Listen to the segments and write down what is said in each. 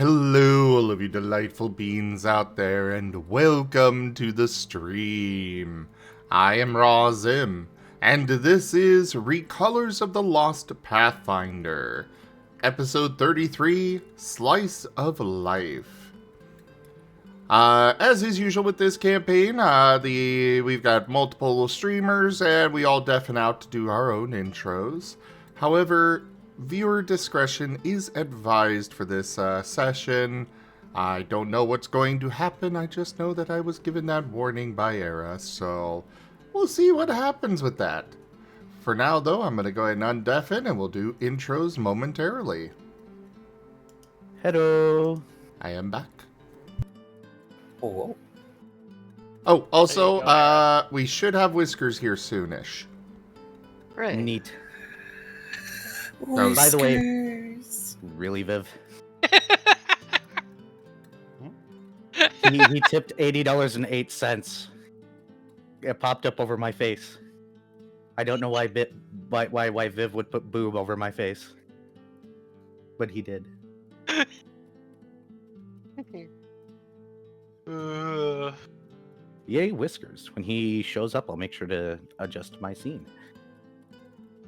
Hello, all of you delightful beings out there, and welcome to the stream. I am Raw Zim, and this is Recolors of the Lost Pathfinder, Episode 33, Slice of Life. As is usual with this campaign, we've got multiple streamers, and we all deafen out to do our own intros. However, viewer discretion is advised for this session. I don't know what's going to happen, I just know that I was given that warning by Era, so we'll see what happens with that. For now, though, I'm going to go ahead and undeafen, and we'll do intros momentarily. Hello. I am back. Oh, Oh, also, we should have Whiskers here soonish. Right. Neat. Whiskers. By the way, really, Viv? he tipped $80.08. It popped up over my face. I don't know why Viv would put boob over my face, but he did. Yay, Whiskers. When he shows up, I'll make sure to adjust my scene.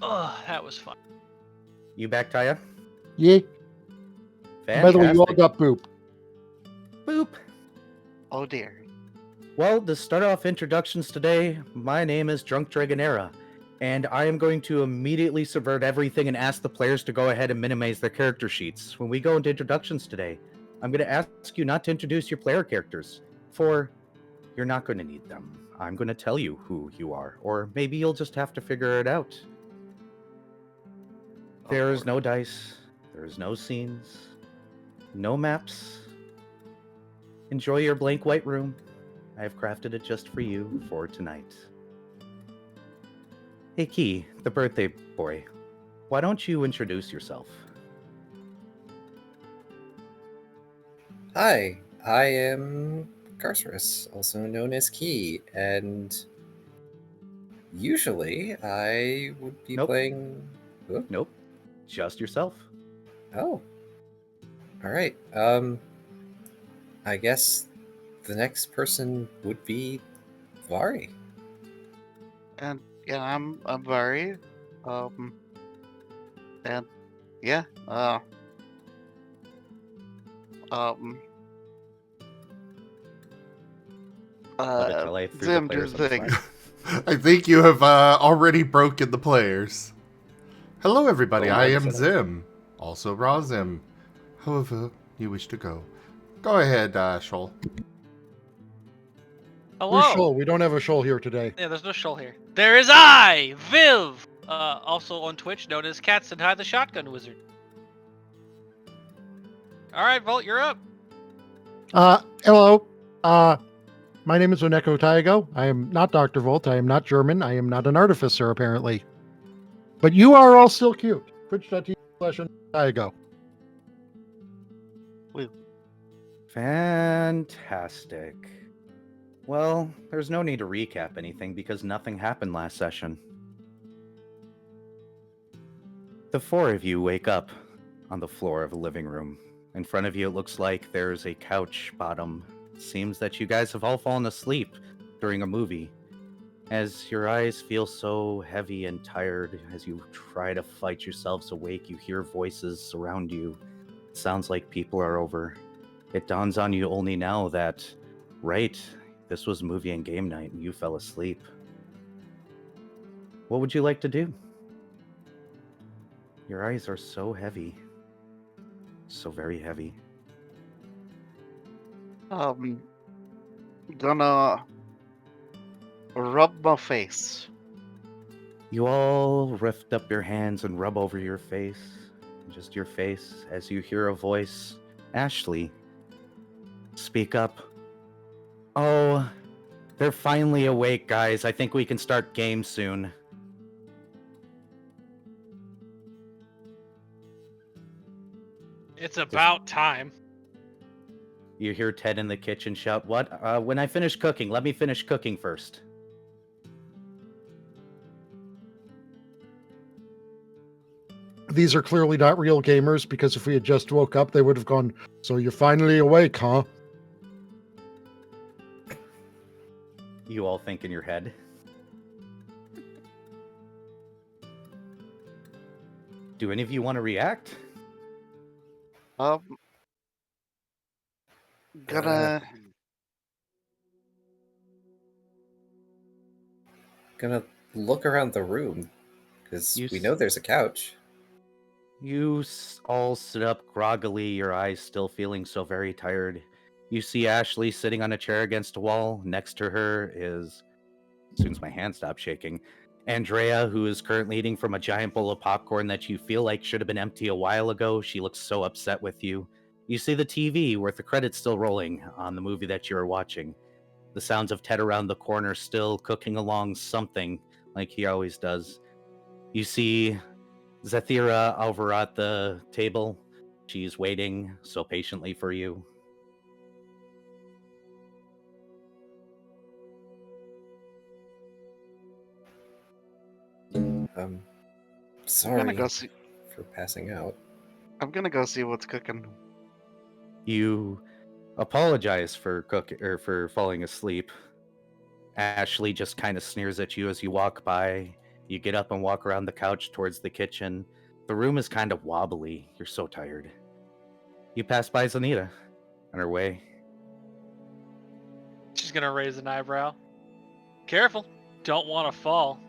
Oh, that was fun. You back, Taya? Yeah. Fantastic. By the way, you all got boop. Boop. Oh dear. Well, to start off introductions today, my name is Drunk Dragonera, and I am going to immediately subvert everything and ask the players to go ahead and minimize their character sheets. When we go into introductions today, I'm going to ask you not to introduce your player characters, for you're not going to need them. I'm going to tell you who you are, or maybe you'll just have to figure it out. There is no dice, there is no scenes, no maps. Enjoy your blank white room. I have crafted it just for you for tonight. Hey Key, the birthday boy, why don't you introduce yourself? hi, I am Garcerus, also known as Key, and usually I would be playing... Oh. Nope, just yourself. Oh. Alright, I guess the next person would be Vari. And yeah, I'm Varien. And yeah, Zim, do the thing. I think you have already broken the players. Hello, everybody. I am Zim, also Raw Zim. However you wish to go. Go ahead, Shoal. Where's Hello. Shoal? We don't have a Shoal here today. Yeah, there's no Shoal here. There is I, Viv, also on Twitch, known as Cats and High the Shotgun Wizard. All right, Volt, you're up. Hello. My name is Oneko Taigo. I am not Dr. Volt. I am not German. I am not an artificer, apparently. But you are all still cute. Twitch.tv/Taigo. Fantastic. Well, there's no need to recap anything because nothing happened last session. The four of you wake up on the floor of a living room. In front of you, it looks like there's a couch bottom. It seems that you guys have all fallen asleep during a movie. As your eyes feel so heavy and tired, as you try to fight yourselves awake, you hear voices around you. It sounds like people are over. It dawns on you only now that, right, this was movie and game night and you fell asleep. What would you like to do? Your eyes are so heavy. So very heavy. Gonna rub my face. You all lift up your hands and rub over your face. Just your face as you hear a voice. Ashley, speak up. Oh, they're finally awake, guys. I think we can start game soon. It's about time. You hear Ted in the kitchen shout, "What? When I finish cooking, let me finish cooking first." these are clearly not real gamers, because if we had just woke up, they would have gone, "So you're finally awake, huh?" You all think in your head. Do any of you want to react? Gonna Gonna look around the room, because You we s- know there's a couch. You all sit up groggily, your eyes still feeling so very tired. You see Ashley sitting on a chair against a wall. Next to her is, as soon as my hand stopped shaking, Andrea, who is currently eating from a giant bowl of popcorn that you feel like should have been empty a while ago. She looks so upset with you. You see the TV with the credits still rolling on the movie that you are watching. The sounds of Ted around the corner still cooking along something like he always does. You see Zathira over at the table. She's waiting so patiently for you. Sorry go see. for passing out. I'm gonna go see what's cooking. You apologize for for falling asleep. Ashley just kind of sneers at you as you walk by. You get up and walk around the couch towards the kitchen. The room is kind of wobbly. You're so tired. You pass by Zanita on her way. She's gonna raise an eyebrow. Careful, don't want to fall.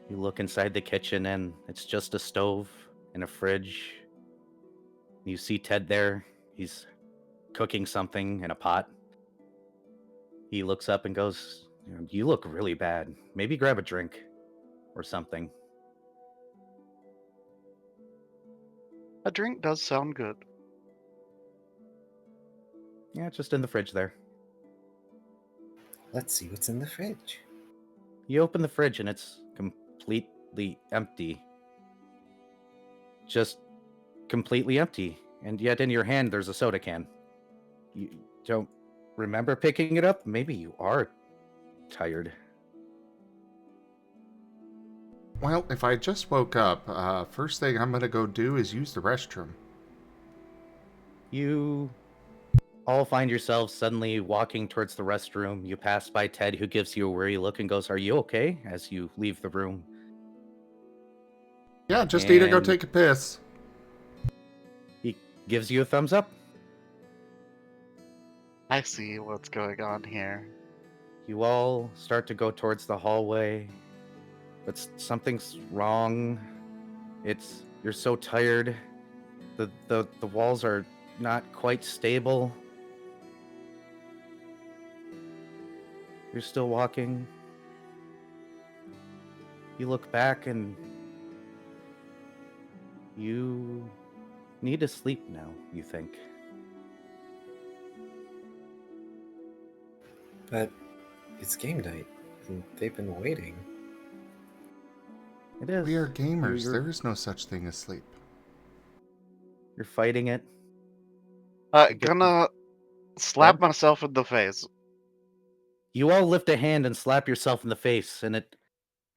You look inside the kitchen and it's just a stove and a fridge. You see Ted there. He's cooking something in a pot. He looks up and goes, "You look really bad. Maybe grab a drink or something." A drink does sound good. Yeah, it's just in the fridge there. Let's see what's in the fridge. You open the fridge and it's completely empty. Just completely empty. And yet in your hand there's a soda can. You don't remember picking it up? Maybe you are tired. Well, if I just woke up, first thing I'm gonna go do is use the restroom. You all find yourselves suddenly walking towards the restroom. You pass by Ted, who gives you a weary look and goes, "Are you okay?" as you leave the room. Yeah, just need to go And take a piss. he gives you a thumbs up. I see what's going on here. You all start to go towards the hallway, but something's wrong. You're so tired. The walls are not quite stable. You're still walking. You look back and you need to sleep now, you think. But it's game night, and they've been waiting. It is. We are gamers. You're There is no such thing as sleep. fighting it. You get- Gonna slap What? myself in the face. You all lift a hand and slap yourself in the face, and it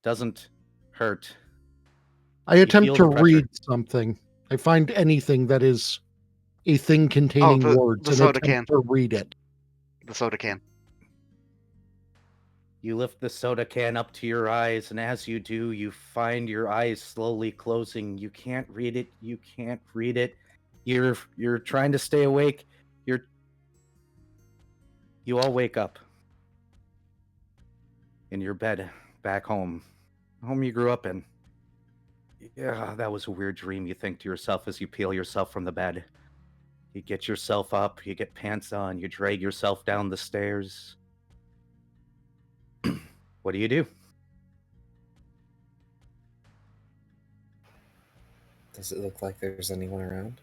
doesn't hurt. I attempt feel to the pressure. read something. I find anything that is a thing containing the words and soda attempt can. to read it. The soda can. You lift the soda can up to your eyes, and as you do, you find your eyes slowly closing. You can't read it. You can't read it. You're trying to stay awake. You all wake up in your bed back home you grew up in. Yeah, that was a weird dream, you think to yourself as you peel yourself from the bed. You get yourself up, you get pants on, you drag yourself down the stairs. What do you do? Does it look like there's anyone around?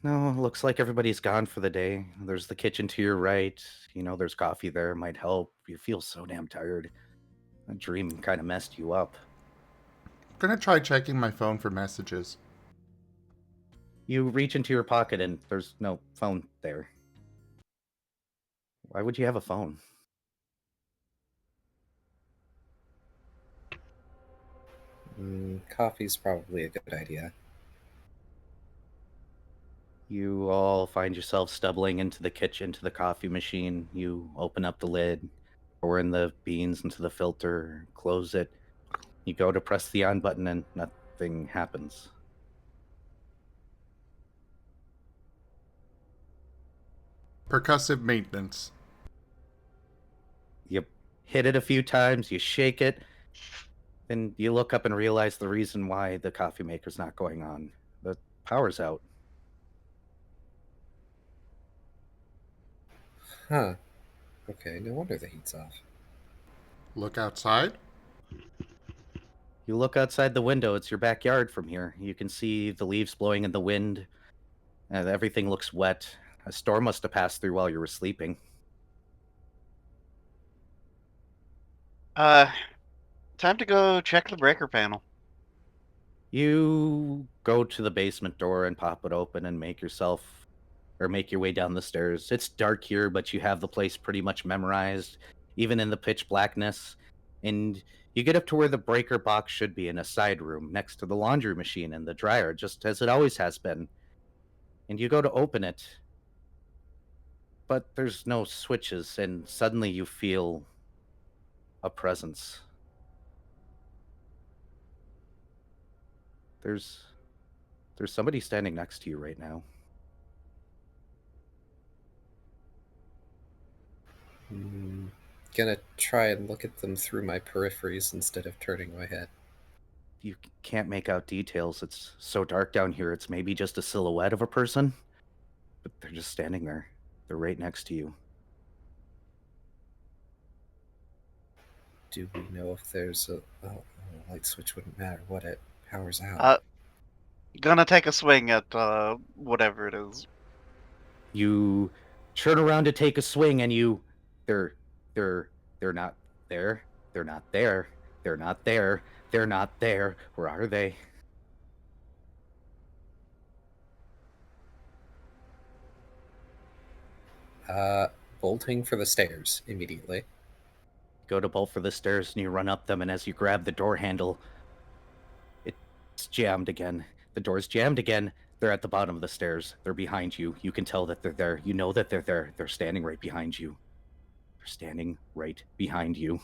No, looks like everybody's gone for the day. There's the kitchen to your right. There's coffee there, might help. You feel so damn tired. That dream kind of messed you up. I'm gonna try checking my phone for messages. You reach into your pocket and there's no phone there. Why would you have a phone? Coffee's probably a good idea. You all find yourself stumbling into the kitchen to the coffee machine. You open up the lid, pour in the beans into the filter, close it. You go to press the on button and nothing happens. Percussive maintenance. You hit it a few times, you shake it, then you look up and realize the reason why the coffee maker's not going on. The power's out. Huh. Okay, no wonder the heat's off. Look outside. You look outside the window, it's your backyard from here. You can see the leaves blowing in the wind, and everything looks wet. A storm must have passed through while you were sleeping. Time to go check the breaker panel. You go to the basement door and pop it open and make your way down the stairs. It's dark here, but you have the place pretty much memorized, even in the pitch blackness. And you get up to where the breaker box should be, in a side room next to the laundry machine and the dryer, just as it always has been. And you go to open it, but there's no switches, and suddenly you feel a presence. There's somebody standing next to you right now. Gonna try and look at them through my peripheries instead of turning my head. You can't make out details. It's so dark down here. It's maybe just a silhouette of a person, but they're just standing there. They're right next to you. Do we know if there's a light switch? Wouldn't matter what it powers out. Gonna take a swing at whatever it is. You turn around to take a swing, and they're not there. They're not there. They're not there. They're not there. Where are they? Bolting for the stairs immediately. Go to bolt for the stairs, and you run up them, and as you grab the door handle, it's jammed again. The door's jammed again. They're at the bottom of the stairs. They're behind you. You can tell that they're there. You know that they're there. They're standing right behind you. They're standing right behind you.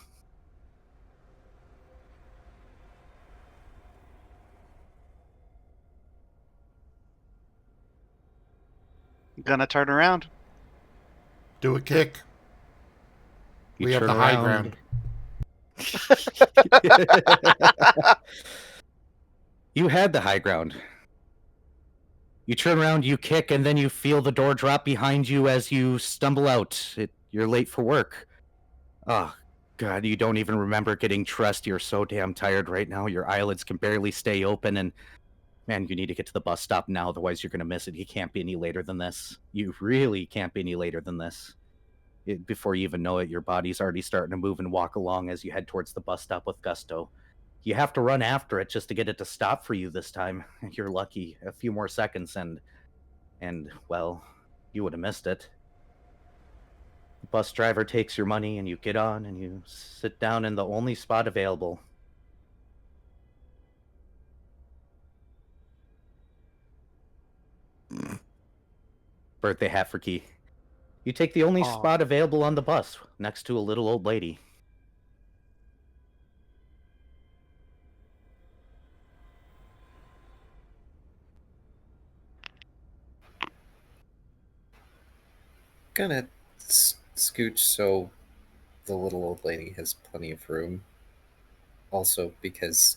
Gonna turn around. Do a kick. You We have turn the high around. ground. You had the high ground. You turn around, you kick, and then you feel the door drop behind you as you stumble out. You're late for work. Oh, God, you don't even remember getting dressed. You're so damn tired right now. Your eyelids can barely stay open, and man, you need to get to the bus stop now, otherwise you're going to miss it. You can't be any later than this. You really can't be any later than this. Before you even know it, your body's already starting to move and walk along as you head towards the bus stop with gusto. You have to run after it just to get it to stop for you this time. You're lucky. A few more seconds and well, you would have missed it. The bus driver takes your money and you get on and you sit down in the only spot available. Birthday hat for Key. You take the only spot available on the bus, next to a little old lady. Gonna scooch so the little old lady has plenty of room. Also, because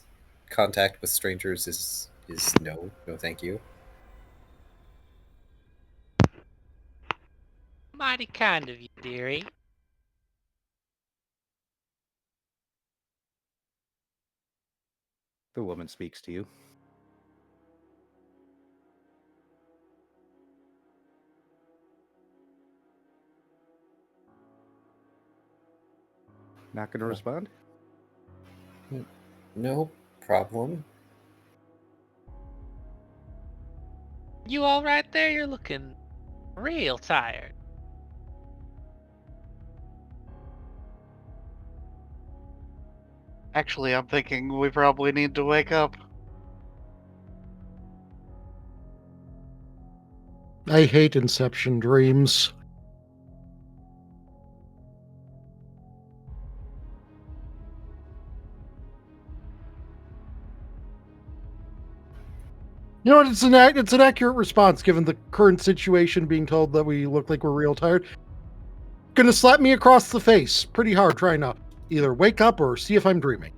contact with strangers is no thank you. Mighty kind of you, dearie. The woman speaks to you. Not going to respond? No problem. You all right there? You're looking real tired. Actually, I'm thinking we probably need to wake up. I hate Inception dreams. You know what? It's an accurate response given the current situation. Being told that we look like we're real tired, gonna slap me across the face pretty hard, trying to either wake up or see if I'm dreaming.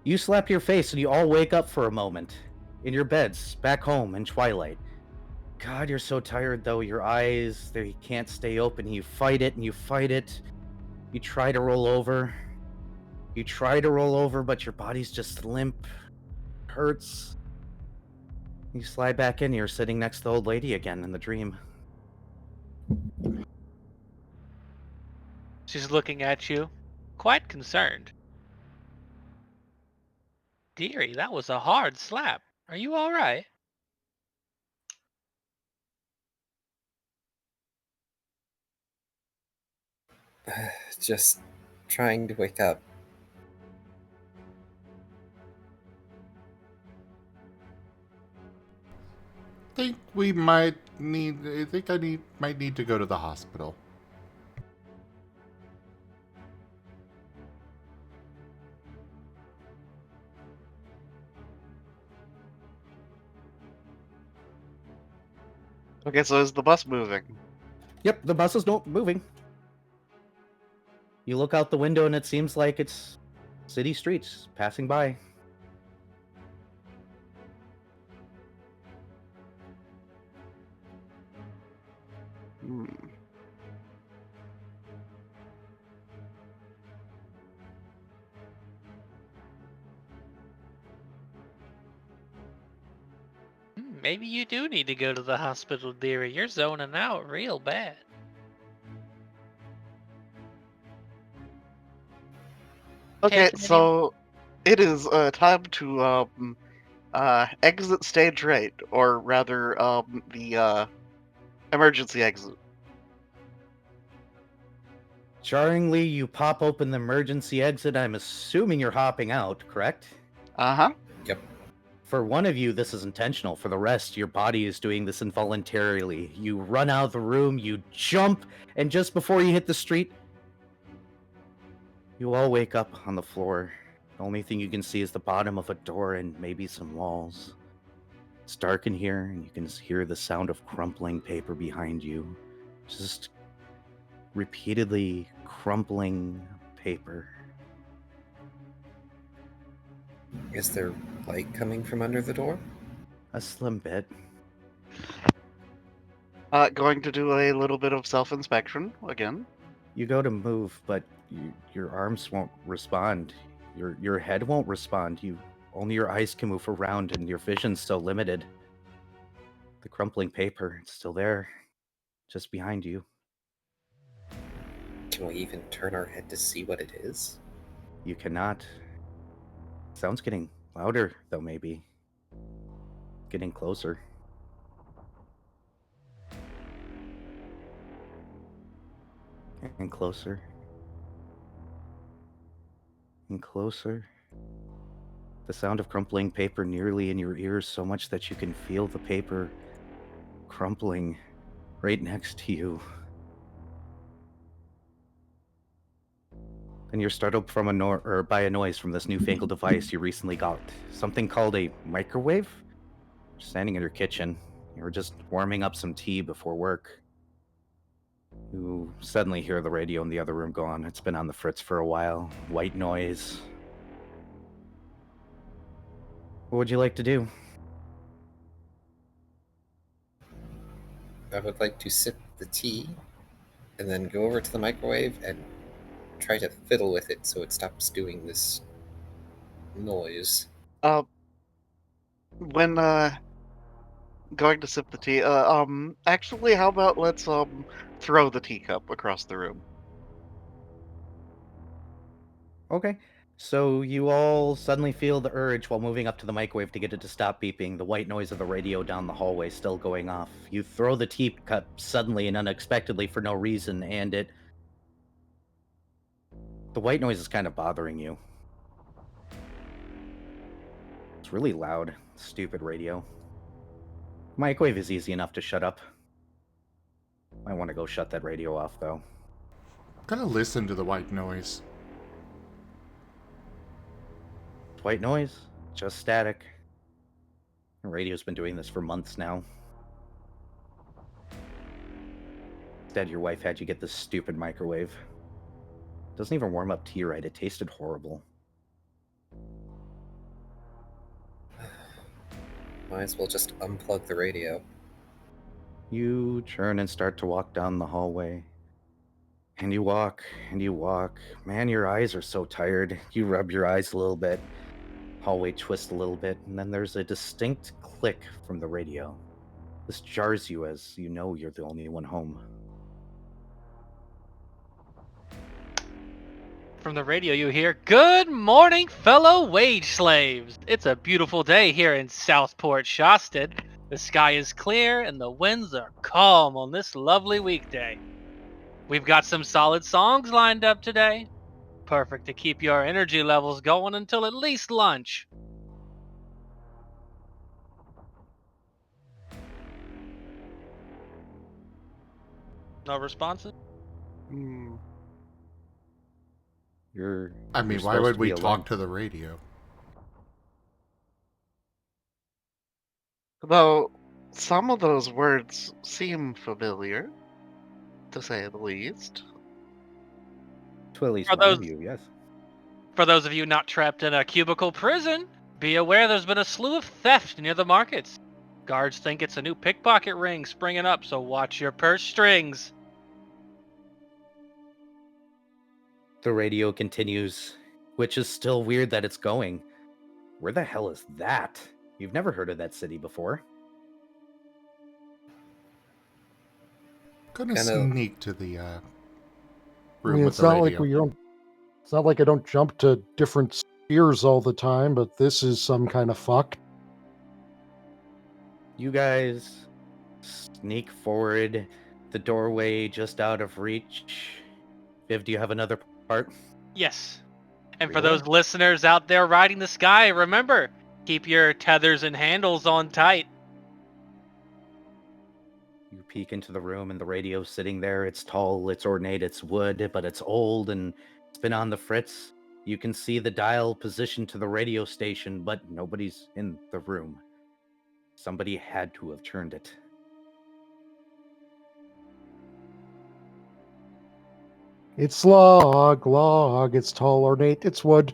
You slap your face and you all wake up for a moment. In your beds, back home in twilight. God, you're so tired though. Your eyes, they can't stay open. You fight it and you fight it. You try to roll over. You try to roll over, but your body's just limp. Hurts. You slide back in. You're sitting next to the old lady again in the dream. She's looking at you, quite concerned. Dearie, that was a hard slap. Are you all right? Just trying to wake up. I think might need to go to the hospital. Okay, so is the bus moving? Yep, the bus is not moving. You look out the window and it seems like it's city streets passing by. Hmm. Maybe you do need to go to the hospital, dearie. You're zoning out real bad. Okay, Taking any- so it is time to exit stage right, or rather the emergency exit. Jarringly, you pop open the emergency exit. I'm assuming you're hopping out, correct? Uh-huh. Yep. For one of you, this is intentional. For the rest, your body is doing this involuntarily. You run out of the room, you jump, and just before you hit the street, you all wake up on the floor. The only thing you can see is the bottom of a door and maybe some walls. It's dark in here, and you can hear the sound of crumpling paper behind you. Just repeatedly crumpling paper. Is there light coming from under the door? A slim bit. Going to do a little bit of self-inspection again. You go to move, but your arms won't respond. Your head won't respond. Only your eyes can move around, and your vision's so limited. The crumpling paper, it's still there, just behind you. Can we even turn our head to see what it is? You cannot. Sound's getting louder, though, maybe. Getting closer. And closer. And closer. The sound of crumpling paper nearly in your ears, so much that you can feel the paper crumpling right next to you. And you're startled by a noise from this newfangled device you recently got. Something called a microwave? Standing in your kitchen. You were just warming up some tea before work. You suddenly hear the radio in the other room go on. It's been on the fritz for a while. White noise. What would you like to do? I would like to sip the tea and then go over to the microwave and try to fiddle with it so it stops doing this noise. When going to sip the tea, actually, how about let's throw the teacup across the room. Okay. So you all suddenly feel the urge while moving up to the microwave to get it to stop beeping, the white noise of the radio down the hallway still going off. You throw the teacup suddenly and unexpectedly for no reason, and the white noise is kind of bothering you. It's really loud. Stupid radio. Microwave is easy enough to shut up. I want to go shut that radio off, though. Gotta listen to the white noise. White noise? Just static. The radio's been doing this for months now. Instead, your wife had you get this stupid microwave. Doesn't even warm up tea right. It tasted horrible. Might as well just unplug the radio. You turn and start to walk down the hallway. And you walk, and you walk. Man, your eyes are so tired. You rub your eyes a little bit. Hallway twists a little bit, and then there's a distinct click from the radio. This jars you as you know you're the only one home. From the radio you hear, "Good morning, fellow wage slaves. It's a beautiful day here in Southport Shasted. The sky is clear and the winds are calm on this lovely weekday. We've got some solid songs lined up today. Perfect to keep your energy levels going until at least lunch." No responses? You're. I mean, you're why supposed would to we be talk alone. to the radio? Though some of those words seem familiar, to say the least. To at least Are one those- of you, yes. For those of you not trapped in a cubicle prison, be aware there's been a slew of theft near the markets. Guards think it's a new pickpocket ring springing up, so watch your purse strings. The radio continues, which is still weird that it's going. Where the hell is that? You've never heard of that city before. Gonna Kinda- sneak to the I room mean, with it's the not radio. like we don't. It's not like I don't jump to different spheres all the time, but this is some kind of fuck. You guys sneak forward, the doorway just out of reach. Viv, do you have another part? Yes. And for Really? those listeners out there riding the sky, remember, keep your tethers and handles on tight. You peek into the room and the radio's sitting there. It's tall, it's ornate, it's wood, but it's old and it's been on the fritz. You can see the dial positioned to the radio station, but nobody's in the room. Somebody had to have turned it. It's log, it's tall, ornate, it's wood.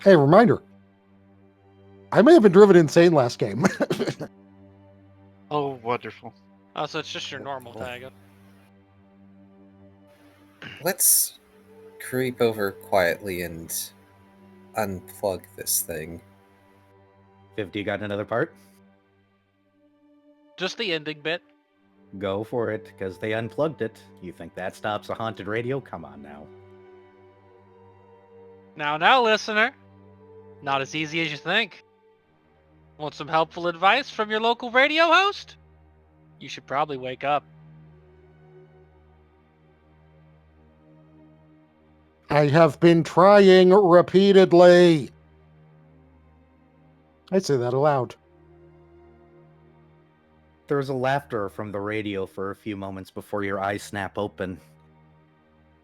Hey, reminder. I may have been driven insane last game. Oh, wonderful. Oh, so it's just your normal Cool. tag. Let's creep over quietly and unplug this thing. Viv, do you got another part? Just the ending bit. Go for it, because they unplugged it. You think that stops a haunted radio? Come on now. Now, listener. Not as easy as you think. Want some helpful advice from your local radio host? You should probably wake up. I have been trying repeatedly. I'd say that aloud. There's a laughter from the radio for a few moments before your eyes snap open.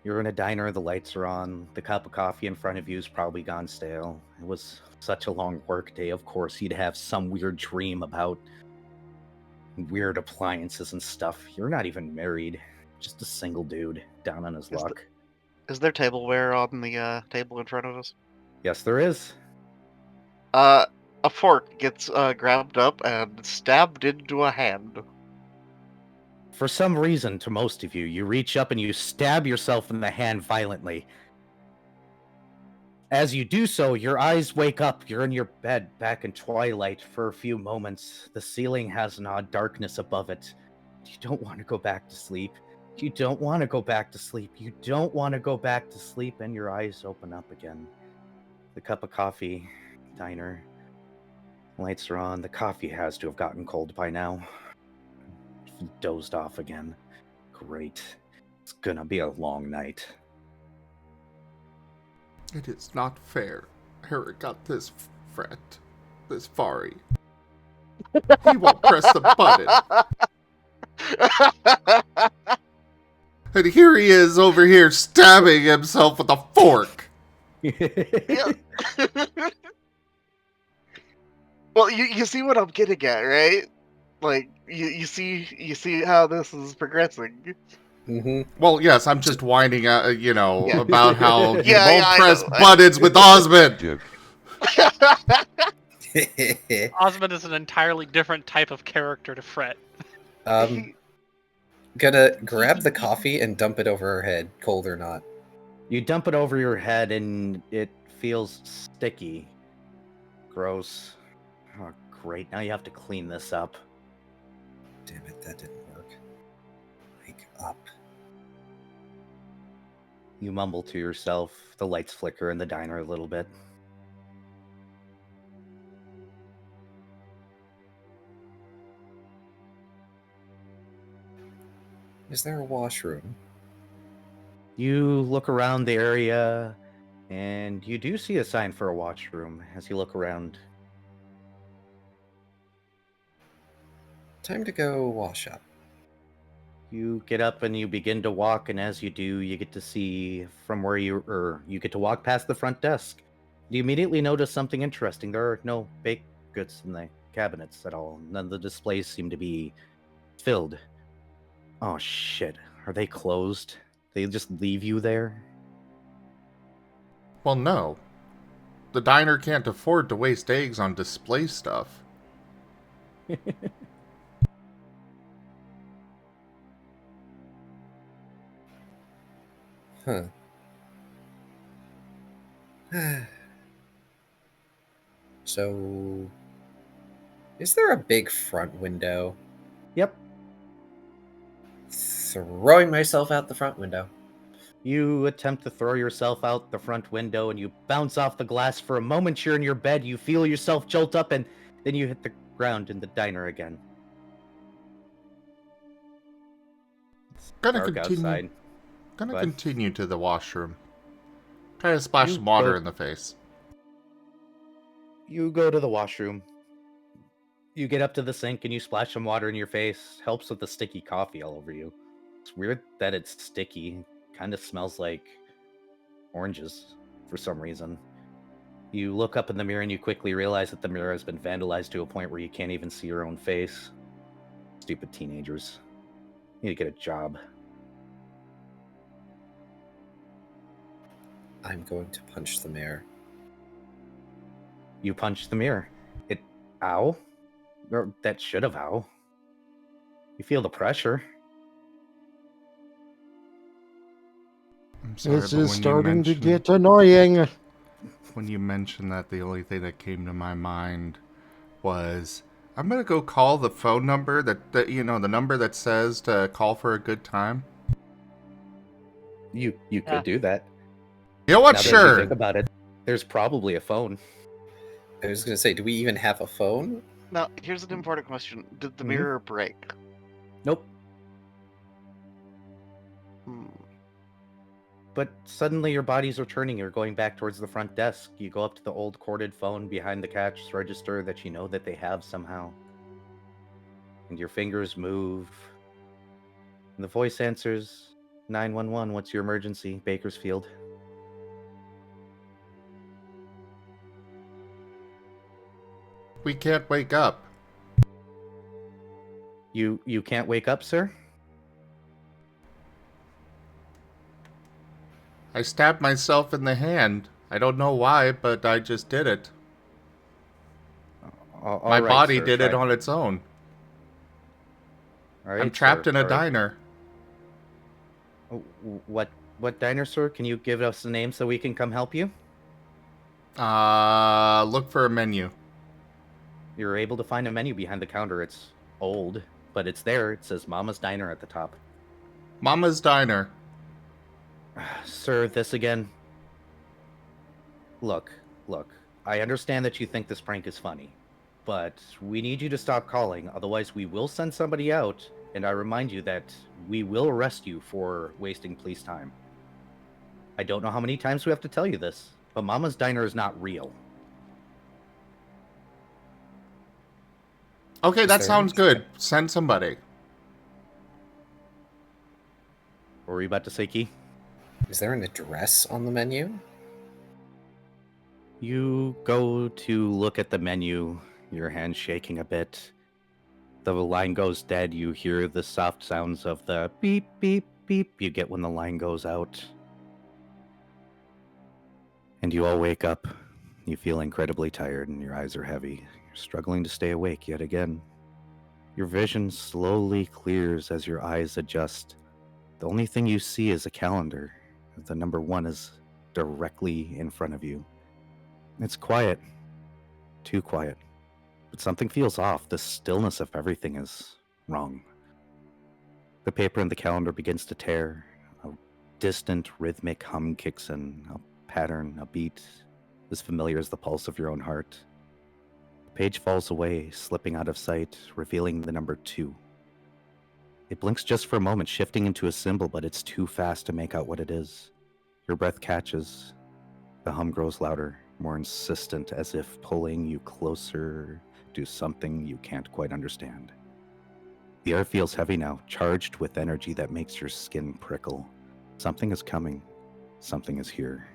You're in a diner, the lights are on, the cup of coffee in front of you's probably gone stale. It was such a long work day, of course you'd have some weird dream about weird appliances and stuff. You're not even married, just a single dude down on his Is luck. Is there tableware on the table in front of us? Yes, there is. A fork gets grabbed up and stabbed into a hand. For some reason, to most of you, you reach up and you stab yourself in the hand violently. As you do so, your eyes wake up. You're in your bed, back in twilight for a few moments. The ceiling has an odd darkness above it. You don't want to go back to sleep. You don't want to go back to sleep. You don't want to go back to sleep, and your eyes open up again. The cup of coffee, diner. Lights are on. The coffee has to have gotten cold by now. Dozed off again. Great. It's gonna be a long night. It is not fair. Eric got this fret. This Furry. He won't press the button. And here he is over here stabbing himself with a fork. Yeah. Well, you see what I'm getting at, right? Like you see how this is progressing. Mm-hmm. Well, yes, I'm just whining, Yeah. about how you Yeah, won't I press know. buttons with Osmond. Osmond is an entirely different type of character to fret. Gonna grab the coffee and dump it over her head, cold or not. You dump it over your head and it feels sticky. Gross. Oh, great. Now you have to clean this up. Damn it, that didn't work. Wake up. You mumble to yourself. The lights flicker in the diner a little bit. Is there a washroom? You look around the area, and you do see a sign for a washroom as you look around. Time to go wash up. You get up and you begin to walk, and as you do, you get to see from where you get to walk past the front desk. You immediately notice something interesting. There are no baked goods in the cabinets at all. None of the displays seem to be filled. Oh shit, are they closed? They just leave you there? Well, no. The diner can't afford to waste eggs on display stuff. Huh. So, is there a big front window? Yep. Throwing myself out the front window. You attempt to throw yourself out the front window and you bounce off the glass. For a moment you're in your bed, you feel yourself jolt up, and then you hit the ground in the diner again. It's Gonna dark continue. outside. Gonna What? continue to the washroom. Try to splash You some water go- in the face. You go to the washroom. You get up to the sink and you splash some water in your face. Helps with the sticky coffee all over you. It's weird that it's sticky. Kind of smells like oranges for some reason. You look up in the mirror and you quickly realize that the mirror has been vandalized to a point where you can't even see your own face. Stupid teenagers. You need to get a job. I'm going to punch the mirror. You punch the mirror. It... Ow? Or that should have ow. You feel the pressure. I'm sorry, This but is when you starting to mentioned- get annoying. When you mentioned that, the only thing that came to my mind was, I'm gonna go call the phone number that the number that says to call for a good time. You could Yeah. do that. You know what? Now that you Sure. think about it, there's probably a phone. I was going to say, do we even have a phone? Now, here's an important question: did the Mhm. mirror break? Nope. Hmm. But suddenly your body's returning. You're going back towards the front desk. You go up to the old corded phone behind the cash register that you know that they have somehow. And your fingers move. And the voice answers, 911, what's your emergency? Bakersfield. We can't wake up. You can't wake up, sir? I stabbed myself in the hand. I don't know why, but I just did it. All My right, body sir, did it try- on its own. All right, I'm trapped sir, in a all right. diner. Oh, what diner, sir? Can you give us a name so we can come help you? Look for a menu. You're able to find a menu behind the counter. It's old, but it's there. It says Mama's Diner at the top. Mama's Diner. Sir, this again. Look. I understand that you think this prank is funny, but we need you to stop calling. Otherwise, we will send somebody out And I remind you that we will arrest you for wasting police time. I don't know how many times we have to tell you this, but Mama's Diner is not real. Okay, Is that there sounds any- good. Send somebody. What were you about to say, Key? Is there an address on the menu? You go to look at the menu, your hand shaking a bit. The line goes dead. You hear the soft sounds of the beep, beep, beep you get when the line goes out. And you all wake up. You feel incredibly tired and your eyes are heavy. You're struggling to stay awake yet again. Your vision slowly clears as your eyes adjust. The only thing you see is a calendar. The number 1 is directly in front of you. It's quiet. Too quiet. But something feels off. The stillness of everything is wrong. The paper in the calendar begins to tear. A distant rhythmic hum kicks in. A pattern, a beat, as familiar as the pulse of your own heart. The page falls away, slipping out of sight, revealing the number 2. It blinks just for a moment, shifting into a symbol, but it's too fast to make out what it is. Your breath catches. The hum grows louder, more insistent, as if pulling you closer to something you can't quite understand. The air feels heavy now, charged with energy that makes your skin prickle. Something is coming. Something is here.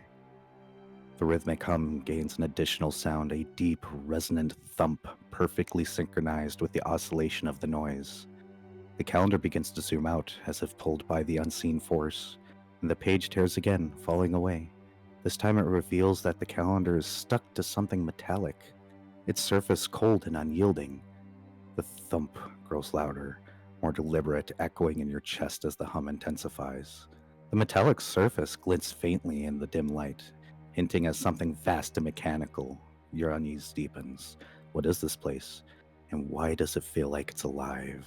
The rhythmic hum gains an additional sound, a deep, resonant thump, perfectly synchronized with the oscillation of the noise. The calendar begins to zoom out, as if pulled by the unseen force, and the page tears again, falling away. This time it reveals that the calendar is stuck to something metallic, its surface cold and unyielding. The thump grows louder, more deliberate, echoing in your chest as the hum intensifies. The metallic surface glints faintly in the dim light, hinting at something vast and mechanical. Your unease deepens. What is this place? And why does it feel like it's alive?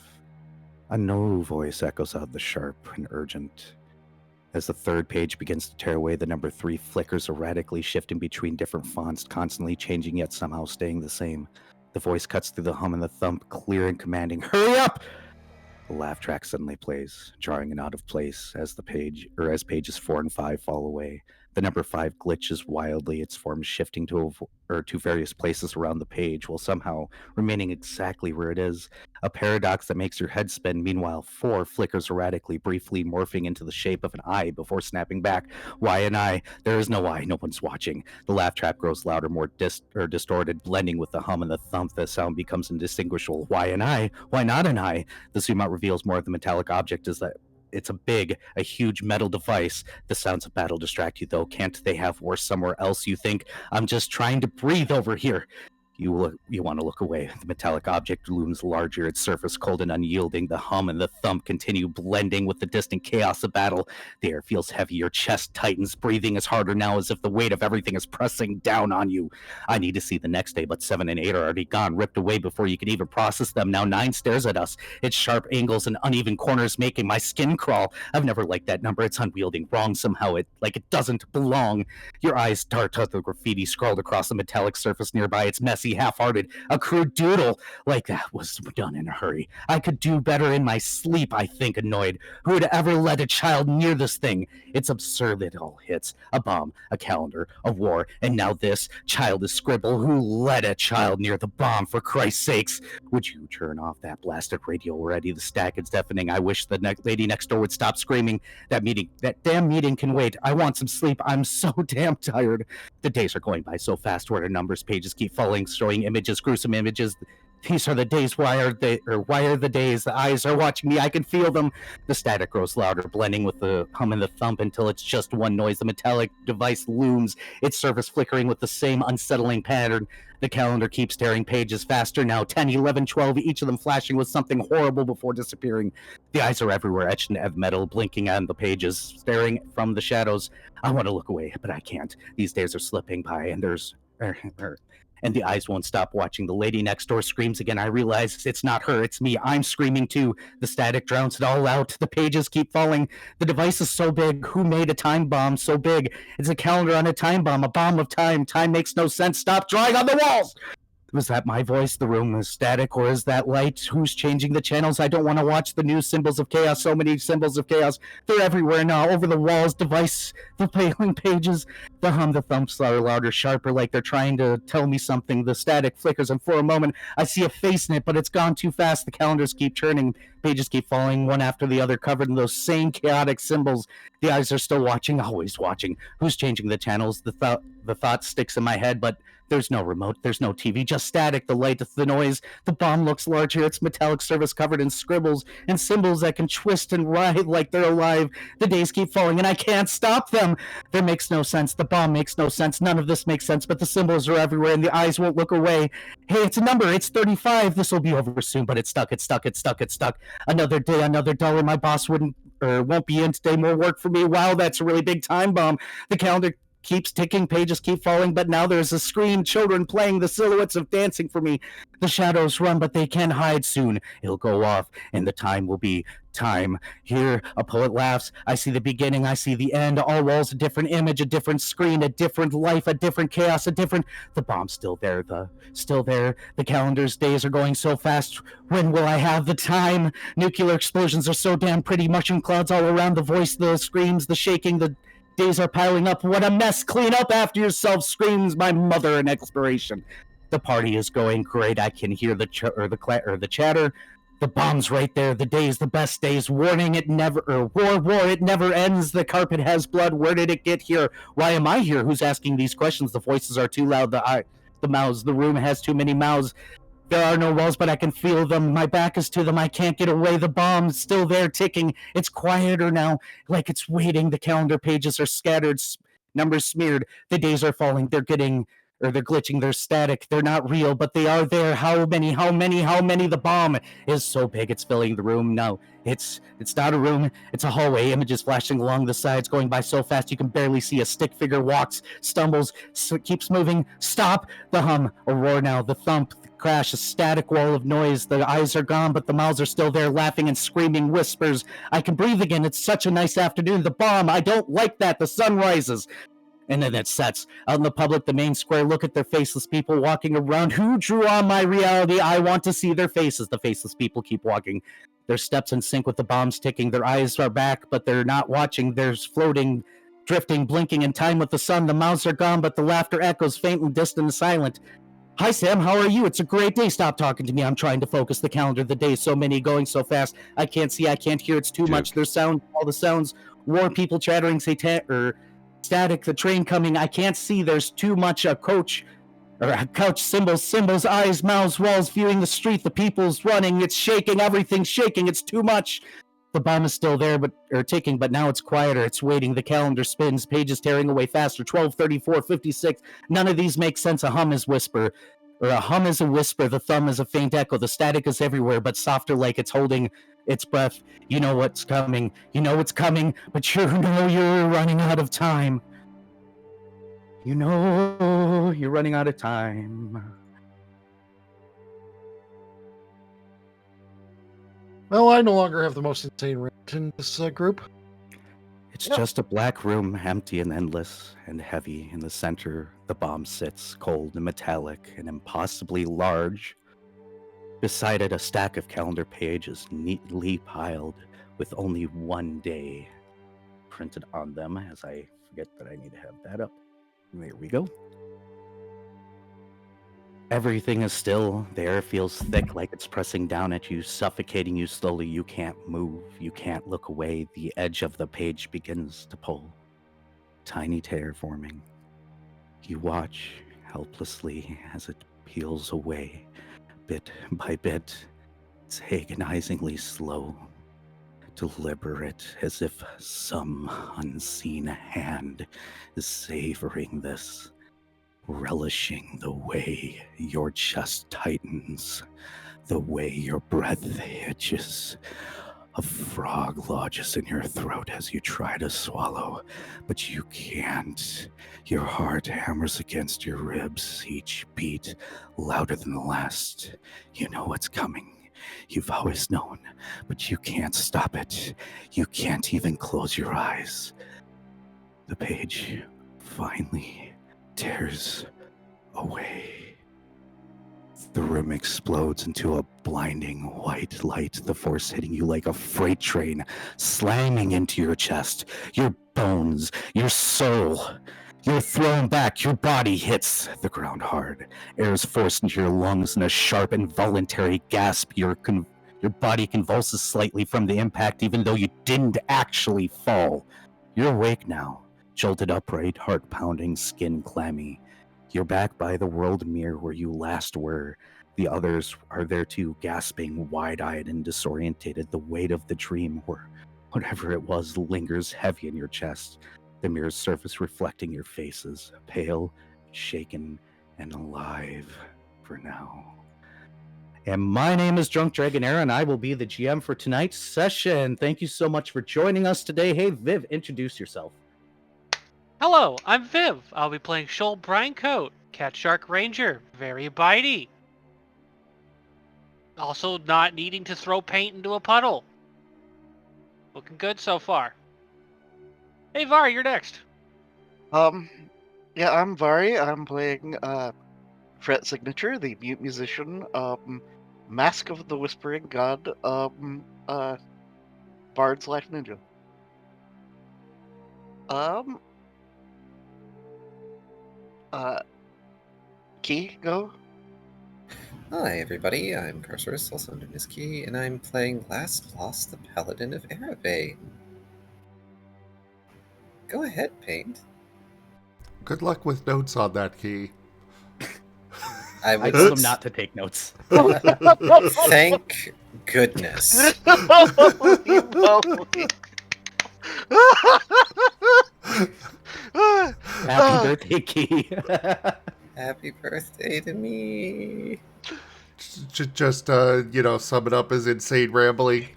A no voice echoes out the sharp and urgent. As the third page begins to tear away, the number 3 flickers erratically, shifting between different fonts, constantly changing yet somehow staying the same. The voice cuts through the hum and the thump, clear and commanding. Hurry up! The laugh track suddenly plays, jarring and out of place as pages 4 and 5 fall away. The number 5 glitches wildly, its form shifting to various places around the page, while somehow remaining exactly where it is. A paradox that makes your head spin. Meanwhile, 4 flickers erratically, briefly morphing into the shape of an eye before snapping back. Why an eye? There is no eye. No one's watching. The laugh track grows louder, more distorted, blending with the hum and the thump. The sound becomes indistinguishable. Why an eye? Why not an eye? The zoom out reveals more of the metallic object is that it's a huge metal device. The sounds of battle distract you, though. Can't they have worse somewhere else, you think? I'm just trying to breathe over here. You want to look away. The metallic object looms larger, its surface cold and unyielding. The hum and the thump continue blending with the distant chaos of battle. The air feels heavy, your chest tightens, breathing is harder now as if the weight of everything is pressing down on you. I need to see the next day, but 7 and 8 are already gone, ripped away before you can even process them. Now 9 stares at us, its sharp angles and uneven corners making my skin crawl. I've never liked that number. It's unwieldy, wrong somehow, it doesn't belong. Your eyes dart at the graffiti scrawled across the metallic surface nearby. It's messy, half-hearted, a crude doodle. Like that was done in a hurry. I could do better in my sleep, I think, annoyed. Who would ever let a child near this thing? It's absurd it all hits. A bomb, a calendar, a war, and now this. Childish scribble. Who let a child near the bomb, for Christ's sakes? Would you turn off that blasted radio already? The stack is deafening. I wish the lady next door would stop screaming. That damn meeting can wait. I want some sleep. I'm so damn tired. The days are going by so fast where the numbers pages keep falling, showing images, gruesome images. These are the days. Why are the days? The eyes are watching me. I can feel them. The static grows louder, blending with the hum and the thump until it's just one noise. The metallic device looms, its surface flickering with the same unsettling pattern. The calendar keeps tearing pages faster now, 10, 11, 12, each of them flashing with something horrible before disappearing. The eyes are everywhere, etched in metal, blinking on the pages, staring from the shadows. I want to look away, but I can't. These days are slipping by, and and the eyes won't stop watching. The lady next door screams again. I realize it's not her, it's me. I'm screaming too. The static drowns it all out. The pages keep falling. The device is so big. Who made a time bomb so big? It's a calendar on a time bomb, a bomb of time. Time makes no sense. Stop drawing on the walls! Was that my voice? The room is static, or is that light? Who's changing the channels? I don't want to watch the new symbols of chaos. So many symbols of chaos. They're everywhere now, over the walls, device, the failing pages. The hum, the thumps are louder, sharper, like they're trying to tell me something. The static flickers, and for a moment, I see a face in it, but it's gone too fast. The calendars keep turning, pages keep falling one after the other, covered in those same chaotic symbols. The eyes are still watching, always watching. Who's changing the channels? The thought sticks in my head, but there's no remote, there's no TV, just static, the light, the noise. The bomb looks larger, its metallic surface covered in scribbles and symbols that can twist and writhe like they're alive. The days keep falling, and I can't stop them. There makes no sense. The bomb makes no sense. None of this makes sense, but the symbols are everywhere, and the eyes won't look away. Hey, it's a number. It's 35. This will be over soon, but it's stuck. It's stuck. It's stuck. It's stuck. Another day, another dollar. My boss won't be in today. More work for me. Wow, that's a really big time bomb. The calendar keeps ticking, pages keep falling, but now there's a screen, children playing, the silhouettes of dancing for me. The shadows run, but they can hide soon. It'll go off, and the time will be time. Here, a poet laughs. I see the beginning, I see the end. All walls, a different image, a different screen, a different life, a different chaos, a different... The bomb's still there, still there. The calendar's days are going so fast. When will I have the time? Nuclear explosions are so damn pretty. Mushroom clouds all around, the voice, the screams, the shaking, the days are piling up. What a mess. Clean up after yourself, screams my mother in expiration. The party is going great. I can hear the chatter. The bomb's right there. The days, the best days. Warning, it never... war, it never ends. The carpet has blood. Where did it get here? Why am I here? Who's asking these questions? The voices are too loud. The mouths. The room has too many mouths. There are no walls, but I can feel them. My back is to them. I can't get away. The bomb's still there ticking. It's quieter now, like it's waiting. The calendar pages are scattered, numbers smeared. The days are falling. They're glitching. They're static. They're not real, but they are there. How many? The bomb is so big it's filling the room. No, it's not a room. It's a hallway. Images flashing along the sides, going by so fast you can barely see. A stick figure walks, stumbles, keeps moving. Stop! The hum, a roar now. The thump, crash, a static wall of noise. The eyes are gone, but the mouths are still there, laughing and screaming whispers. I can breathe again. It's such a nice afternoon. The bomb, I don't like that. The sun rises. And then it sets. Out in the public, the main square, look at their faceless people walking around. Who drew on my reality? I want to see their faces. The faceless people keep walking. Their steps in sync with the bombs ticking. Their eyes are back, but they're not watching. They're floating, drifting, blinking in time with the sun. The mouths are gone, but the laughter echoes faint and distant and silent. Hi, Sam. How are you? It's a great day. Stop talking to me. I'm trying to focus. The calendar, the days, so many, going so fast. I can't see. I can't hear. It's too much. There's sound, all the sounds. War, people chattering, static. The train coming. I can't see. There's too much. A couch, symbols, eyes, mouths, walls, viewing the street. The people's running. It's shaking. Everything's shaking. It's too much. The bomb is still there, ticking, but now it's quieter. It's waiting. The calendar spins, pages tearing away faster. 12, 34, 56. None of these make sense. A hum is whisper. Or a hum is a whisper. The thumb is a faint echo. The static is everywhere, but softer, like it's holding its breath. You know what's coming. You know it's coming, but you know you're running out of time. You know you're running out of time. Well, I no longer have the most insane rant in this group. It's just a black room, empty and endless and heavy. In the center, the bomb sits, cold and metallic and impossibly large. Beside it, a stack of calendar pages neatly piled with only one day printed on them, as I forget that I need to have that up. There we go. Everything is still. The air feels thick, like it's pressing down at you, suffocating you slowly. You can't move. You can't look away. The edge of the page begins to pull. Tiny tear forming. You watch helplessly as it peels away, bit by bit. It's agonizingly slow, deliberate, as if some unseen hand is savoring this. Relishing the way your chest tightens, the way your breath hitches. A frog lodges in your throat as you try to swallow, but you can't. Your heart hammers against your ribs, each beat louder than the last. You know what's coming. You've always known, but you can't stop it. You can't even close your eyes. The page finally tears away. The room explodes into a blinding white light, the force hitting you like a freight train, slamming into your chest, your bones, your soul. You're thrown back, your body hits the ground hard. Air is forced into your lungs in a sharp, involuntary gasp. Your body convulses slightly from the impact, even though you didn't actually fall. You're awake now, jolted upright, heart pounding, skin clammy. You're back by the world mirror where you last were. The others are there too, gasping, wide-eyed and disorientated. The weight of the dream, or whatever it was, lingers heavy in your chest. The mirror's surface reflecting your faces, pale, shaken, and alive for now. And my name is Drunk Dragonera, and I will be the GM for tonight's session. Thank you so much for joining us today. Hey, Viv, introduce yourself. Hello, I'm Viv. I'll be playing Shoal Brinecoat, Cat Shark Ranger, very bitey. Also not needing to throw paint into a puddle. Looking good so far. Hey Var, you're next. Yeah, I'm Vari. I'm playing Fret Signature, the mute musician, Mask of the Whispering God, Bard/Ninja. Key, go. Hi, everybody. I'm Carcerus, also known as Key, and I'm playing Last Lost, the Paladin of Erabain. Go ahead, Paint. Good luck with notes on that, Key. I told him not to take notes. Thank goodness. Holy moly. Happy birthday, Key. Happy birthday to me. Just, sum it up as insane rambling.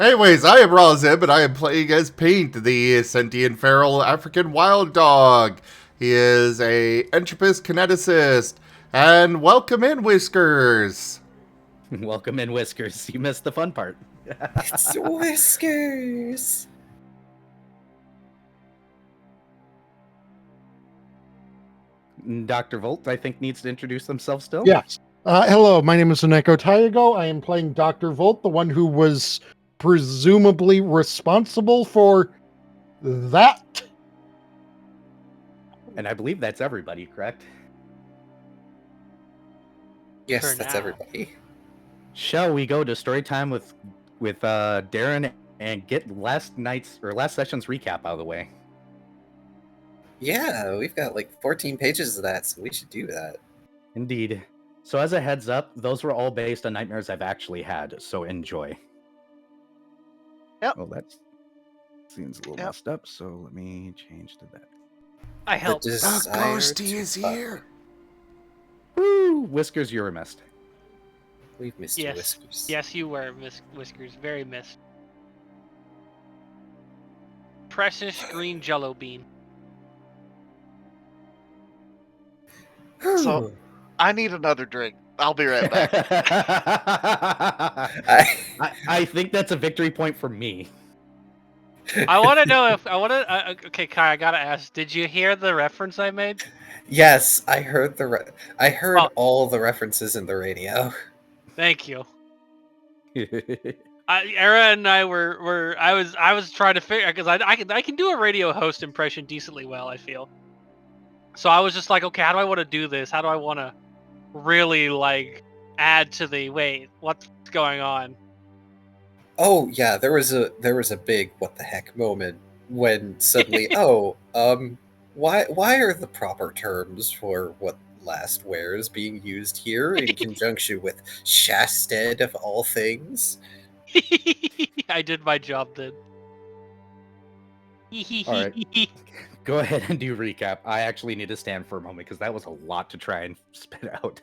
Anyways, I am Razib, and I am playing as Paint, the sentient feral African wild dog. He is a entropist kineticist. And welcome in, Whiskers. Welcome in, Whiskers. You missed the fun part. It's Whiskers. Dr. Volt, I think, needs to introduce themselves still. Yes. Hello, my name is Oneko Taigo. I am playing Dr. Volt, the one who was presumably responsible for that. And I believe that's everybody, correct? Yes, For that's now. everybody. Shall we go to story time with Darren and get last session's recap out of the way? Yeah, we've got like 14 pages of that, so we should do that. Indeed. So as a heads up, those were all based on nightmares I've actually had, so enjoy. Yep. Oh, that seems a little Yep. messed up, so let me change to that. I help. The The desire ghosty to is fuck. here. Woo! Whiskers, you're missed. We've missed you, Yes. Whiskers. Yes, you were, Miss Whiskers. Very missed. Precious green jello bean. So- I need another drink. I'll be right back. I think that's a victory point for me. I want to know if okay, Kai, I gotta ask. Did you hear the reference I made? Yes, I heard Oh. all the references in the radio. Thank you. Era and I were I was trying to figure because I can do a radio host impression decently well, I feel. So I was just like, okay, how do I want to do this? How do I want to really like add to the wait? What's going on? Oh yeah, there was a big what the heck moment when suddenly why are the proper terms for what last wears being used here in conjunction with Shasted of all things? I did my job then. All right. Go ahead and do recap. I actually need to stand for a moment because that was a lot to try and spit out.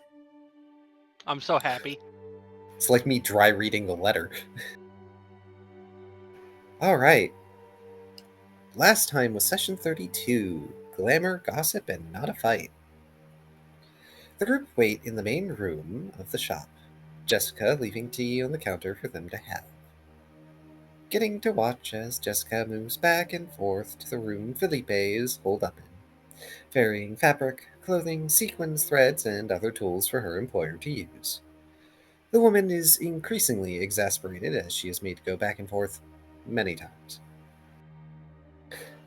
I'm so happy. It's like me dry reading the letter. Alright. Last time was session 32. Glamour, gossip, and not a fight. The group wait in the main room of the shop, Jessica leaving tea on the counter for them to have. Getting to watch as Jessica moves back and forth to the room Felipe is holed up in. varying fabric, clothing, sequins, threads, and other tools for her employer to use. The woman is increasingly exasperated as she is made to go back and forth many times.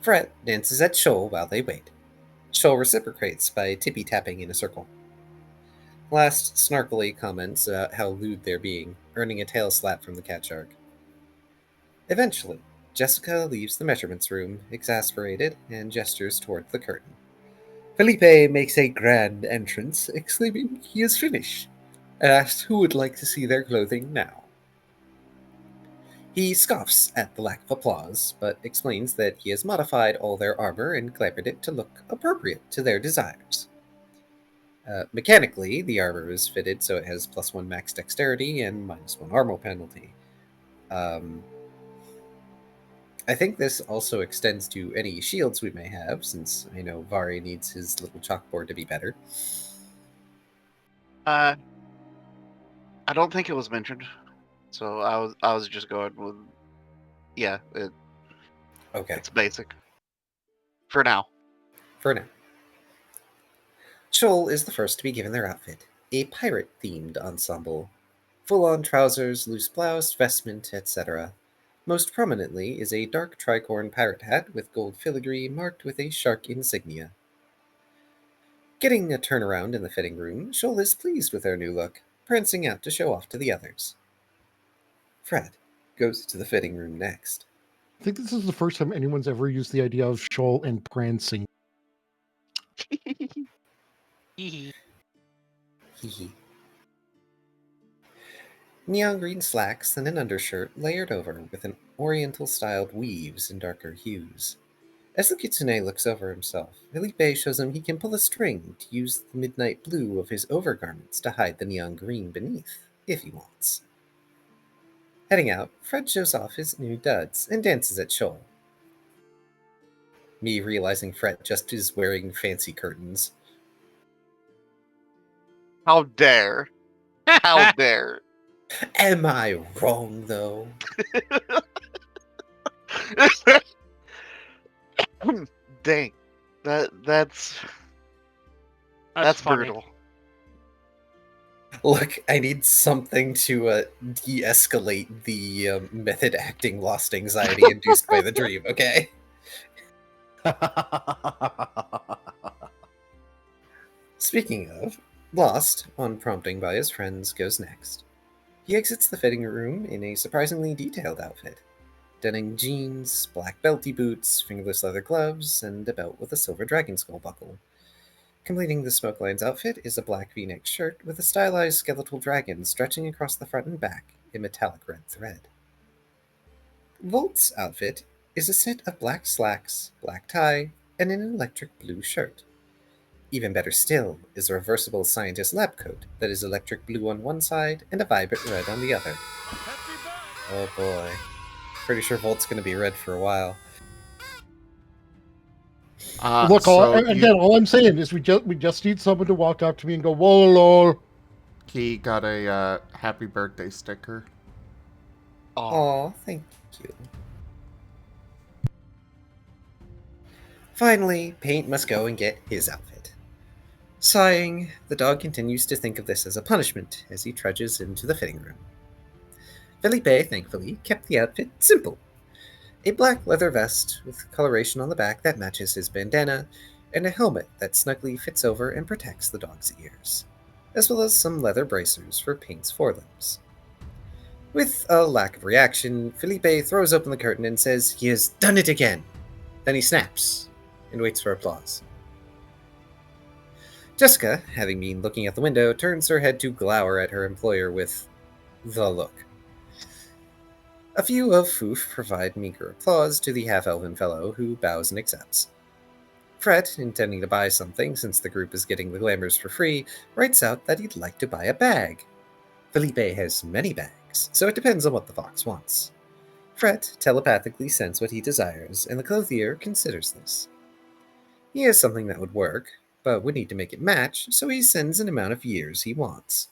Fret dances at Shoal while they wait. Shoal reciprocates by tippy-tapping in a circle. Last snarkily comments about how lewd they're being, earning a tail slap from the cat shark. Eventually, Jessica leaves the measurements room, exasperated, and gestures toward the curtain. Felipe makes a grand entrance, exclaiming he is finished, and asks who would like to see their clothing now. He scoffs at the lack of applause, but explains that he has modified all their armor and glamored it to look appropriate to their desires. Mechanically, the armor is fitted so it has +1 max dexterity and -1 armor penalty. I think this also extends to any shields we may have, since I know Vari needs his little chalkboard to be better. I don't think it was mentioned, so I was just going with Okay, it's basic for now. for now. Shoal is the first to be given their outfit, a pirate-themed ensemble. Full-on trousers, loose blouse, vestment, etc. Most prominently is a dark tricorn pirate hat with gold filigree marked with a shark insignia. Getting a turnaround in the fitting room, Shoal is pleased with her new look, prancing out to show off to the others. Fred goes to the fitting room next. I think this is the first time anyone's ever used the idea of Shoal and prancing. Hee Hee. Neon green slacks and an undershirt layered over with an oriental-styled weaves in darker hues. As the kitsune looks over himself, Felipe shows him he can pull a string to use the midnight blue of his overgarments to hide the neon green beneath, if he wants. Heading out, Fred shows off his new duds and dances at Shoal. Me realizing Fred just is wearing fancy curtains. How dare! How dare! Am I wrong, though? Dang, that's funny. brutal. Look, I need something to de-escalate the method acting lost anxiety induced by the dream, okay? Speaking of, Lost, on prompting by his friends, goes next. He exits the fitting room in a surprisingly detailed outfit. Denim jeans, black belty boots, fingerless leather gloves, and a belt with a silver dragon skull buckle. Completing the Smoke Lion's outfit is a black v-neck shirt with a stylized skeletal dragon stretching across the front and back in metallic red thread. Volt's outfit is a set of black slacks, black tie, and an electric blue shirt. Even better still is a reversible scientist lab coat that is electric blue on one side and a vibrant red on the other. Oh boy. Pretty sure Volt's going to be red for a while. Look, all I'm saying is we just need someone to walk up to me and go, "Whoa, lol." He got a happy birthday sticker. Aw, thank you. Finally, Paint must go and get his outfit. Sighing, the dog continues to think of this as a punishment as he trudges into the fitting room. Felipe, thankfully, kept the outfit simple. A black leather vest with coloration on the back that matches his bandana, and a helmet that snugly fits over and protects the dog's ears, as well as some leather bracers for Paint's forelimbs. With a lack of reaction, Felipe throws open the curtain and says he has done it again. Then he snaps and waits for applause. Jessica, having been looking out the window, turns her head to glower at her employer with the look. A few of Foof provide meager applause to the half-elven fellow, who bows and accepts. Fred, intending to buy something since the group is getting the glamours for free, writes out that he'd like to buy a bag. Felipe has many bags, so it depends on what the fox wants. Fred telepathically sends what he desires, and the clothier considers this. He has something that would work, but would need to make it match, so he sends an amount of years he wants.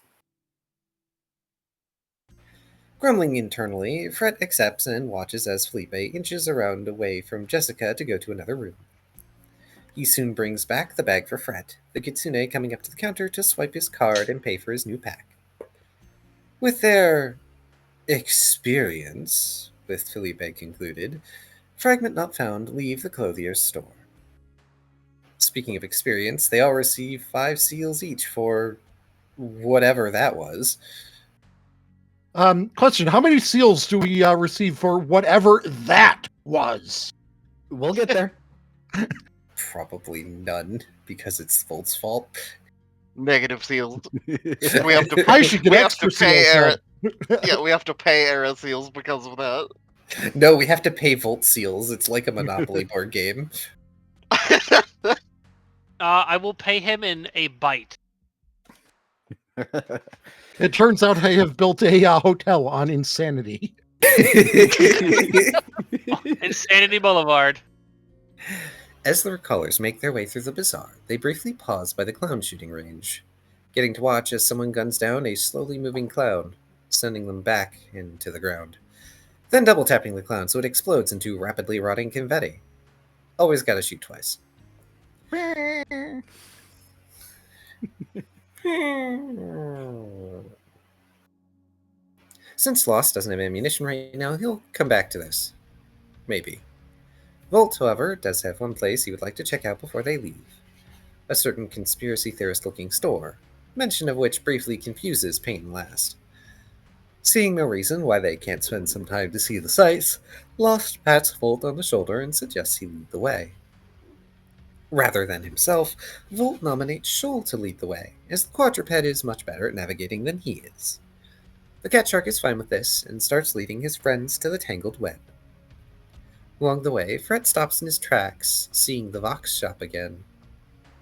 Grumbling internally, Fred accepts and watches as Felipe inches around away from Jessica to go to another room. He soon brings back the bag for Fred, the kitsune coming up to the counter to swipe his card and pay for his new pack. With their experience, with Felipe concluded, Fragment Not Found leave the clothier's store. Speaking of experience, they all receive 5 seals each for whatever that was. Question: how many seals do we receive for whatever that was? We'll get there. Probably none, because it's Volt's fault. Negative seals. We have to. I should get we have extra to pay seals. Era. then. Yeah, we have to pay Era seals because of that. No, we have to pay Volt seals. It's like a Monopoly board game. I will pay him in a bite. It turns out I have built a hotel on Insanity. Insanity Boulevard. As the recallers make their way through the bazaar, they briefly pause by the clown shooting range, getting to watch as someone guns down a slowly moving clown, sending them back into the ground. Then double tapping the clown so it explodes into rapidly rotting confetti. Always gotta shoot twice. Since Lost doesn't have ammunition right now, he'll come back to this. Maybe. Volt, however, does have one place he would like to check out before they leave. A certain conspiracy theorist-looking store, mention of which briefly confuses Pain and Last. Seeing no reason why they can't spend some time to see the sights, Lost pats Volt on the shoulder and suggests he lead the way. Rather than himself, Volt nominates Shoal to lead the way, as the quadruped is much better at navigating than he is. The cat shark is fine with this, and starts leading his friends to the tangled web. Along the way, Fred stops in his tracks, seeing the Vox shop again.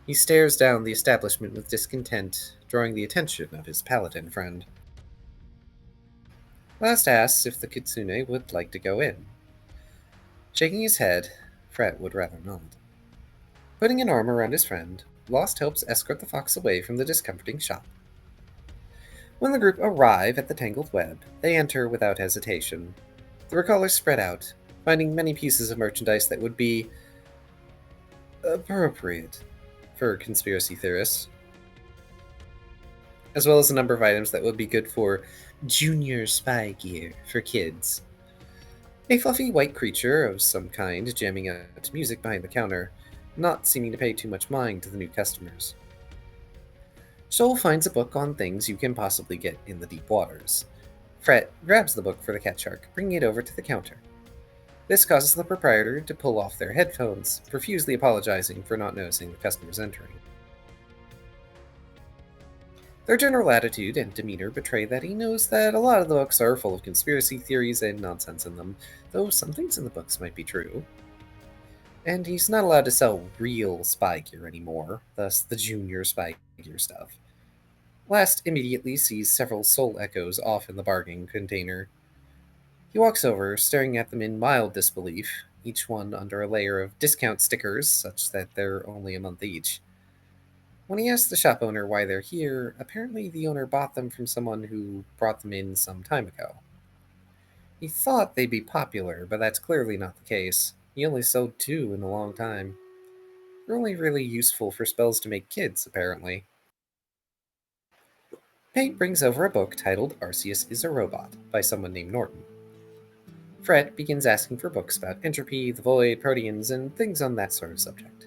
He stares down the establishment with discontent, drawing the attention of his paladin friend. Last asks if the kitsune would like to go in. Shaking his head, Fred would rather not. Putting an arm around his friend, Lost helps escort the fox away from the discomforting shop. When the group arrive at the tangled web, they enter without hesitation. The recallers spread out, finding many pieces of merchandise that would be appropriate for conspiracy theorists, as well as a number of items that would be good for junior spy gear for kids. A fluffy white creature of some kind jamming out music behind the counter, not seeming to pay too much mind to the new customers. Shoal finds a book on things you can possibly get in the deep waters. Fred grabs the book for the cat shark, bringing it over to the counter. This causes the proprietor to pull off their headphones, profusely apologizing for not noticing the customers entering. Their general attitude and demeanor betray that he knows that a lot of the books are full of conspiracy theories and nonsense in them, though some things in the books might be true. And he's not allowed to sell real spy gear anymore, thus the junior spy gear stuff. Last immediately sees several soul echoes off in the bargaining container. He walks over, staring at them in mild disbelief, each one under a layer of discount stickers such that they're only a month each. When he asks the shop owner why they're here, apparently the owner bought them from someone who brought them in some time ago. He thought they'd be popular, but that's clearly not the case. He only sold 2 in a long time. They're only really useful for spells to make kids, apparently. Pate brings over a book titled Arceus is a Robot by someone named Norton. Fred begins asking for books about entropy, the void, proteans, and things on that sort of subject.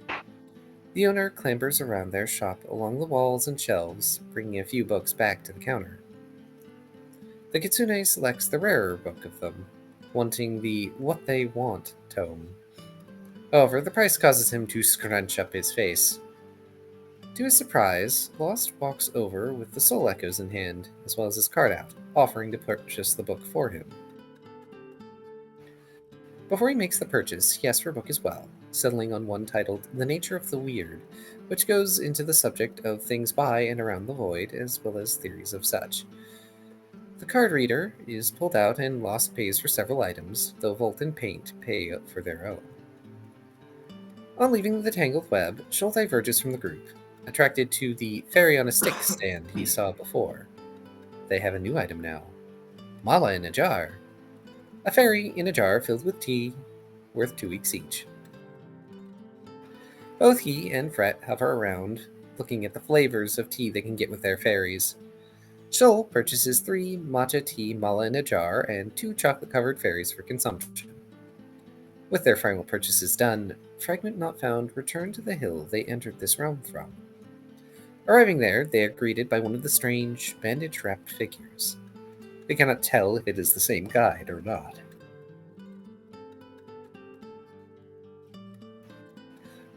The owner clambers around their shop along the walls and shelves, bringing a few books back to the counter. The kitsune selects the rarer book of them, wanting the What They Want tome. However, the price causes him to scrunch up his face. To his surprise, Lost walks over with the soul echoes in hand, as well as his card out, offering to purchase the book for him. Before he makes the purchase, he asks for a book as well, settling on one titled The Nature of the Weird, which goes into the subject of things by and around the void, as well as theories of such. The card reader is pulled out and Lost pays for several items, though Volt and Paint pay for their own. On leaving the tangled web, Shoal diverges from the group, attracted to the fairy on a stick stand he saw before. They have a new item now. Mala in a jar. A fairy in a jar filled with tea, worth 2 weeks each. Both he and Fret hover around, looking at the flavors of tea they can get with their fairies. Shoal purchases 3 matcha tea mala in a jar and 2 chocolate-covered fairies for consumption. With their final purchases done, Fragment Not Found return to the hill they entered this realm from. Arriving there, they are greeted by one of the strange, bandage-wrapped figures. They cannot tell if it is the same guide or not.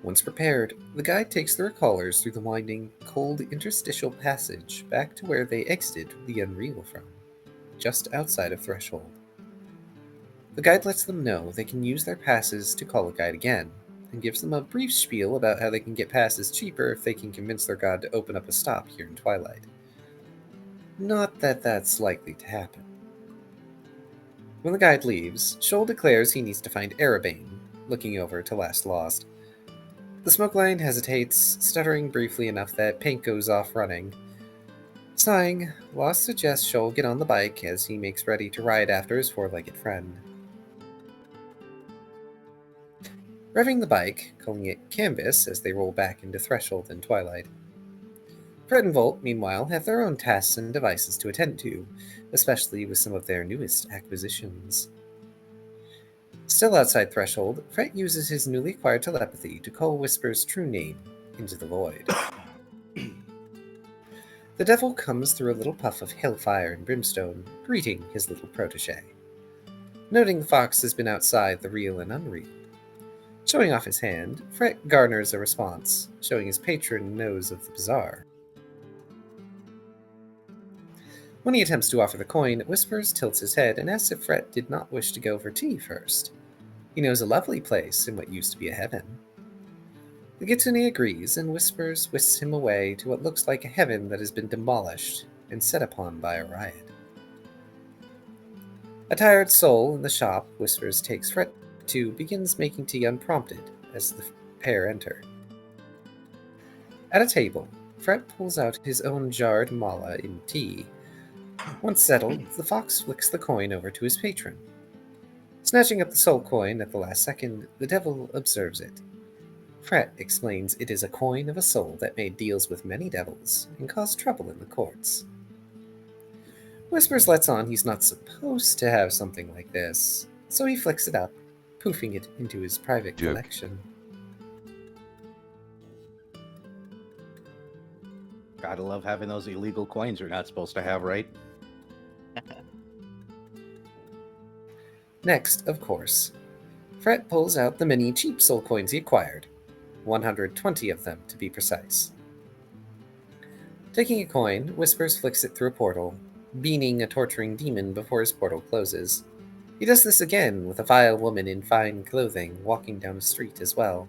Once prepared, the guide takes the recallers through the winding, cold interstitial passage back to where they exited the Unreal from, just outside of Threshold. The guide lets them know they can use their passes to call a guide again, and gives them a brief spiel about how they can get passes cheaper if they can convince their god to open up a stop here in Twilight. Not that that's likely to happen. When the guide leaves, Shoal declares he needs to find Erabain, looking over to Last Lost. The smoke line hesitates, stuttering briefly enough that Pink goes off running. Sighing, Lost suggests Shoal get on the bike as he makes ready to ride after his four-legged friend. Revving the bike, calling it Canvas as they roll back into Threshold and Twilight. Fred and Volt, meanwhile, have their own tasks and devices to attend to, especially with some of their newest acquisitions. Still outside Threshold, Fred uses his newly acquired telepathy to call Whisper's true name into the void. The devil comes through a little puff of hellfire and brimstone, greeting his little protege. Noting the fox has been outside the real and unreal. Showing off his hand, Fred garners a response, showing his patron knows of the bizarre. When he attempts to offer the coin, Whispers tilts his head and asks if Fred did not wish to go for tea first. He knows a lovely place in what used to be a heaven. The Kitsune agrees, and Whispers whisks him away to what looks like a heaven that has been demolished and set upon by a riot. A tired soul in the shop Whispers takes Fred to begins making tea unprompted as the pair enter. At a table, Fred pulls out his own jarred mala in tea. Once settled, the fox flicks the coin over to his patron. Snatching up the soul coin at the last second, the devil observes it. Fret explains it is a coin of a soul that made deals with many devils and caused trouble in the courts. Whispers lets on he's not supposed to have something like this, so he flicks it up, poofing it into his private collection. Gotta love having those illegal coins you're not supposed to have, right? Next, of course, Fret pulls out the many cheap soul coins he acquired, 120 of them to be precise. Taking a coin, Whispers flicks it through a portal, beaning a torturing demon before his portal closes. He does this again with a vile woman in fine clothing walking down the street as well.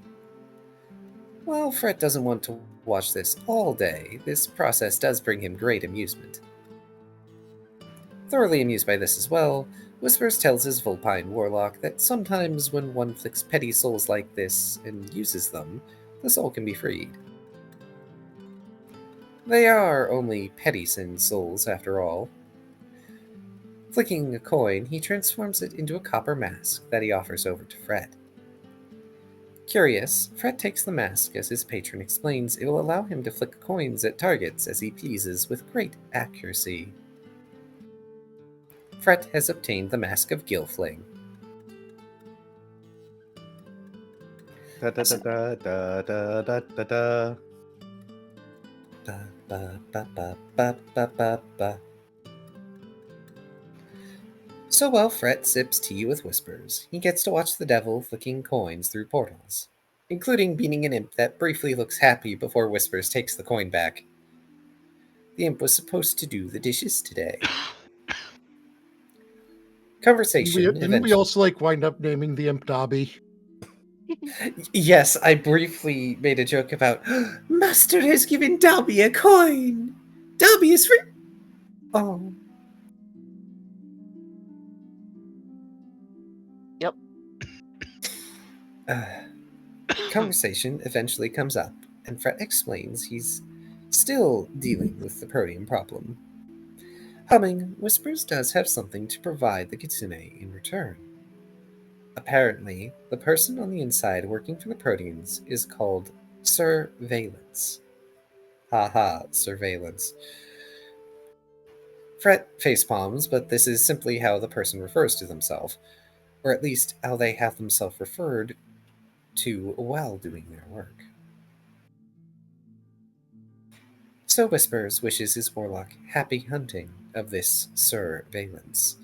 While Fret doesn't want to watch this all day, this process does bring him great amusement. Thoroughly amused by this as well, Whispers tells his Vulpine warlock that sometimes when one flicks petty souls like this and uses them, the soul can be freed. They are only petty sin souls after all. Flicking a coin, he transforms it into a copper mask that he offers over to Fred. Curious, Fred takes the mask as his patron explains it will allow him to flick coins at targets as he pleases with great accuracy. Fred has obtained the Mask of Gilfling. Da da da da da da da da. Ba, ba, ba, ba, ba, ba, ba, ba. So while Fret sips tea with Whispers, he gets to watch the devil flicking coins through portals, including beating an imp that briefly looks happy before Whispers takes the coin back. The imp was supposed to do the dishes today. Conversation Didn't we eventually... also wind up naming the imp Dobby? Yes, I briefly made a joke about Master has given Dobby a coin. Dobby is free. Oh. Yep. Conversation eventually comes up, and Fret explains he's still dealing with the protein problem. Humming, Whispers does have something to provide the Kitsune in return. Apparently, the person on the inside working for the proteins is called Surveillance. Haha, surveillance. Fret face palms, but this is simply how the person refers to themselves, or at least how they have themselves referred to while doing their work. So Whispers wishes his warlock happy hunting of this surveillance.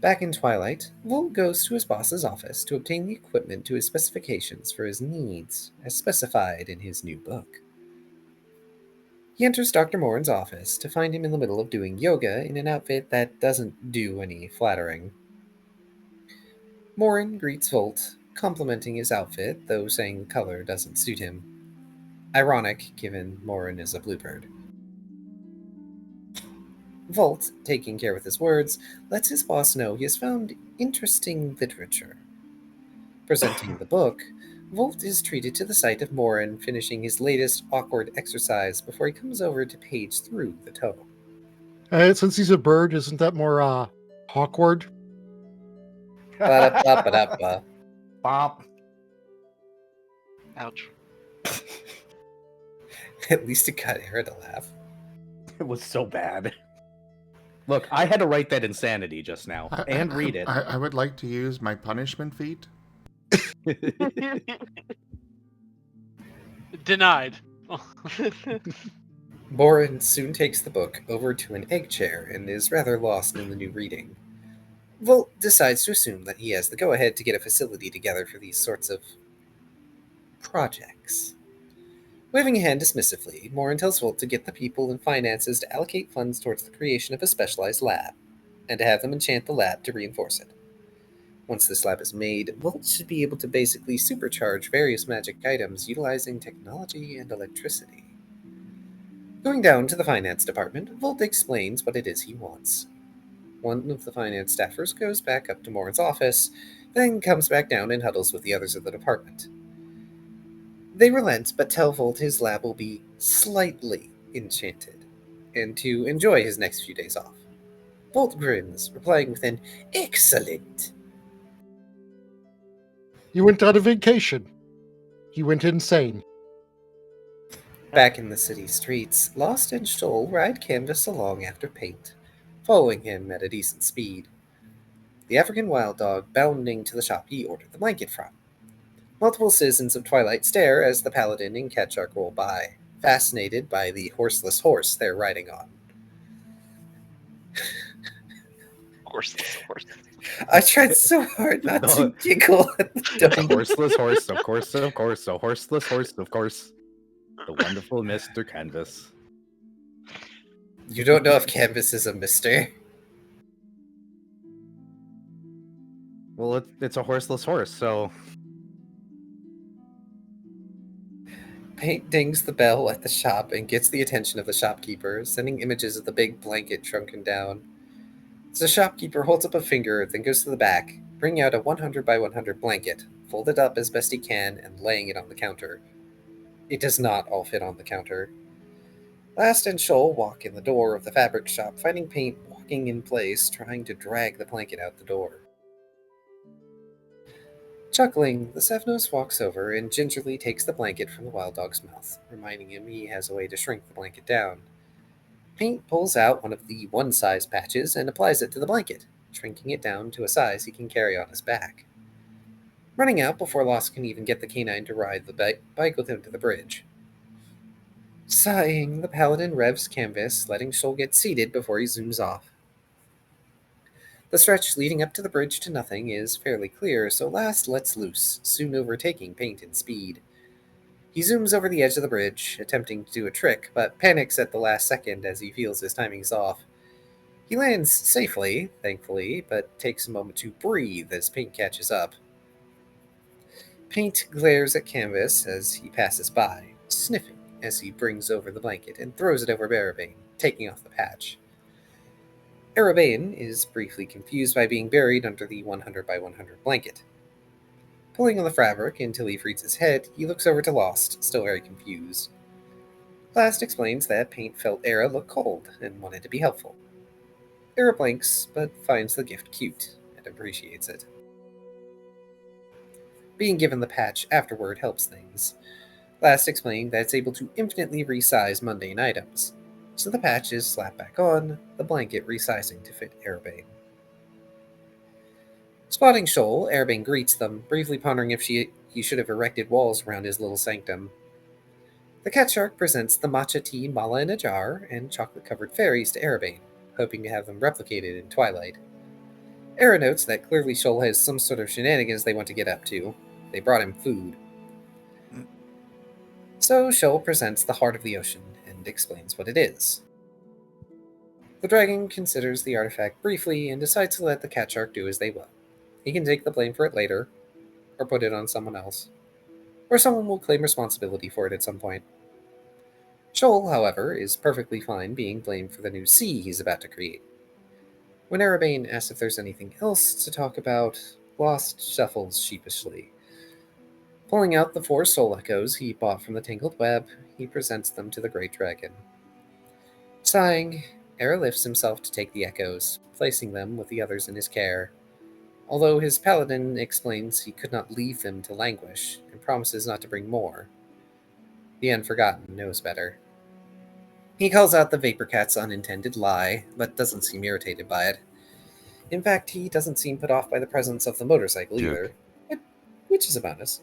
Back in Twilight, Volt goes to his boss's office to obtain the equipment to his specifications for his needs, as specified in his new book. He enters Dr. Morin's office to find him in the middle of doing yoga in an outfit that doesn't do any flattering. Morin greets Volt, complimenting his outfit, though saying the color doesn't suit him. Ironic, given Morin is a bluebird. Volt, taking care with his words, lets his boss know he has found interesting literature. Presenting the book, Volt is treated to the sight of Morin finishing his latest awkward exercise before he comes over to page through the tome. Since he's a bird, isn't that more awkward? Ba-da-ba-ba-da-ba. Bop. Ouch. At least it got Era to laugh. It was so bad. Look, I had to write that insanity just now and read it. I would like to use my punishment feat. Denied. Morin soon takes the book over to an egg chair and is rather lost in the new reading. Volt decides to assume that he has the go-ahead to get a facility together for these sorts of projects. Waving a hand dismissively, Morin tells Volt to get the people and finances to allocate funds towards the creation of a specialized lab, and to have them enchant the lab to reinforce it. Once this lab is made, Volt should be able to basically supercharge various magic items utilizing technology and electricity. Going down to the finance department, Volt explains what it is he wants. One of the finance staffers goes back up to Morin's office, then comes back down and huddles with the others of the department. They relent, but tell Volt his lab will be slightly enchanted, and to enjoy his next few days off. Volt grins, replying with an "Excellent." He went on a vacation. He went insane. Back in the city streets, Lost and Shoal ride Canvas along after Paint, following him at a decent speed. The African wild dog bounding to the shop he ordered the blanket from. Multiple citizens of Twilight stare as the paladin and Ketchuk roll by, fascinated by the horseless horse they're riding on. Horseless horse. I tried so hard not to giggle at the dog. Horseless horse, of course, of course. A horseless horse, of course. The wonderful Mr. Canvas. You don't know if Canvas is a mister. Well, it's a horseless horse, so... Paint dings the bell at the shop and gets the attention of the shopkeeper, sending images of the big blanket shrunken down. As the shopkeeper holds up a finger, then goes to the back, bringing out a 100 by 100 blanket, folded up as best he can, and laying it on the counter. It does not all fit on the counter. Last and Shoal walk in the door of the fabric shop, finding Paint walking in place, trying to drag the blanket out the door. Chuckling, the Sevnos walks over and gingerly takes the blanket from the wild dog's mouth, reminding him he has a way to shrink the blanket down. Paint pulls out one of the one-size patches and applies it to the blanket, shrinking it down to a size he can carry on his back. Running out before Lost can even get the canine to ride the bike with him to the bridge. Sighing, the paladin revs Canvas, letting Shoal get seated before he zooms off. The stretch leading up to the bridge to nothing is fairly clear, so Last lets loose, soon overtaking Paint in speed. He zooms over the edge of the bridge, attempting to do a trick, but panics at the last second as he feels his timing's off. He lands safely, thankfully, but takes a moment to breathe as Paint catches up. Paint glares at Canvas as he passes by, sniffing as he brings over the blanket and throws it over Erabain, taking off the patch. Erabain is briefly confused by being buried under the 100 by 100 blanket. Pulling on the fabric until he frees his head, he looks over to Lost, still very confused. Last explains that Paint felt Era look cold and wanted to be helpful. Era blinks, but finds the gift cute and appreciates it. Being given the patch afterward helps things. Last explained that it's able to infinitely resize mundane items. So the patch is slapped back on, the blanket resizing to fit Erabain. Spotting Shoal, Erabain greets them, briefly pondering if he should have erected walls around his little sanctum. The cat shark presents the matcha tea mala in a jar and chocolate-covered fairies to Erabain, hoping to have them replicated in Twilight. Era notes that clearly Shoal has some sort of shenanigans they want to get up to. They brought him food. So Shoal presents the heart of the ocean and explains what it is. The dragon considers the artifact briefly and decides to let the cat shark do as they will. He can take the blame for it later, or put it on someone else, or someone will claim responsibility for it at some point. Shoal, however, is perfectly fine being blamed for the new sea he's about to create. When Erabain asks if there's anything else to talk about, Lost shuffles sheepishly. Pulling out the 4 soul echoes he bought from the Tangled Web, he presents them to the great dragon. Sighing, Era lifts himself to take the echoes, placing them with the others in his care, although his paladin explains he could not leave them to languish, and promises not to bring more. The Unforgotten knows better. He calls out the Vapor Cat's unintended lie, but doesn't seem irritated by it. In fact, he doesn't seem put off by the presence of the motorcycle either, which is a bonus.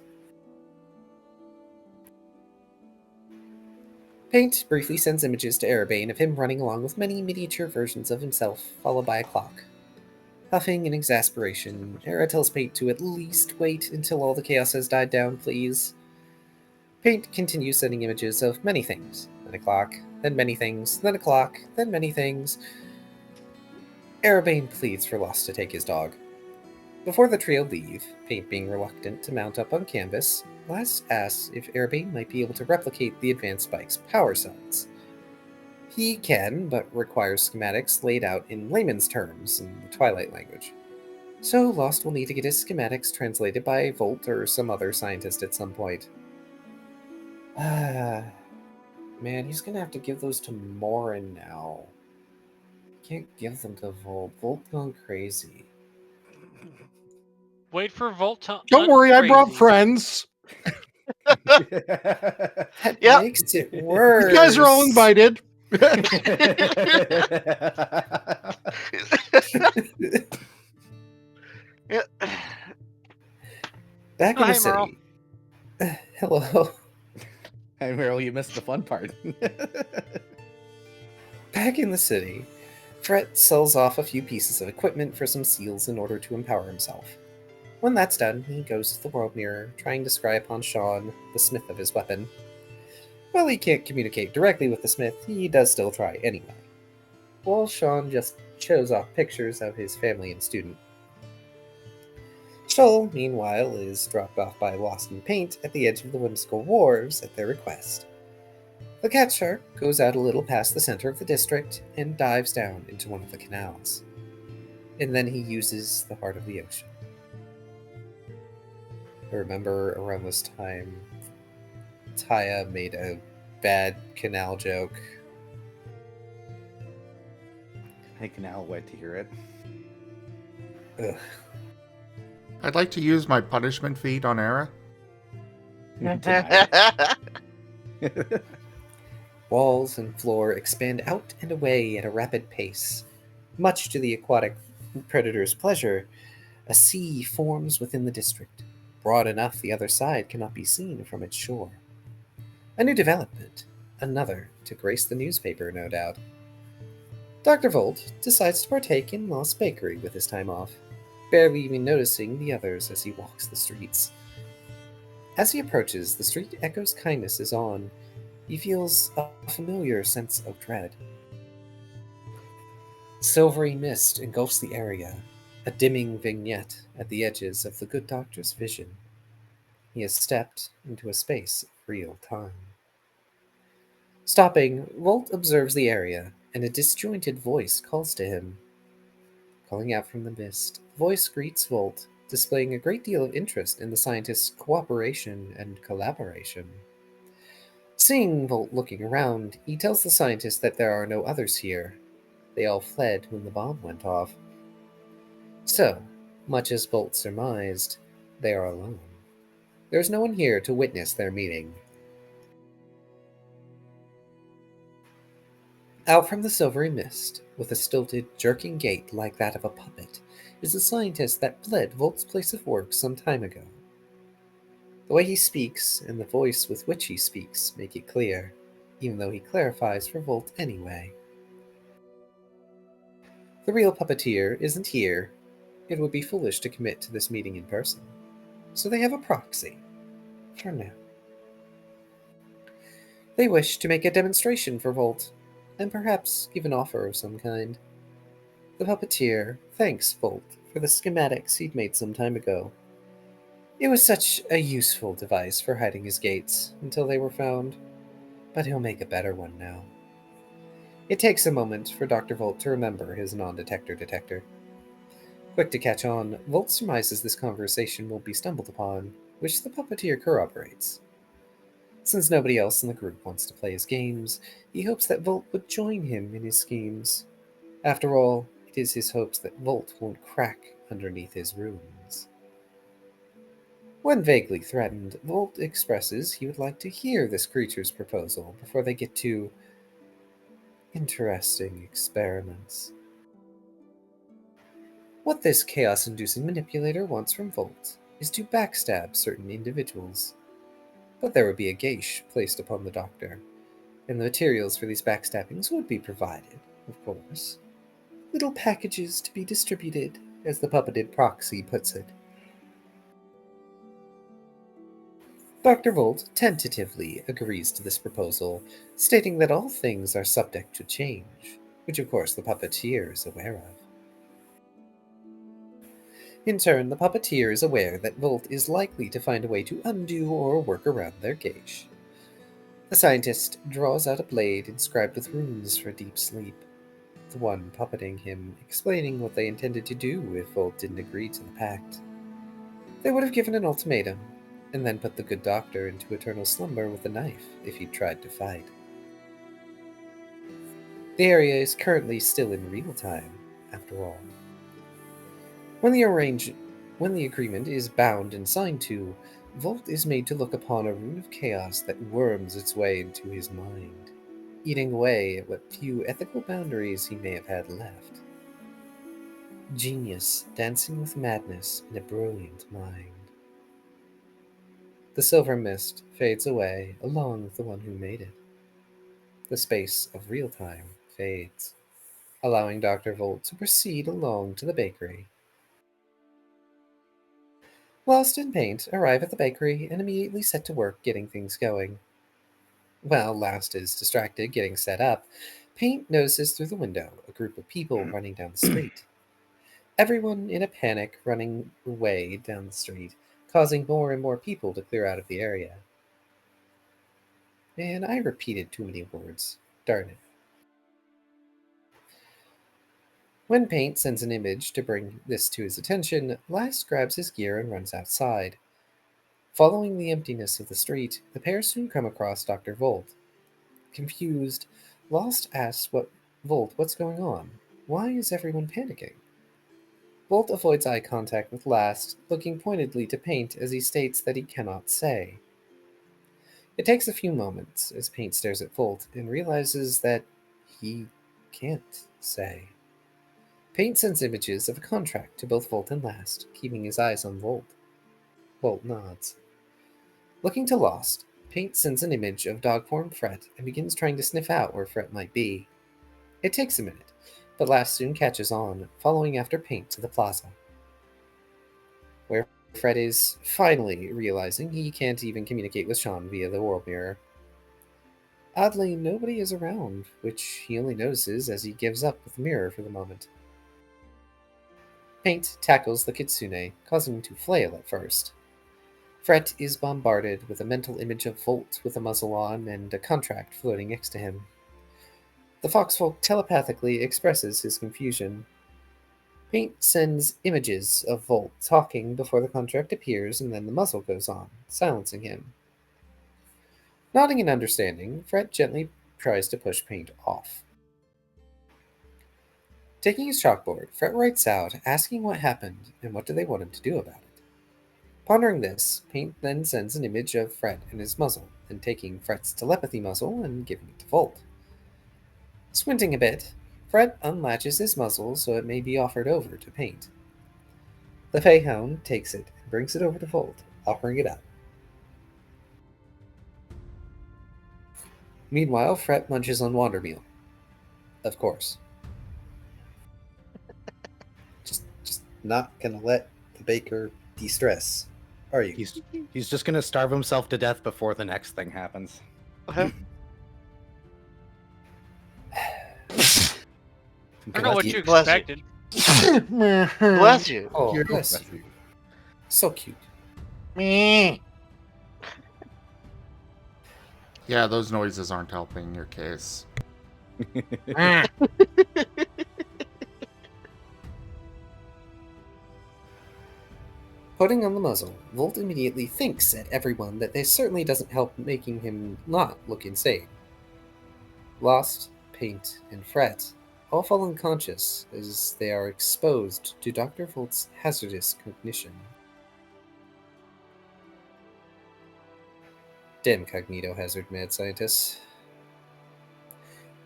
Paint briefly sends images to Erabain of him running along with many miniature versions of himself, followed by a clock. Huffing in exasperation, Era tells Paint to at least wait until all the chaos has died down, please. Paint continues sending images of many things, then a clock, then many things, then a clock, then many things. Erabain pleads for Lost to take his dog. Before the trio leave, Paint being reluctant to mount up on canvas, Last asks if Erabain might be able to replicate the advanced bike's power cells. He can, but requires schematics laid out in layman's terms in the Twilight language. So Lost will need to get his schematics translated by Volt or some other scientist at some point. Man, he's gonna have to give those to Morin now. Can't give them to Volt. Volt gone crazy. Wait for Volt to Don't worry, I brought uncrazy. friends. That Yep. makes it worse. You guys are all invited. Yeah. Back in Hi, the Merle. city. Hello. Hey, Meryl, you missed the fun part. Back in the city, Fret sells off a few pieces of equipment for some seals in order to empower himself. When that's done, he goes to the world mirror, trying to scry upon Sean, the smith of his weapon. While he can't communicate directly with the smith, he does still try anyway. While Sean just shows off pictures of his family and student. Shoal, meanwhile, is dropped off by Lost and Paint at the edge of the whimsical wharves at their request. The cat shark goes out a little past the center of the district and dives down into one of the canals. And then he uses the heart of the ocean. I remember around this time, Taya made a bad canal joke. I can now wait to hear it. Ugh. I'd like to use my punishment feat on Era. Denied. Walls and floor expand out and away at a rapid pace. Much to the aquatic predator's pleasure, a sea forms within the district, broad enough the other side cannot be seen from its shore. A new development, another to grace the newspaper, no doubt. Dr. Volt decides to partake in Lost Bakery with his time off, barely even noticing the others as he walks the streets. As he approaches, the street echo's kindness is on. He feels a familiar sense of dread. Silvery mist engulfs the area, a dimming vignette at the edges of the good doctor's vision. He has stepped into a space of real time. Stopping, Volt observes the area, and a disjointed voice calls to him. Calling out from the mist, the voice greets Volt, displaying a great deal of interest in the scientist's cooperation and collaboration. Seeing Volt looking around, he tells the scientist that there are no others here. They all fled when the bomb went off. So, much as Volt surmised, they are alone. There's no one here to witness their meeting. Out from the silvery mist, with a stilted, jerking gait like that of a puppet, is the scientist that fled Volt's place of work some time ago. The way he speaks and the voice with which he speaks make it clear, even though he clarifies for Volt anyway. The real puppeteer isn't here. It would be foolish to commit to this meeting in person, so they have a proxy. For now. They wish to make a demonstration for Volt, and perhaps give an offer of some kind. The puppeteer thanks Volt for the schematics he'd made some time ago. It was such a useful device for hiding his gates until they were found, but he'll make a better one now. It takes a moment for Dr. Volt to remember his non-detector detector. Quick to catch on, Volt surmises this conversation will be stumbled upon, which the puppeteer corroborates. Since nobody else in the group wants to play his games, he hopes that Volt would join him in his schemes. After all, it is his hopes that Volt won't crack underneath his ruins. When vaguely threatened, Volt expresses he would like to hear this creature's proposal before they get to interesting experiments. What this chaos-inducing manipulator wants from Volt is to backstab certain individuals. But there would be a gauge placed upon the doctor, and the materials for these backstabbings would be provided, of course. Little packages to be distributed, as the puppeted proxy puts it. Dr. Volt tentatively agrees to this proposal, stating that all things are subject to change, which of course the puppeteer is aware of. In turn, the puppeteer is aware that Volt is likely to find a way to undo or work around their gauge. The scientist draws out a blade inscribed with runes for deep sleep, the one puppeting him explaining what they intended to do if Volt didn't agree to the pact. They would have given an ultimatum, and then put the good doctor into eternal slumber with a knife if he tried to fight. The area is currently still in real time, after all. When the agreement is bound and signed to, Volt is made to look upon a rune of chaos that worms its way into his mind, eating away at what few ethical boundaries he may have had left. Genius dancing with madness in a brilliant mind. The silver mist fades away along with the one who made it. The space of real time fades, allowing Dr. Volt to proceed along to the bakery. Lost and Paint arrive at the bakery and immediately set to work getting things going. While Last is distracted getting set up, Paint notices through the window a group of people running down the street. Everyone in a panic running away down the street, causing more and more people to clear out of the area. Man, I repeated too many words. Darn it. When Paint sends an image to bring this to his attention, Last grabs his gear and runs outside. Following the emptiness of the street, the pair soon come across Dr. Volt. Confused, Lost asks Volt what's going on. Why is everyone panicking? Volt avoids eye contact with Last, looking pointedly to Paint as he states that he cannot say. It takes a few moments as Paint stares at Volt and realizes that he can't say. Paint sends images of a contract to both Volt and Last, keeping his eyes on Volt. Volt nods. Looking to Lost, Paint sends an image of dog-form Fret and begins trying to sniff out where Fret might be. It takes a minute, but Last soon catches on, following after Paint to the plaza, where Fret is finally realizing he can't even communicate with Sean via the world mirror. Oddly, nobody is around, which he only notices as he gives up with the mirror for the moment. Paint tackles the kitsune, causing him to flail at first. Fret is bombarded with a mental image of Volt with a muzzle on and a contract floating next to him. The foxfolk telepathically expresses his confusion. Paint sends images of Volt talking before the contract appears, and then the muzzle goes on, silencing him. Nodding in understanding, Fret gently tries to push Paint off. Taking his chalkboard, Fret writes out, asking what happened and what do they want him to do about it. Pondering this, Paint then sends an image of Fred and his muzzle, and taking Fred's telepathy muzzle and giving it to Volt. Squinting a bit, Fred unlatches his muzzle so it may be offered over to Paint. The Feyhound takes it and brings it over to Volt, offering it up. Meanwhile, Fred munches on Wandermeal. Of course. just not gonna let the baker de-stress, are you? He's just gonna starve himself to death before the next thing happens. I don't know what you Bless you. expected. Bless you. Oh, bless you. So cute. Yeah, those noises aren't helping your case. Putting on the muzzle, Volt immediately thinks at everyone that this certainly doesn't help making him not look insane. Lost, Paint, and Fret all fall unconscious as they are exposed to Dr. Volt's hazardous cognition. Dim cognito hazard, mad scientists.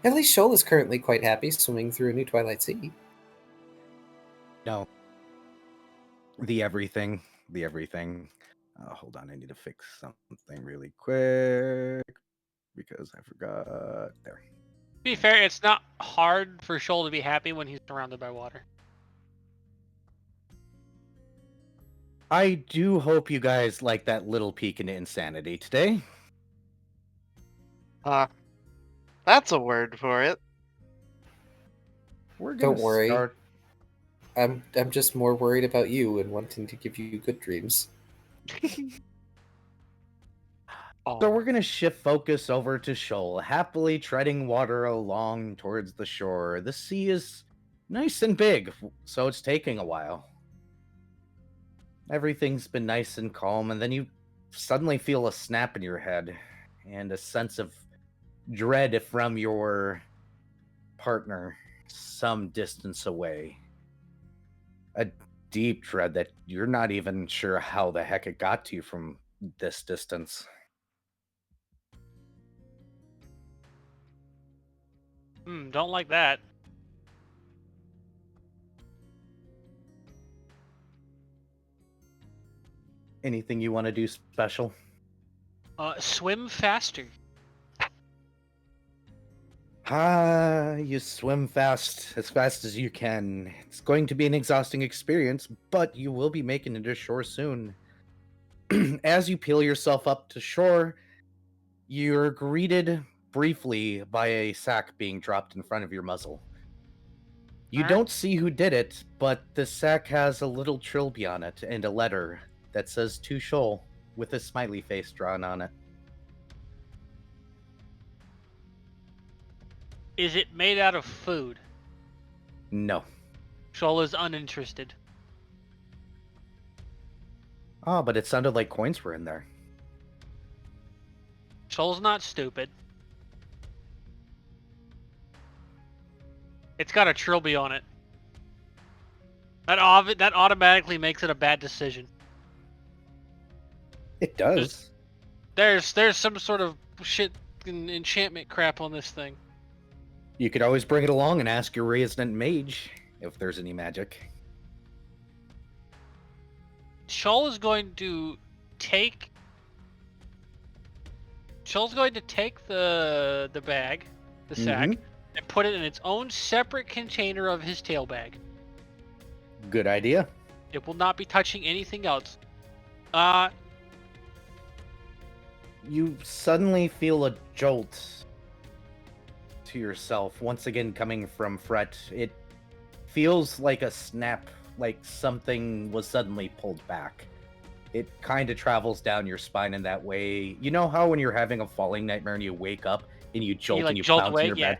At least Shoal is currently quite happy swimming through a new Twilight Sea. No. The everything. Hold on, I need to fix something really quick because I forgot. There. To be fair, it's not hard for Shoal to be happy when he's surrounded by water. I do hope you guys like that little peek into insanity today. That's a word for it. We're gonna Don't worry. start. I'm just more worried about you and wanting to give you good dreams. So we're gonna shift focus over to Shoal, happily treading water along towards the shore. The sea is nice and big, so it's taking a while. Everything's been nice and calm, and then you suddenly feel a snap in your head and a sense of dread from your partner some distance away. A deep dread that you're not even sure how the heck it got to you from this distance. Don't like that. Anything you want to do special? Swim faster. You swim fast as you can. It's going to be an exhausting experience, but you will be making it to shore soon. As you peel yourself up to shore, you're greeted briefly by a sack being dropped in front of your muzzle. You Alright. don't see who did it, but the sack has a little trilby on it and a letter that says to Shoal with a smiley face drawn on it. Is it made out of food? No. Shoal is uninterested. Oh, but it sounded like coins were in there. Shoal's not stupid. It's got a trilby on it. That automatically makes it a bad decision. It does. There's some sort of shit enchantment crap on this thing. You could always bring it along and ask your resident mage if there's any magic. Shoal is going to take the bag, the sack, and put it in its own separate container of his tail bag. Good idea. It will not be touching anything else. You suddenly feel a jolt to yourself, once again coming from Fret. It feels like a snap, like something was suddenly pulled back. It kind of travels down your spine in that way. You know how when you're having a falling nightmare and you wake up and you jolt and you jolt bounce away? in your Yeah. bed?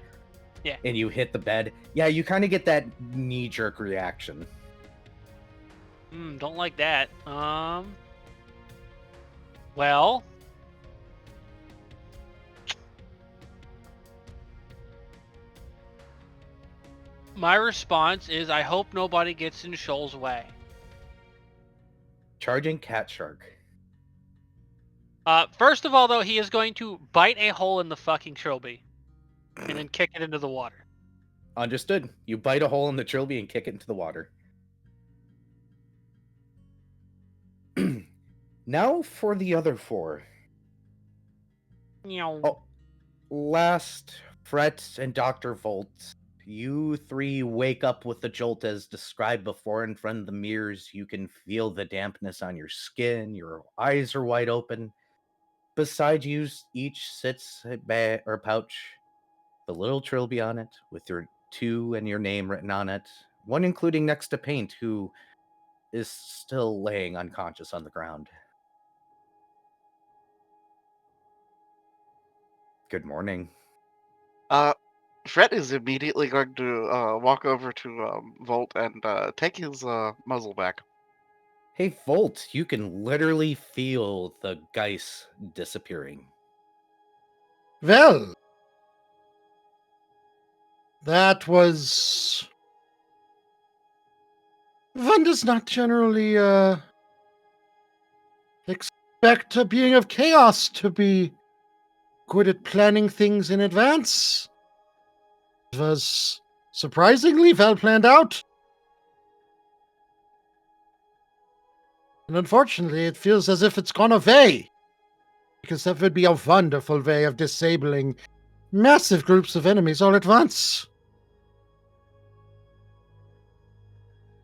Yeah. And you hit the bed? Yeah, you kind of get that knee-jerk reaction. Don't like that. Well, my response is I hope nobody gets in Shoal's way. Charging cat shark. First of all, though, he is going to bite a hole in the fucking trilby and then kick it into the water. Understood. You bite a hole in the trilby and kick it into the water. Now for the other four. Oh, last, Fret and Dr. Volt. You three wake up with the jolt as described before. In front of the mirrors. You can feel the dampness on your skin. Your eyes are wide open. Beside you, each sits a bag or pouch, the little trilby on it, with your 2 and your name written on it. One including next to Paint, who is still laying unconscious on the ground. Good morning. Fred is immediately going to walk over to Volt and take his muzzle back. Hey, Volt, you can literally feel the Geist disappearing. Well, that was. One does not generally expect a being of chaos to be good at planning things in advance. It was surprisingly well planned out. And unfortunately, it feels as if it's gone away. Because that would be a wonderful way of disabling massive groups of enemies all at once.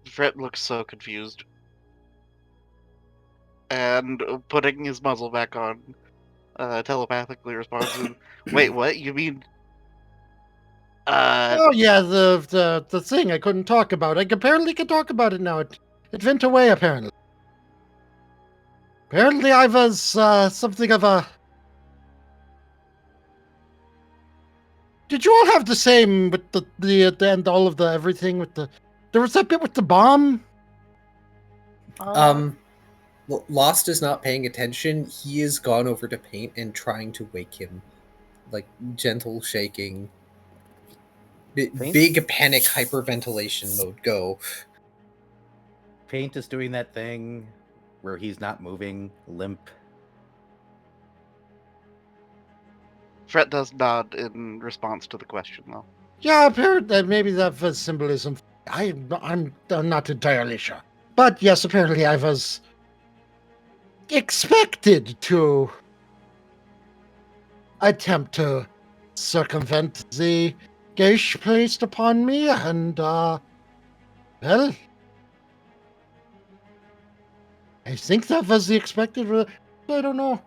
Fred looks so confused. And putting his muzzle back on, telepathically responds with, "Wait, what? You mean?" Oh yeah, the thing I couldn't talk about. I apparently can talk about it now. It went away apparently. Apparently I was something of a. Did you all have the same with the and all of the everything with the? There was that bit with the bomb. Lost is not paying attention. He has gone over to Paint and trying to wake him, like gentle shaking. Big panic hyperventilation mode. Go. Paint is doing that thing where he's not moving, limp. Fred does nod in response to the question, though. Yeah, apparently maybe that was symbolism. I'm not entirely sure, but yes, apparently I was expected to attempt to circumvent the gauge placed upon me, and well, I think that was the expected. I don't know.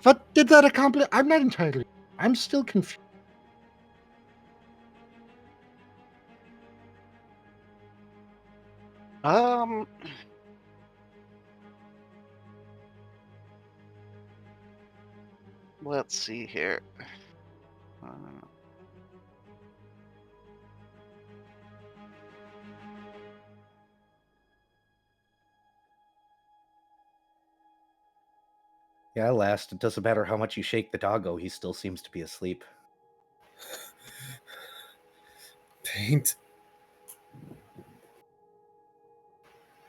What did that accomplish? I'm not entirely. I'm still confused. Let's see here. Yeah, last. It doesn't matter how much you shake the doggo, he still seems to be asleep. Paint.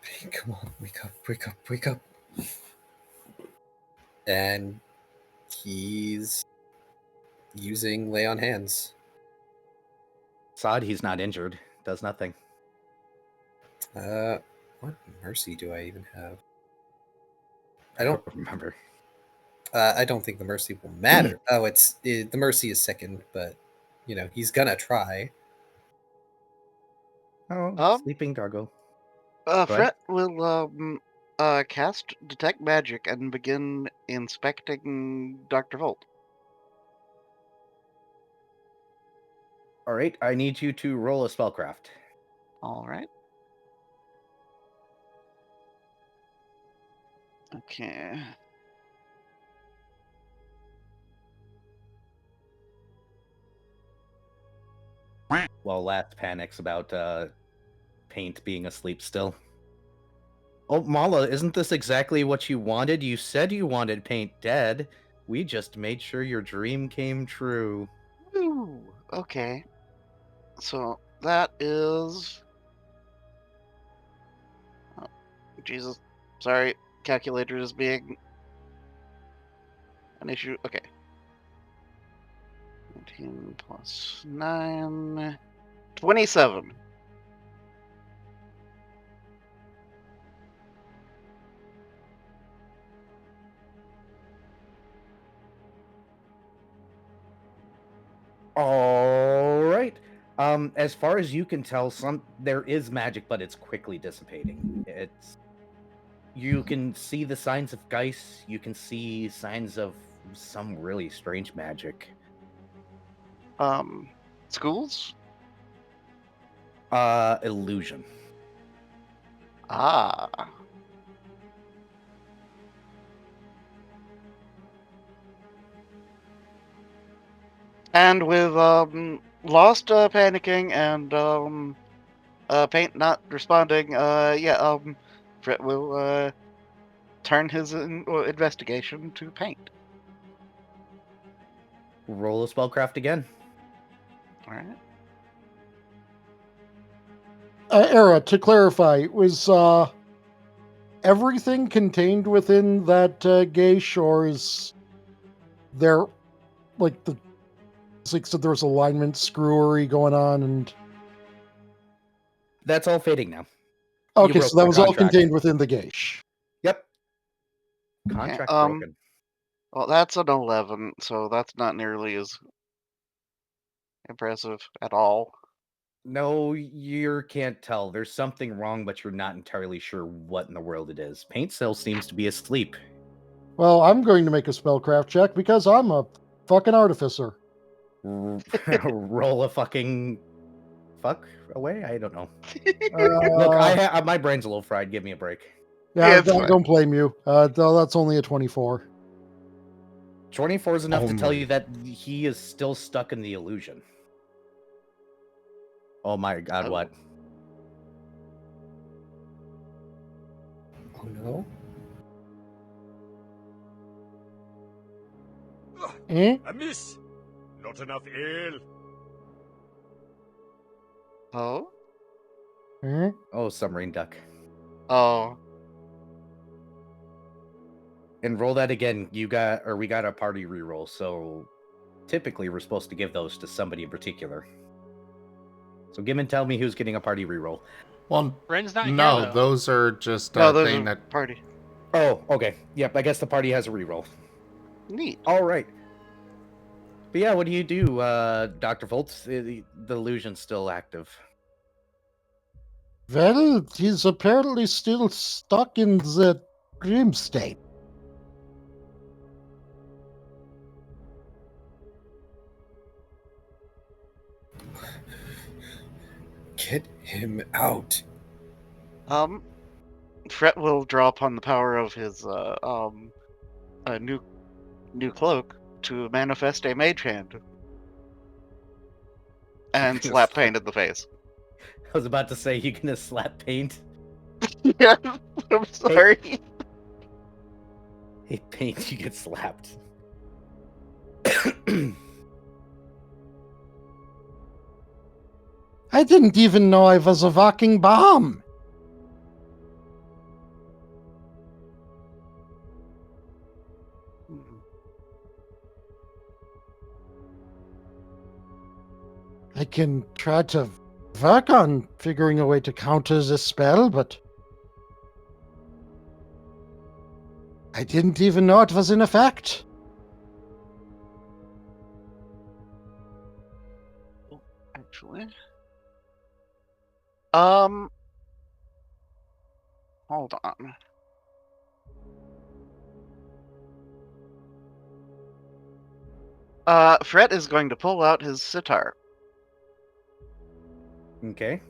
Paint, come on, wake up, wake up, wake up. And he's using lay on hands. It's odd he's not injured. Does nothing. What mercy do I even have? I don't remember. I don't think the mercy will matter. The mercy is second, but he's gonna try. Oh, sleeping doggo. Fred will cast Detect Magic and begin inspecting Dr. Volt. All right, I need you to roll a spellcraft. All right. Okay. While Last panics about Paint being asleep still. Oh, Mala, isn't this exactly what you wanted? You said you wanted Paint dead. We just made sure your dream came true. Ooh, okay. So that is... Oh, Jesus. Sorry, calculator is being an issue. Okay. 19 plus 9. 27. All right. As far as you can tell, there is magic, but it's quickly dissipating. You can see the signs of Geist. You can see signs of some really strange magic. Schools? Illusion. Ah. And with Lost panicking and Paint not responding, Fret will turn his investigation to Paint. Roll a spellcraft again. All right. Era, to clarify, was everything contained within that gauge, or is there like the it's like so there was alignment screwery going on, and That's all fading now. okay, broke so that the was all contract. contained within the gauge. Yep. Contract Okay, broken. Well, that's an 11, so that's not nearly as impressive at all. No, you can't tell. There's something wrong, but you're not entirely sure what in the world it is. Paint still seems to be asleep. Well, I'm going to make a spellcraft check because I'm a fucking artificer. Roll a fucking fuck away? I don't know. Uh, Look, my brain's a little fried. Give me a break. yeah, it's fine. don't blame you. Though that's only a 24. 24 is enough to tell Only. you that he is still stuck in the illusion. Oh my god, Oh. what? Oh no. Eh? A miss! Not enough ale! Oh? Eh? Oh, submarine duck. Oh. And roll that again. We got a party reroll, so typically we're supposed to give those to somebody in particular. So Gimmon, tell me who's getting a party reroll. Well, Ren's not here, no, though. those are just No, a those thing are that. party. Oh, okay. Yep, I guess the party has a reroll. Neat. All right. But yeah, what do you do, Dr. Volts? The illusion's still active. Well, he's apparently still stuck in the dream state. Get him out. Fret will draw upon the power of his new cloak to manifest a mage hand and slap Paint in the face. I was about to say, you gonna slap Paint? Yeah, I'm sorry. Hey, Paint, you get slapped. I didn't even know I was a walking bomb. I can try to work on figuring a way to counter this spell, but I didn't even know it was in effect. Actually. Hold on. Fret is going to pull out his sitar. Okay.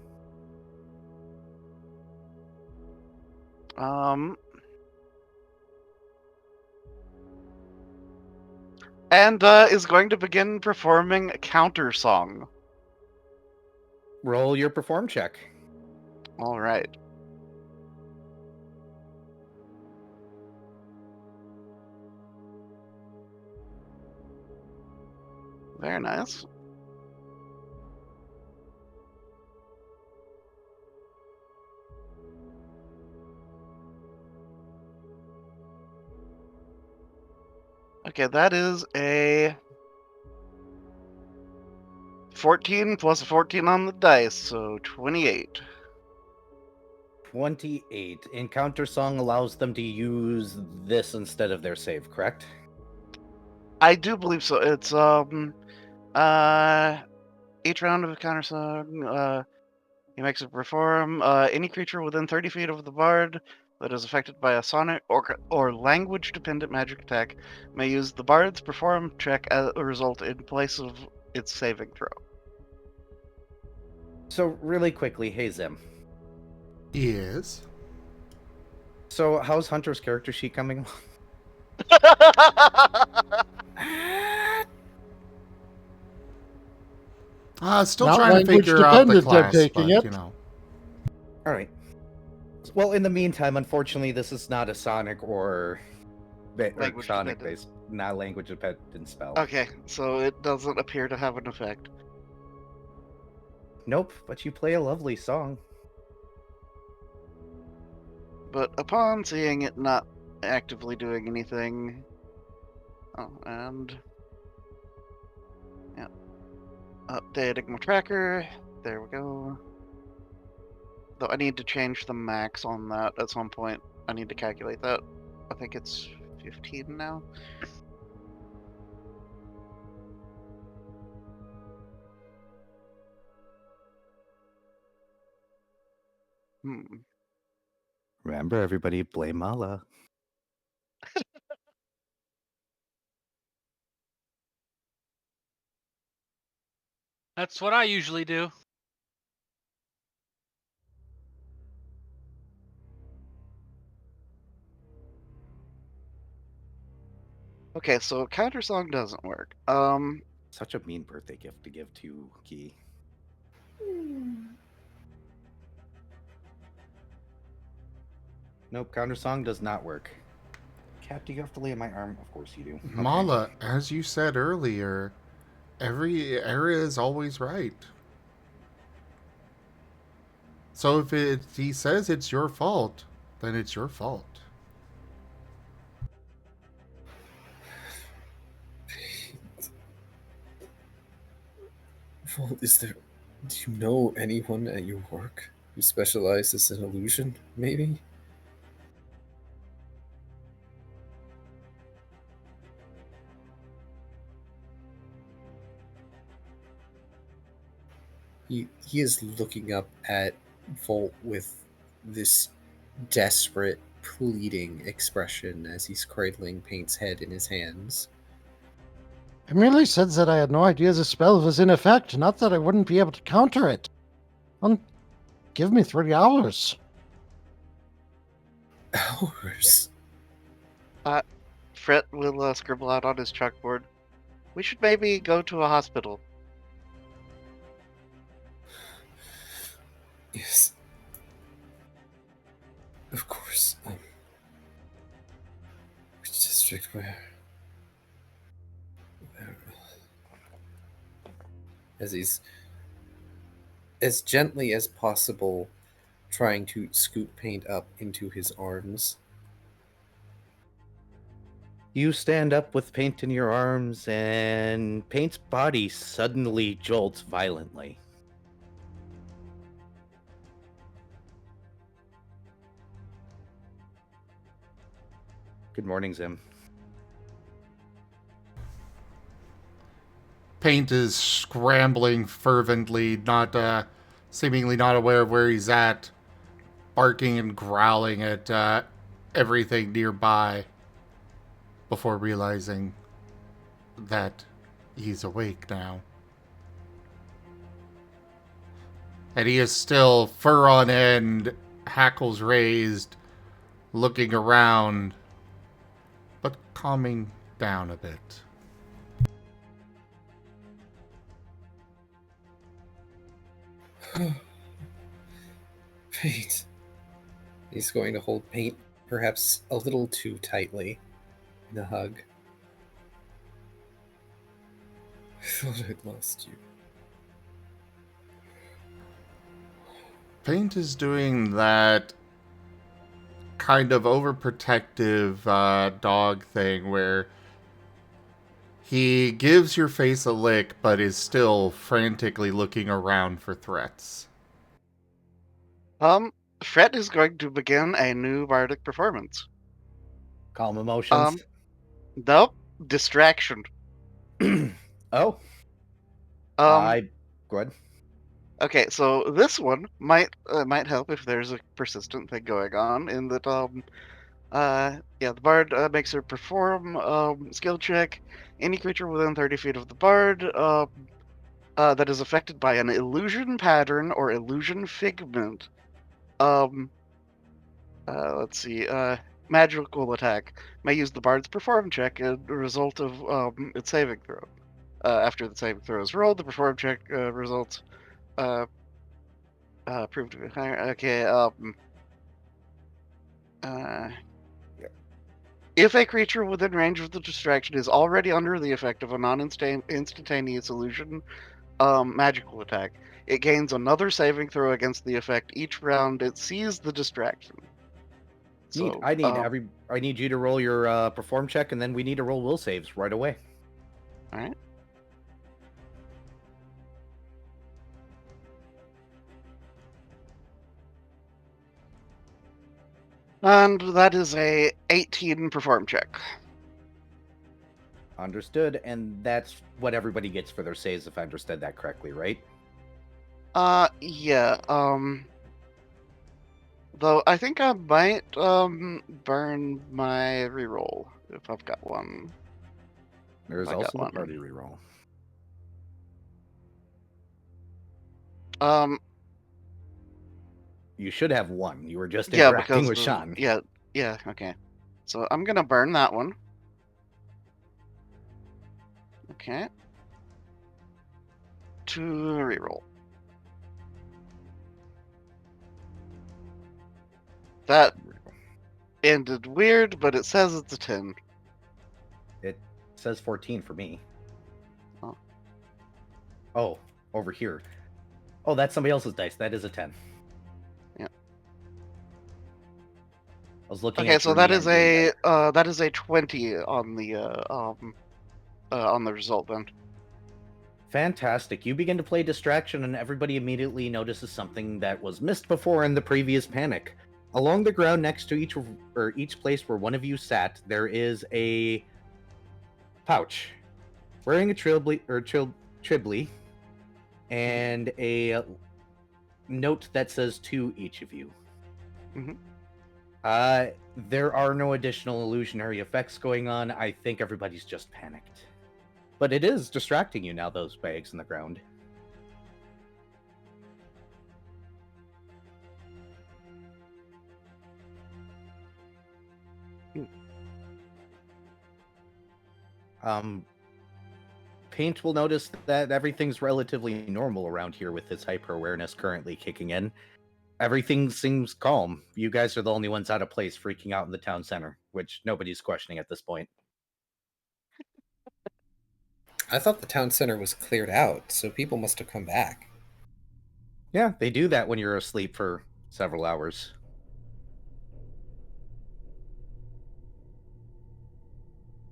And is going to begin performing counter song. Roll your perform check. All right. Very nice. Okay, that is a 14 plus a 14 on the dice, so 28. 28. Encounter Song allows them to use this instead of their save, correct? I do believe so. It's each round of Encounter Song, he makes it perform. Any creature within 30 feet of the bard that is affected by a sonic or language-dependent magic attack may use the bard's perform check as a result in place of its saving throw. So, really quickly, hey Zim. Yes. So, how's Hunter's character sheet coming along? Still Not trying to language figure out the dependent, I'm class, taking but, it. you know. Alright. Well, in the meantime, unfortunately, this is not a Sonic or Language Sonic dependent. based, not language dependent spell. Okay, so it doesn't appear to have an effect. Nope, but you play a lovely song. But upon seeing it not actively doing anything, updating my tracker. There we go. Though I need to change the max on that at some point. I need to calculate that. I think it's 15 now. Remember, everybody, blame Mala. That's what I usually do. Okay, so counter song doesn't work. Such a mean birthday gift to give to Key. Nope, counter song does not work. Cat, do you have to lay on my arm? Of course you do. Okay. Mala, as you said earlier, every area is always right. So if he says it's your fault, then it's your fault. Well, do you know anyone at your work who specializes in illusion, maybe? He is looking up at Volt with this desperate, pleading expression as he's cradling Paint's head in his hands. I merely said that I had no idea the spell was in effect, not that I wouldn't be able to counter it. Give me 3 hours. Hours? Fret will scribble out on his chalkboard. We should maybe go to a hospital. Yes. Of course. Which district? Where? As he's as gently as possible trying to scoot Paint up into his arms. You stand up with Paint in your arms, and Paint's body suddenly jolts violently. Good morning, Zim. Paint is scrambling fervently, seemingly not aware of where he's at, barking and growling at everything nearby before realizing that he's awake now. And he is still fur on end, hackles raised, looking around, but calming down a bit. Paint. He's going to hold Paint perhaps a little too tightly in a hug. I thought I'd lost you. Paint is doing that kind of overprotective dog thing where He gives your face a lick, but is still frantically looking around for threats. Fret is going to begin a new bardic performance. Calm emotions. Nope. Distraction. Oh, Um, go ahead. Okay, so this one might help if there's a persistent thing going on. In that, the bard makes her perform skill check. Any creature within 30 feet of the bard that is affected by an illusion pattern or illusion figment. Let's see. Magical attack may use the bard's perform check as a result of its saving throw. After the saving throw is rolled, the perform check results. Proved to be higher. Okay. If a creature within range of the distraction is already under the effect of a non-instantaneous illusion magical attack, it gains another saving throw against the effect each round it sees the distraction. Neat. So, I need you to roll your perform check, and then we need to roll will saves right away. All right. And that is a 18 perform check. Understood, and that's what everybody gets for their saves, if I understood that correctly, right? Yeah. Though I think I might burn my reroll if I've got one. There's I got also the one. party reroll. You should have one. You were just Yeah, interacting because with Sean. yeah, okay. So I'm gonna burn that one. Okay. To reroll. That ended weird, but it says it's a 10. It says 14 for me. Oh. Oh, over here. Oh, that's somebody else's dice. That is a 10. Yeah. I was looking Okay, at so your that is D&D dice. that is a 20 on the result then. Fantastic. You begin to play distraction, and everybody immediately notices something that was missed before in the previous panic. Along the ground next to each place where one of you sat, there is a pouch wearing a tribly and a note that says to each of you. Mhm. There are no additional illusionary effects going on. I think everybody's just panicked. But it is distracting you now, those bags in the ground. Paint will notice that everything's relatively normal around here with his hyper-awareness currently kicking in. Everything seems calm. You guys are the only ones out of place freaking out in the town center, which nobody's questioning at this point. I thought the town center was cleared out, so people must have come back. Yeah, they do that when you're asleep for several hours.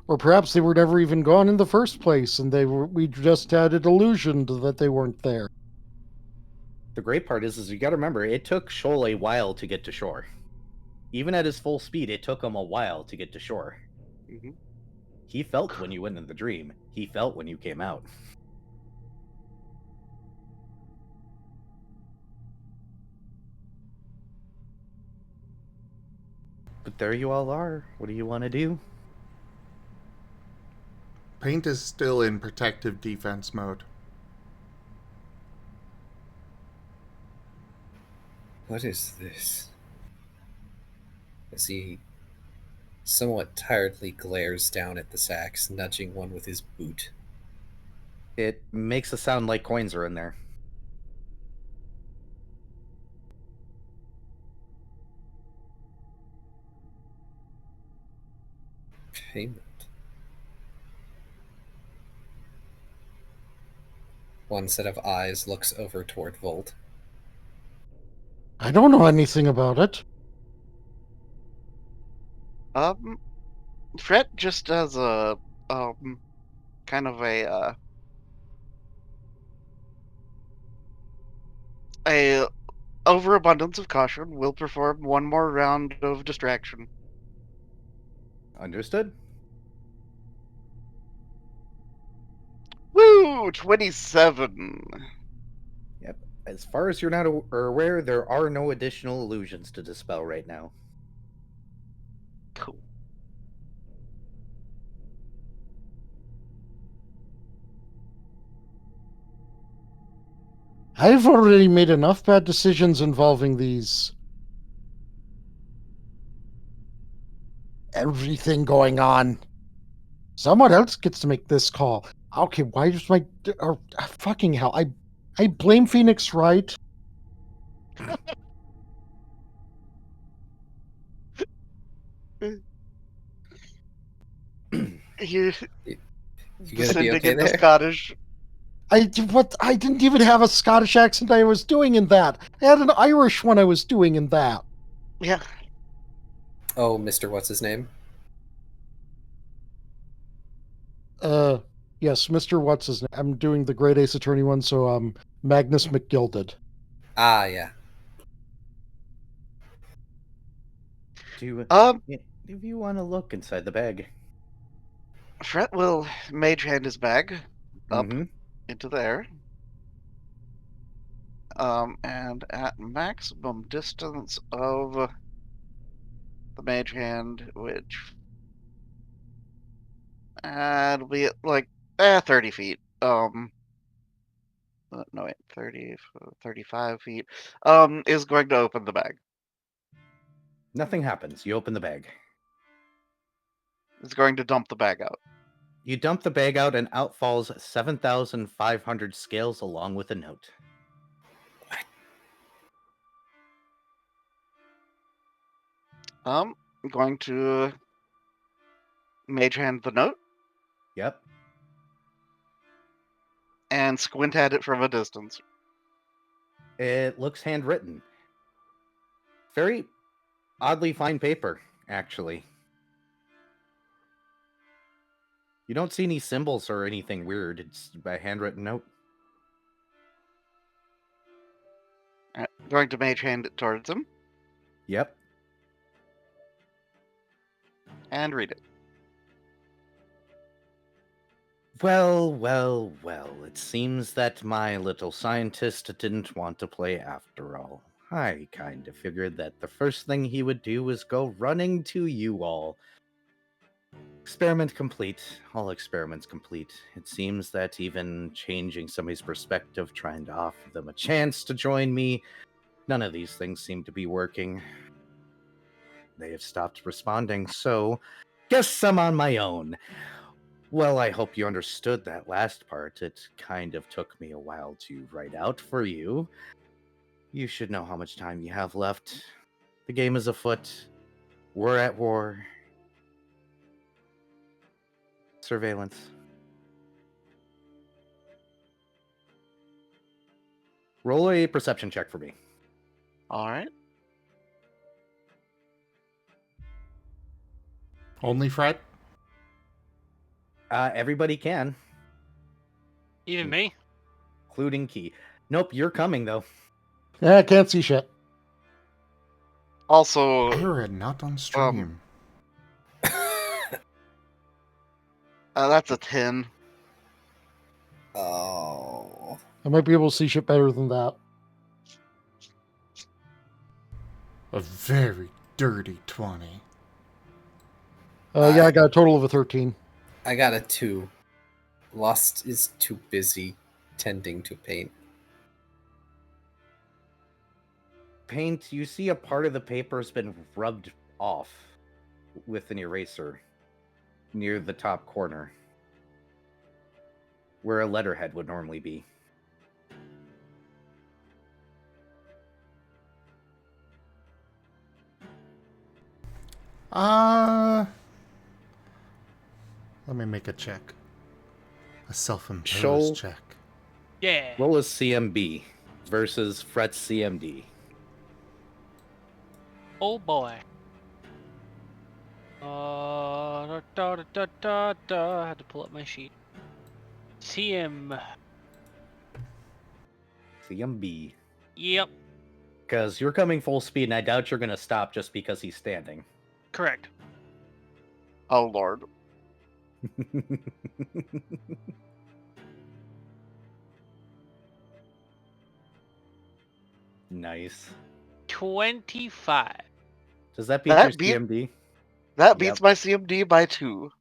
Or perhaps they were never even gone in the first place, and we just had it illusioned that they weren't there. The great part is you got to remember, it took Shoal a while to get to shore. Even at his full speed, it took him a while to get to shore. Mm-hmm. He felt when you went in the dream. He felt when you came out. But there you all are. What do you want to do? Paint is still in protective defense mode. What is this? As he somewhat tiredly glares down at the sacks, nudging one with his boot. It makes a sound like coins are in there. Payment. One set of eyes looks over toward Volt. I don't know anything about it. Fret just does a kind of a overabundance of caution, will perform one more round of distraction. Understood. Woo! 27. Yep. As far as you're not aware, there are no additional illusions to dispel right now. Cool. I've already made enough bad decisions involving these. Everything going on. Someone else gets to make this call. Okay, why does my fucking hell? I blame Phoenix Wright. You You gonna be descending okay into there? Scottish. I didn't even have a Scottish accent I was doing in that. I had an Irish one I was doing in that. Yeah. Oh, Mr. What's his name? Yes, Mr. What's his name? I'm doing the Great Ace Attorney one, so Magnus McGilded. Ah, yeah. Do Um, if you want to look inside the bag. Fret will mage hand his bag up Mm-hmm. into there. And at maximum distance of the mage hand, which it'll be at like 30 feet. No wait, 30, 35 feet. Is going to open the bag. Nothing happens. You open the bag. Is going to dump the bag out. You dump the bag out, and out falls 7,500 scales along with a note. I'm going to mage hand the note Yep. and squint at it from a distance. It looks handwritten. Very oddly fine paper, actually. You don't see any symbols or anything weird. It's a handwritten note. Going to mage hand it towards him Yep. and read it. Well, well, well. It seems that my little scientist didn't want to play after all. I kind of figured that the first thing he would do was go running to you all. Experiment complete. All experiments complete. It seems that even changing somebody's perspective, trying to offer them a chance to join me, none of these things seem to be working. They have stopped responding, so guess I'm on my own. Well, I hope you understood that last part. It kind of took me a while to write out for you. You should know how much time you have left. The game is afoot. We're at war. Surveillance. Roll a perception check for me. All right. Only Fred? Everybody can, Even me? including Key. Nope, you're coming, though. Yeah, I can't see shit. Also, Error not on stream. that's a 10. Oh. I might be able to see shit better than that. A very dirty 20. Yeah, I got a total of a 13. I got a 2. Lost is too busy tending to paint. Paint, you see a part of the paper has been rubbed off with an eraser near the top corner, where a letterhead would normally be. Let me make a check. A self-imposed Shoal. check. Yeah. Roll a CMB versus Fret's CMD. Oh boy. I had to pull up my sheet. TM. CMB. Yep, Because you're coming full speed, and I doubt you're going to stop just because he's standing. correct. Oh lord. Nice. 25. Does that beat That your beat- CMD? That beats my CMD by 2.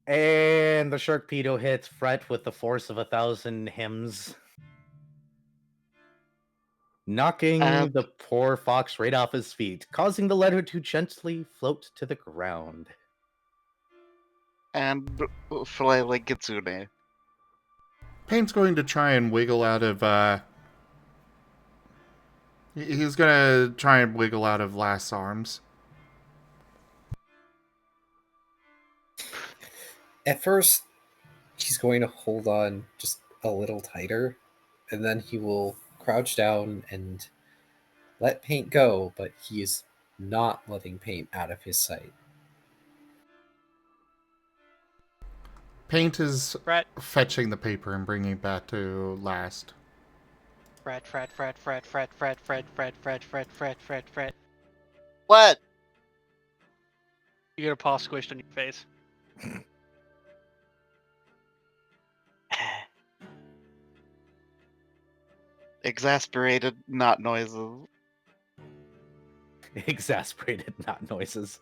And the Sharkpedo hits Fret with the force of 1,000 hymns, knocking And- the poor fox right off his feet, causing the letter to gently float to the ground. And Filele Kitsune. Pain's going to try and wiggle out of, he's gonna try and wiggle out of Last's arms. At first, he's going to hold on just a little tighter, and then he will crouch down and let Paint go, but he is not letting Paint out of his sight. Paint is Fret, fetching the paper and bringing it back to Last. fret. What? You get a paw squished on your face. Exasperated, not noises. Exasperated, not noises.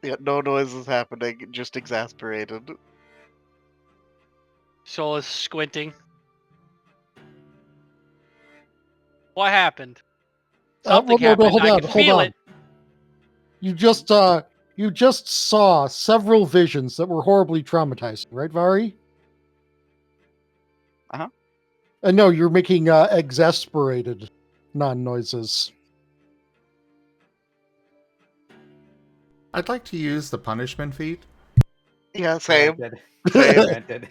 Yeah, no noises happening, just exasperated. Shoal is squinting. What happened? Something no, happened. hold I on, can hold feel on. it. You just saw several visions that were horribly traumatizing, right, Vari? Uh-huh. And no, you're making exasperated non-noises. I'd like to use the punishment feat. Yeah, same. Granted. Same. Granted.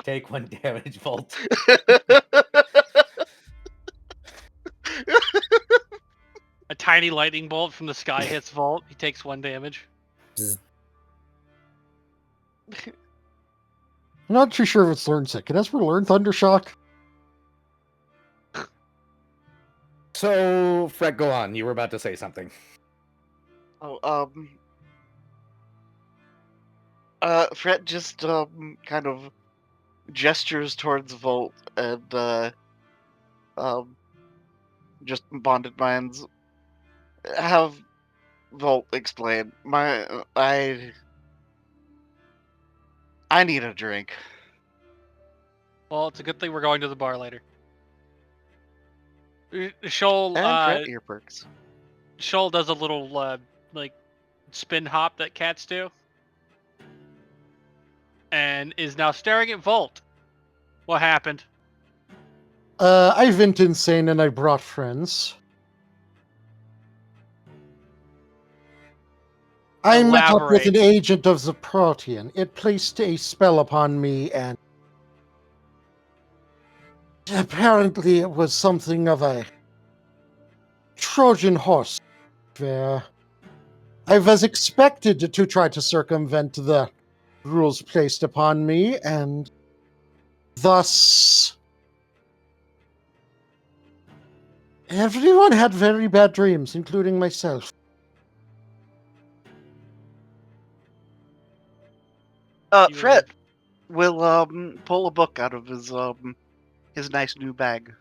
Take 1 damage, Volt. A tiny lightning bolt from the sky hits Volt. He takes 1 damage. Bzz. I'm not too sure if it's learned sick. Can Esper learn Thundershock? So, Fret, go on. You were about to say something. Fret just kind of gestures towards Volt and just bonded minds. Have Volt explain. I need a drink. Well, it's a good thing we're going to the bar later. Shoal, And Fret ear perks. Shoal does a little like spin hop that cats do, and is now staring at Volt. What happened? I went insane and I brought friends. I met up with Elaborate. an agent of the Protean. It placed a spell upon me, and apparently it was something of a Trojan horse where I was expected to try to circumvent the rules placed upon me, and thus everyone had very bad dreams, including myself. You Fret will pull a book out of his nice new bag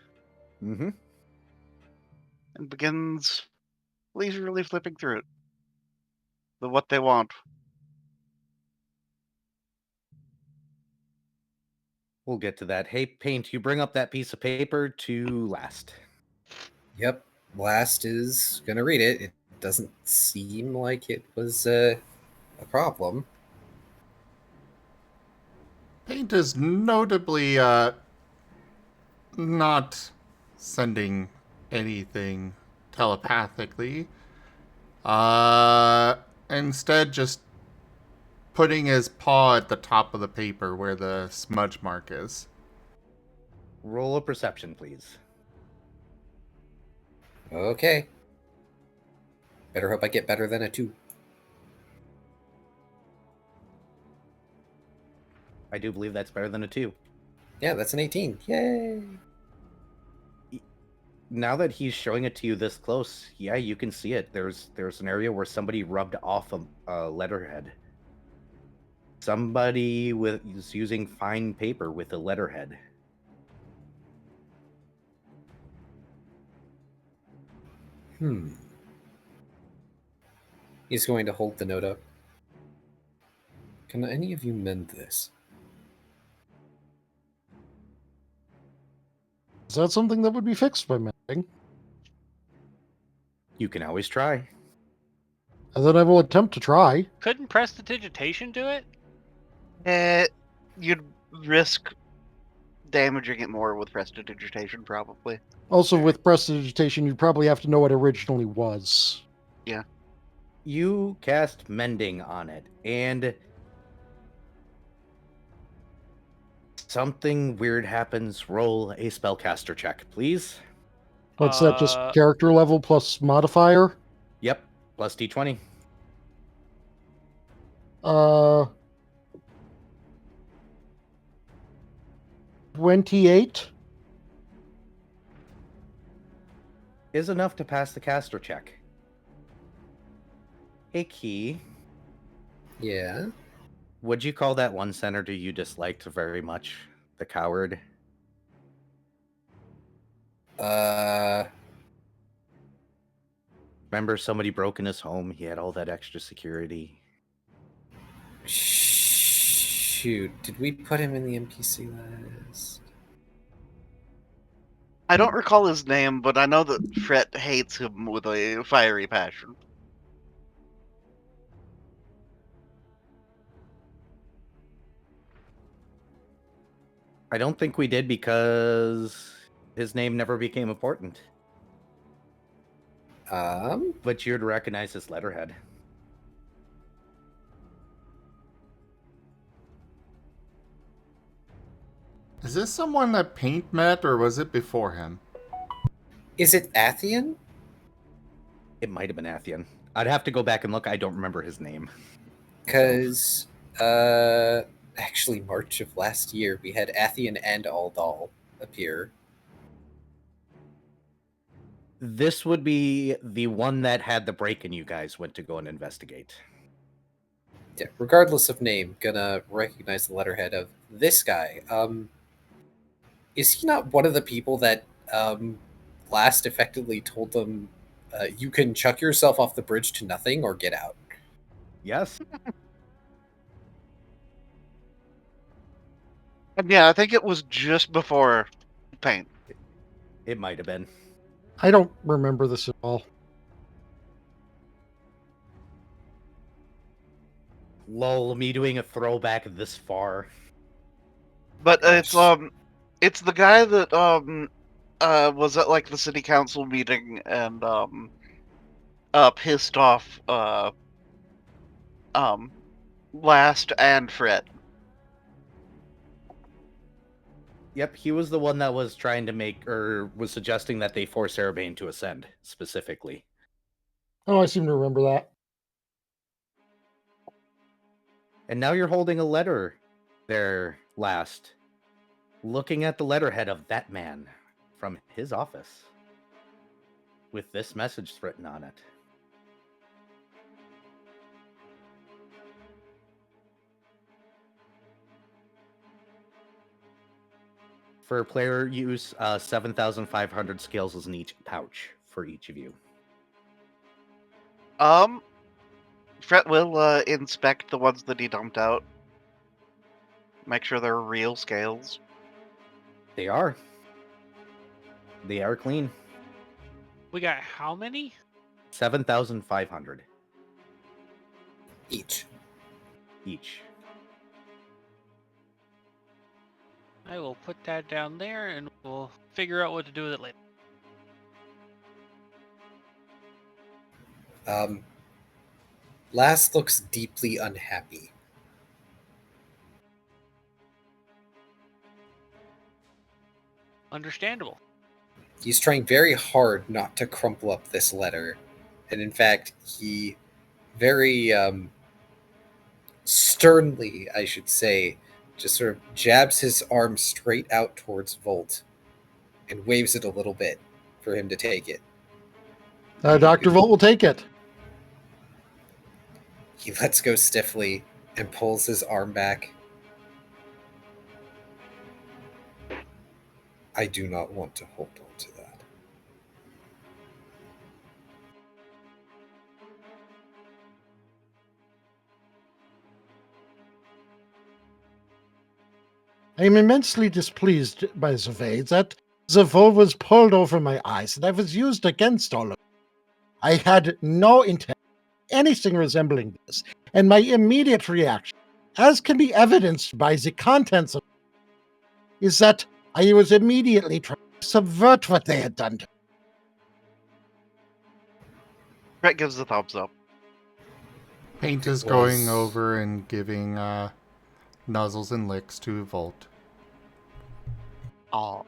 Mm-hmm. and begins leisurely flipping through it. The what they want. We'll get to that. Hey, Paint, you bring up that piece of paper to Last. Yep, Last is gonna read it. It doesn't seem like it was a problem. Paint is notably not sending anything telepathically. Instead just putting his paw at the top of the paper where the smudge mark is. Roll a perception, please. Okay. Better hope I get better than a 2. I do believe that's better than a 2. Yeah, that's an 18. Yay! Now that he's showing it to you this close, yeah, you can see it. There's an area where somebody rubbed off a letterhead. Somebody is using fine paper with a letterhead. He's going to hold the note up. Can any of you mend this? Is that something that would be fixed by mending? You can always try. And then I will attempt to try. Couldn't prestidigitation do it? You'd risk damaging it more with prestidigitation, probably. Also, with prestidigitation, you'd probably have to know what it originally was. You cast mending on it, and something weird happens. Roll a spellcaster check, please. What's that, just character level plus modifier? Yep, plus d20. 28. Is enough to pass the caster check. Hey, Key, Yeah. would you call that one senator you disliked very much the coward? Remember somebody broke in his home? He had all that extra security. Shoot, did we put him in the NPC list? I don't recall his name, but I know that Fret hates him with a fiery passion. I don't think we did because his name never became important. But you'd recognize his letterhead. Is this someone that Paint met, or was it before him? Is it Athian? It might have been Athian. I'd have to go back and look. I don't remember his name. Because, actually, March of last year, we had Athian and Aldal appear. This would be the one that had the break and you guys went to go and investigate. Yeah, regardless of name, gonna recognize the letterhead of this guy. Is he not one of the people that last effectively told them you can chuck yourself off the bridge to nothing or get out? Yes. And yeah, I think it was just before Paint. It might have been. I don't remember this at all. Lol, me doing a throwback this far. But it's the guy that was at like the city council meeting and pissed off Last and Fret. Yep, he was the one that was trying to make, or was suggesting that they force Erabain to ascend, specifically. Oh, I seem to remember that. And now you're holding a letter there, Last. Looking at the letterhead of that man from his office. With this message written on it. For player use, 7,500 skills is in each pouch for each of you. Fret will inspect the ones that he dumped out. Make sure they're real scales. They are. They are clean. We got how many? 7,500 Each. each. I will put that down there and we'll figure out what to do with it later. Last looks deeply unhappy. Understandable. He's trying very hard not to crumple up this letter. And in fact, he very sternly, I should say, just sort of jabs his arm straight out towards Volt and waves it a little bit for him to take it. Dr. Volt will take it. He lets go stiffly and pulls his arm back. I do not want to hold on to that. I am immensely displeased by the way that the Vol was pulled over my eyes and I was used against all of it. I had no intent, anything resembling this, and my immediate reaction, as can be evidenced by the contents of it, is that I was immediately trying to subvert what they had done to me. Brett gives the thumbs up. Paint is going over and giving nuzzles and licks to Volt. Oh,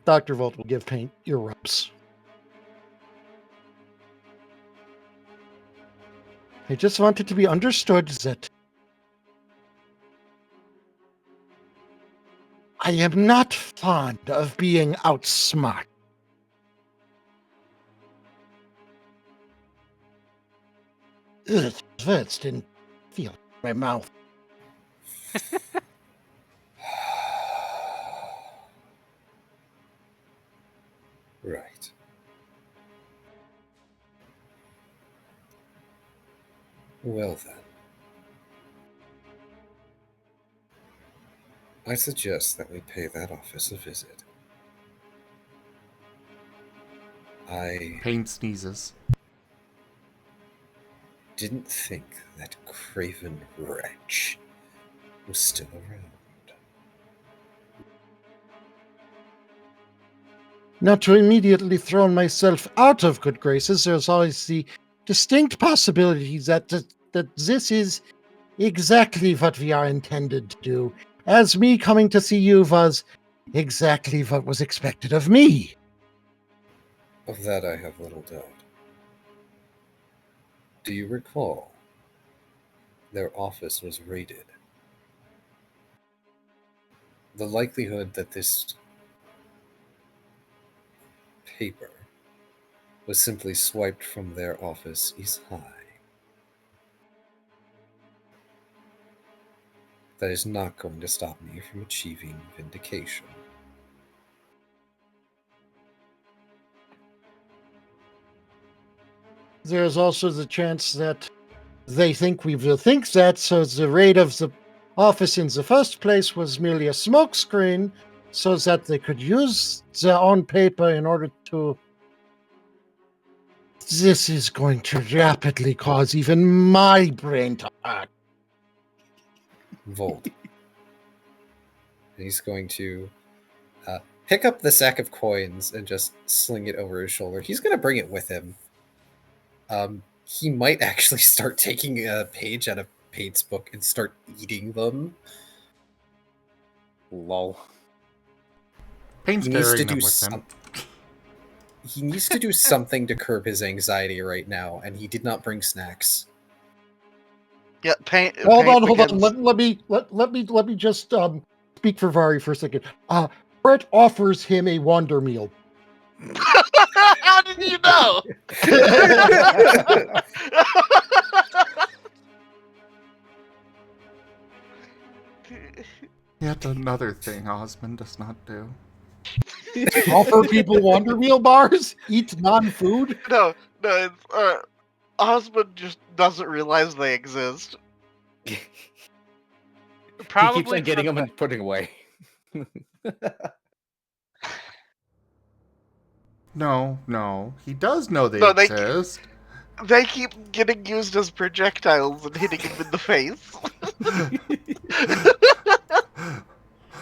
Dr. Volt will give Paint ear rubs. I just want it to be understood that I am not fond of being outsmart. Ugh, words didn't feel in my mouth. Right. Well then. I suggest that we pay that office a visit. Paint sneezes. Didn't think that craven wretch was still around. Not to immediately throw myself out of good graces, there's always the distinct possibility that this is exactly what we are intended to do, as me coming to see you was exactly what was expected of me. Of that I have little doubt. Do you recall? Their office was raided. The likelihood that this paper was simply swiped from their office is high. That is not going to stop me from achieving vindication. There's also the chance that they think we will think that, so the raid of the office in the first place was merely a smokescreen, so that they could use their own paper in order to... This is going to rapidly cause even my brain to hurt. Volt. He's going to pick up the sack of coins and just sling it over his shoulder. He's going to bring it with him. He might actually start taking a page out of Pate's book and start eating them. Lol. Paint's He needs to carrying them do with him. He needs to do something to curb his anxiety right now, and he did not bring snacks. Yeah, paint. Hold Paint on. begins- Let me just speak for Vari for a second. Brett offers him a Wonder Meal. How did you know? Yet another thing Osmond does not do. Offer people Wonder Meal bars? Eat non-food? No, it's Osmond just doesn't realize they exist. probably He keeps on getting them and putting away. No. He does know they No, they- exist. They keep getting used as projectiles and hitting him in the face.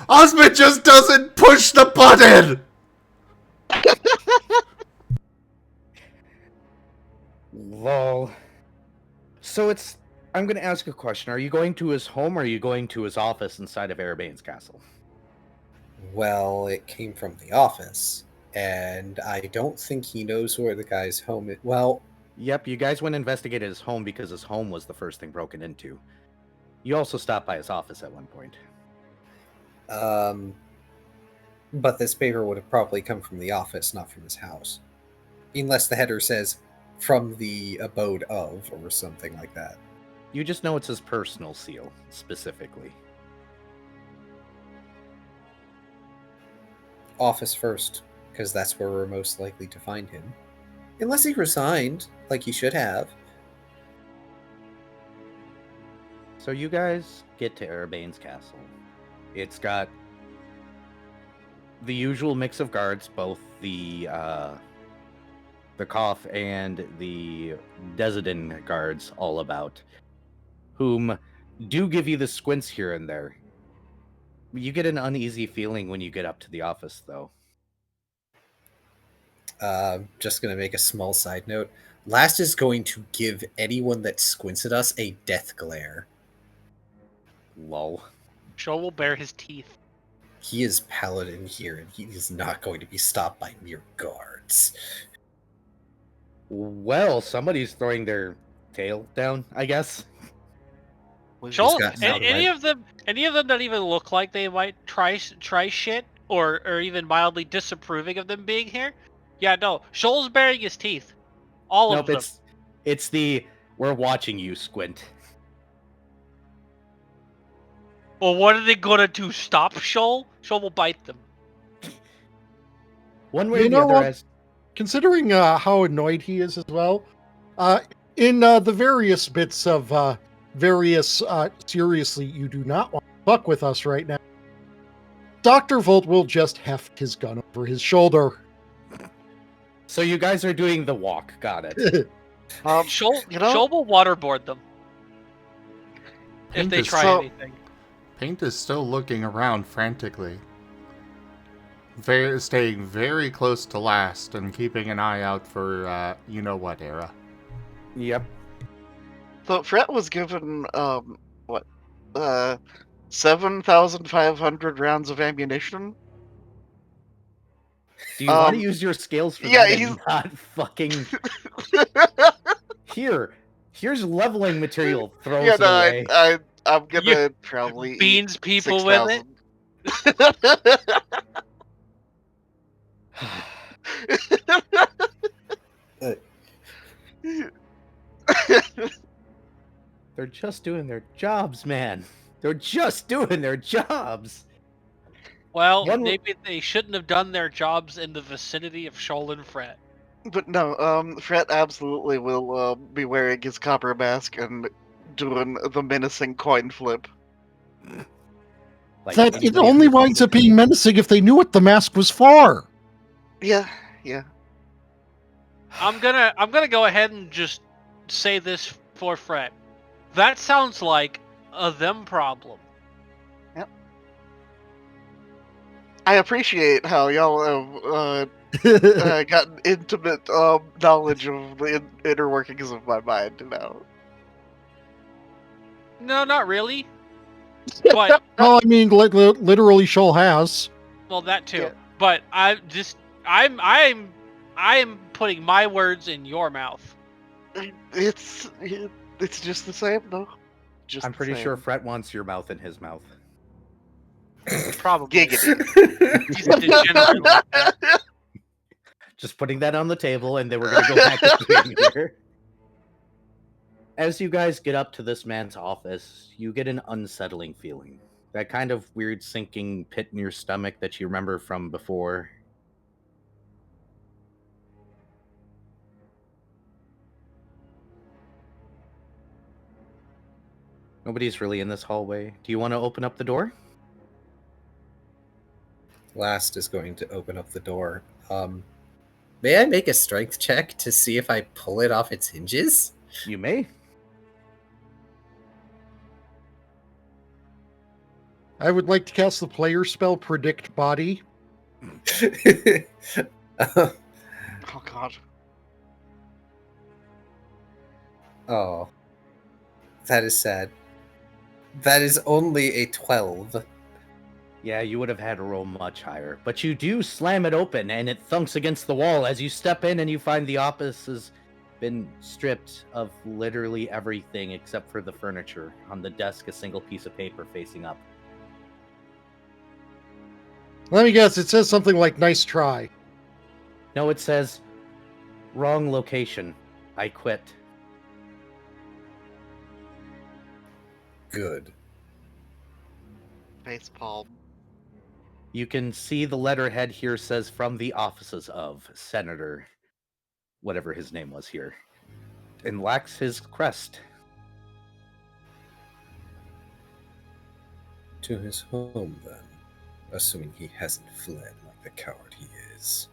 Osmond just doesn't push the button! Lol. So I'm going to ask a question. Are you going to his home or are you going to his office inside of Erabain's castle? Well, it came from the office, and I don't think he knows where the guy's home is. Well, Yep, you guys went and investigated his home because his home was the first thing broken into. You also stopped by his office at one point. But this paper would have probably come from the office, not from his house. Unless the header says, from the abode of, or something like that. You just know it's his personal seal, specifically. Office first, because that's where we're most likely to find him. Unless he resigned, like he should have. So you guys get to Erabain's castle. It's got the usual mix of guards, both the Koth and the Desidin guards all about, whom do give you the squints here and there. You get an uneasy feeling when you get up to the office, though. Just going to make a small side note. Last is going to give anyone that squints at us a death glare. Lol. Shoal will bare his teeth. He is paladin here, and he is not going to be stopped by mere guards. Well, somebody's throwing their tail down, I guess. Shoal, got any of them that even look like they might try shit or even mildly disapproving of them being here? Yeah, no. Shoal's baring his teeth. All of them. It's the we're watching you squint. Well, what are they gonna do? Stop Shoal? Shoal will bite them. One way You or the know other, what? as Considering how annoyed he is as well, in the various bits of seriously, you do not want to fuck with us right now, Dr. Volt will just heft his gun over his shoulder. so you guys are doing the walk. Got it. Shoal, you know- Shoal will waterboard them if Paint they is try so- anything. Paint is still looking around frantically. Staying very close to last and keeping an eye out for, you know what, Era. Yep. So Fret was given 7,500 rounds of ammunition. Do you want to Um, use your skills for yeah, that he's- and not fucking... Here's leveling material. Throws Yeah, it no, away. I'm gonna probably Beans eat people with it. 6,000. They're just doing their jobs, man. They're just doing their jobs. Well, One- maybe they shouldn't have done their jobs in the vicinity of Shoal and Fret. But no, Fret absolutely will be wearing his copper mask and doing the menacing coin flip. Like, That it anybody only who's- winds up being menacing if they knew what the mask was for. Yeah. I'm gonna go ahead and just say this for Fret. That sounds like a them problem. I appreciate how y'all have gotten intimate knowledge of the inner workings of my mind now. No, not really. But Well, I mean, literally, Shoal has. well, that too. Yeah. But I'm putting my words in your mouth. It's just the same though. Just I'm the pretty same. sure Fret wants your mouth in his mouth. Probably. Giggity. He's a degenerate like that. Just putting that on the table, and then we're gonna go back to being here. As you guys get up to this man's office, you get an unsettling feeling. That kind of weird sinking pit in your stomach that you remember from before. Nobody's really in this hallway. Do you want to open up the door? Last is going to open up the door. May I make a strength check to see if I pull it off its hinges? You may. I would like to cast the player spell Predict Body. Oh god. Oh. That is sad. That is only a 12. Yeah, you would have had to roll much higher. But you do slam it open, and it thunks against the wall as you step in and you find the office is been stripped of literally everything except for the furniture. On the desk, a single piece of paper facing up. Let me guess, it says something like "nice try." No, it says, wrong location. I quit. Good. Face palm. You can see the letterhead here says from the offices of Senator, whatever his name was here, and lacks his crest. To his home, then. Assuming he hasn't fled like the coward he is.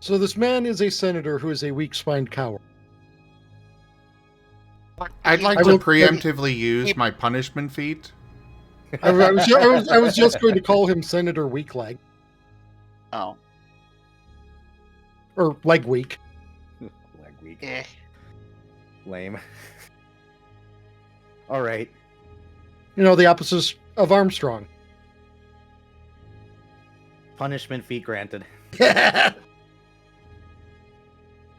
So this man is a senator who is a weak-spined coward. I'd like I to will- preemptively use my punishment feat. I was just going to call him Senator Weakleg, Oh. or Leg Weak. Leg weak. Eh. Lame. All right. You know, the opposite of Armstrong. Punishment feat granted.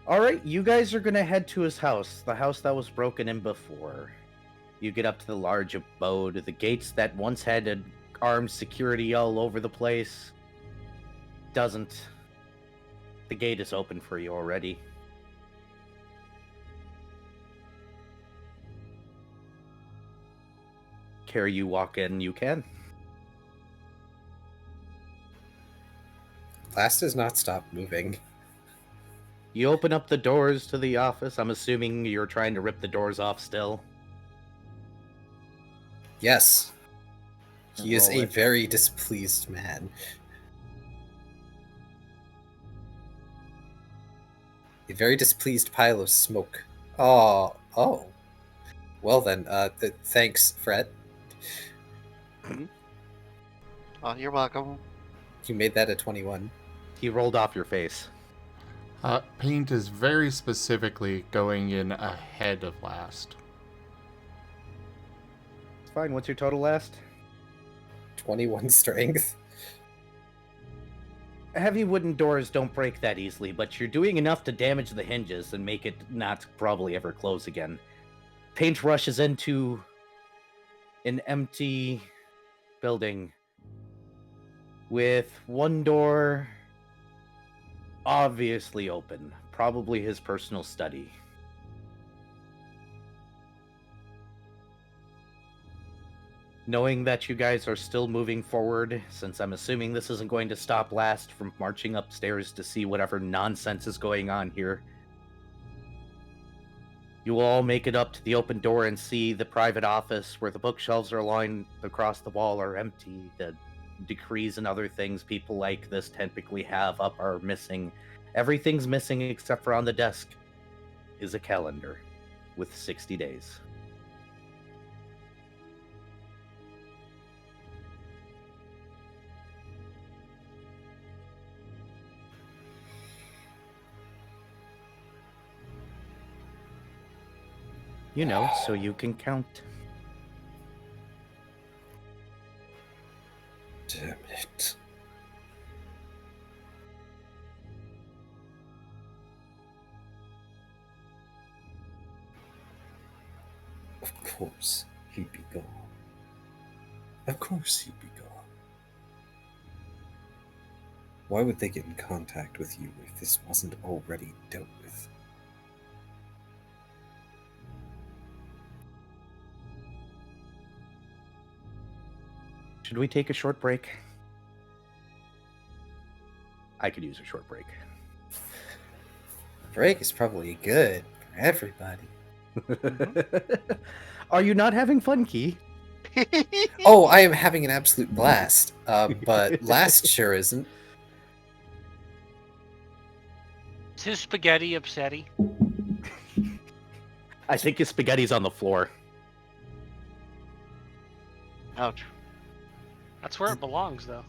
All right, you guys are going to head to his house, the house that was broken in before. You get up to the large abode, the gates that once had armed security all over the place. Doesn't. The gate is open for you already. Care you walk in, you can. Last has not stopped moving. You open up the doors to the office. I'm assuming you're trying to rip the doors off still. Yes. He is Roll a it. very displeased man. A very displeased pile of smoke. Oh. Well then, thanks, Fred. Oh, you're welcome. You made that a 21. He rolled off your face. Paint is very specifically going in ahead of last. It's fine. What's your total last? 21 strength. Heavy wooden doors don't break that easily, but you're doing enough to damage the hinges and make it not probably ever close again. Paint rushes into an empty building with one door obviously open, probably his personal study. Knowing that you guys are still moving forward, since I'm assuming this isn't going to stop last from marching upstairs to see whatever nonsense is going on here, you will all make it up to the open door and see the private office where the bookshelves are lined across the wall are empty. The decrees and other things people like this typically have up are missing. Everything's missing except for on the desk is a calendar with 60 days. You know, so you can count. Damn it. Of course he'd be gone. Of course he'd be gone. Why would they get in contact with you if this wasn't already dealt with? Should we take a short break? I could use a short break. Break is probably good for everybody. Are you not having fun, Key? Oh, I am having an absolute blast. But last sure isn't. Is his spaghetti upsetty? I think his spaghetti's on the floor. Ouch. That's where it belongs, though.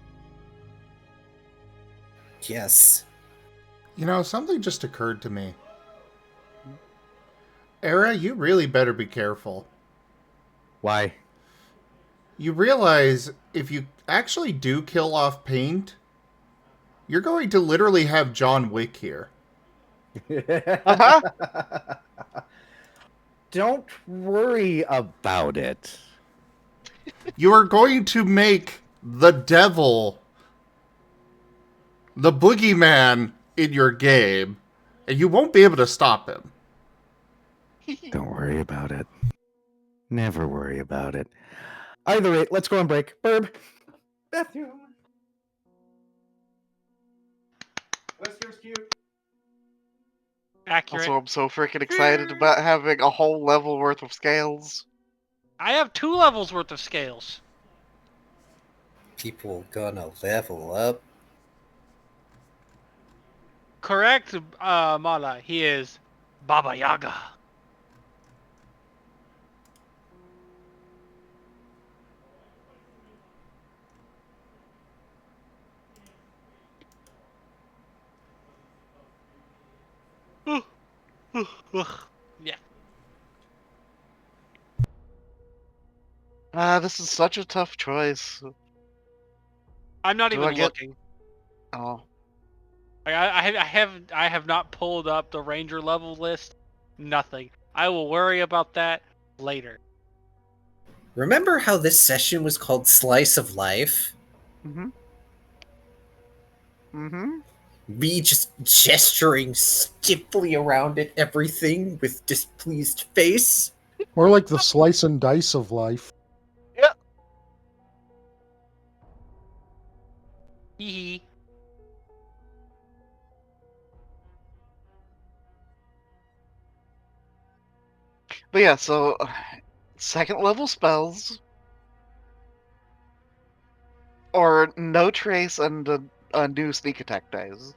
Yes. You know, something just occurred to me. Era, you really better be careful. Why? You realize if you actually do kill off Paint, you're going to literally have John Wick here. Don't worry about it. You are going to make the devil the boogeyman in your game, and you won't be able to stop him. Don't worry about it. Never worry about it. Either way, let's go on break. Burb. Bathroom. Whisker's cute. Accurate. Also, I'm so freaking excited about having a whole level worth of scales. I have 2 levels worth of scales. People gonna level up. Correct, Mala. He is Baba Yaga. Yeah. This is such a tough choice. I'm not Do even I get- looking. Oh, Like, I have not pulled up the ranger level list. Nothing. I will worry about that later. Remember how this session was called Slice of Life? Me just gesturing stiffly around at everything with displeased face. More like the slice and dice of life. Hee hee. But yeah, so second level spells, or no trace and a new sneak attack dice.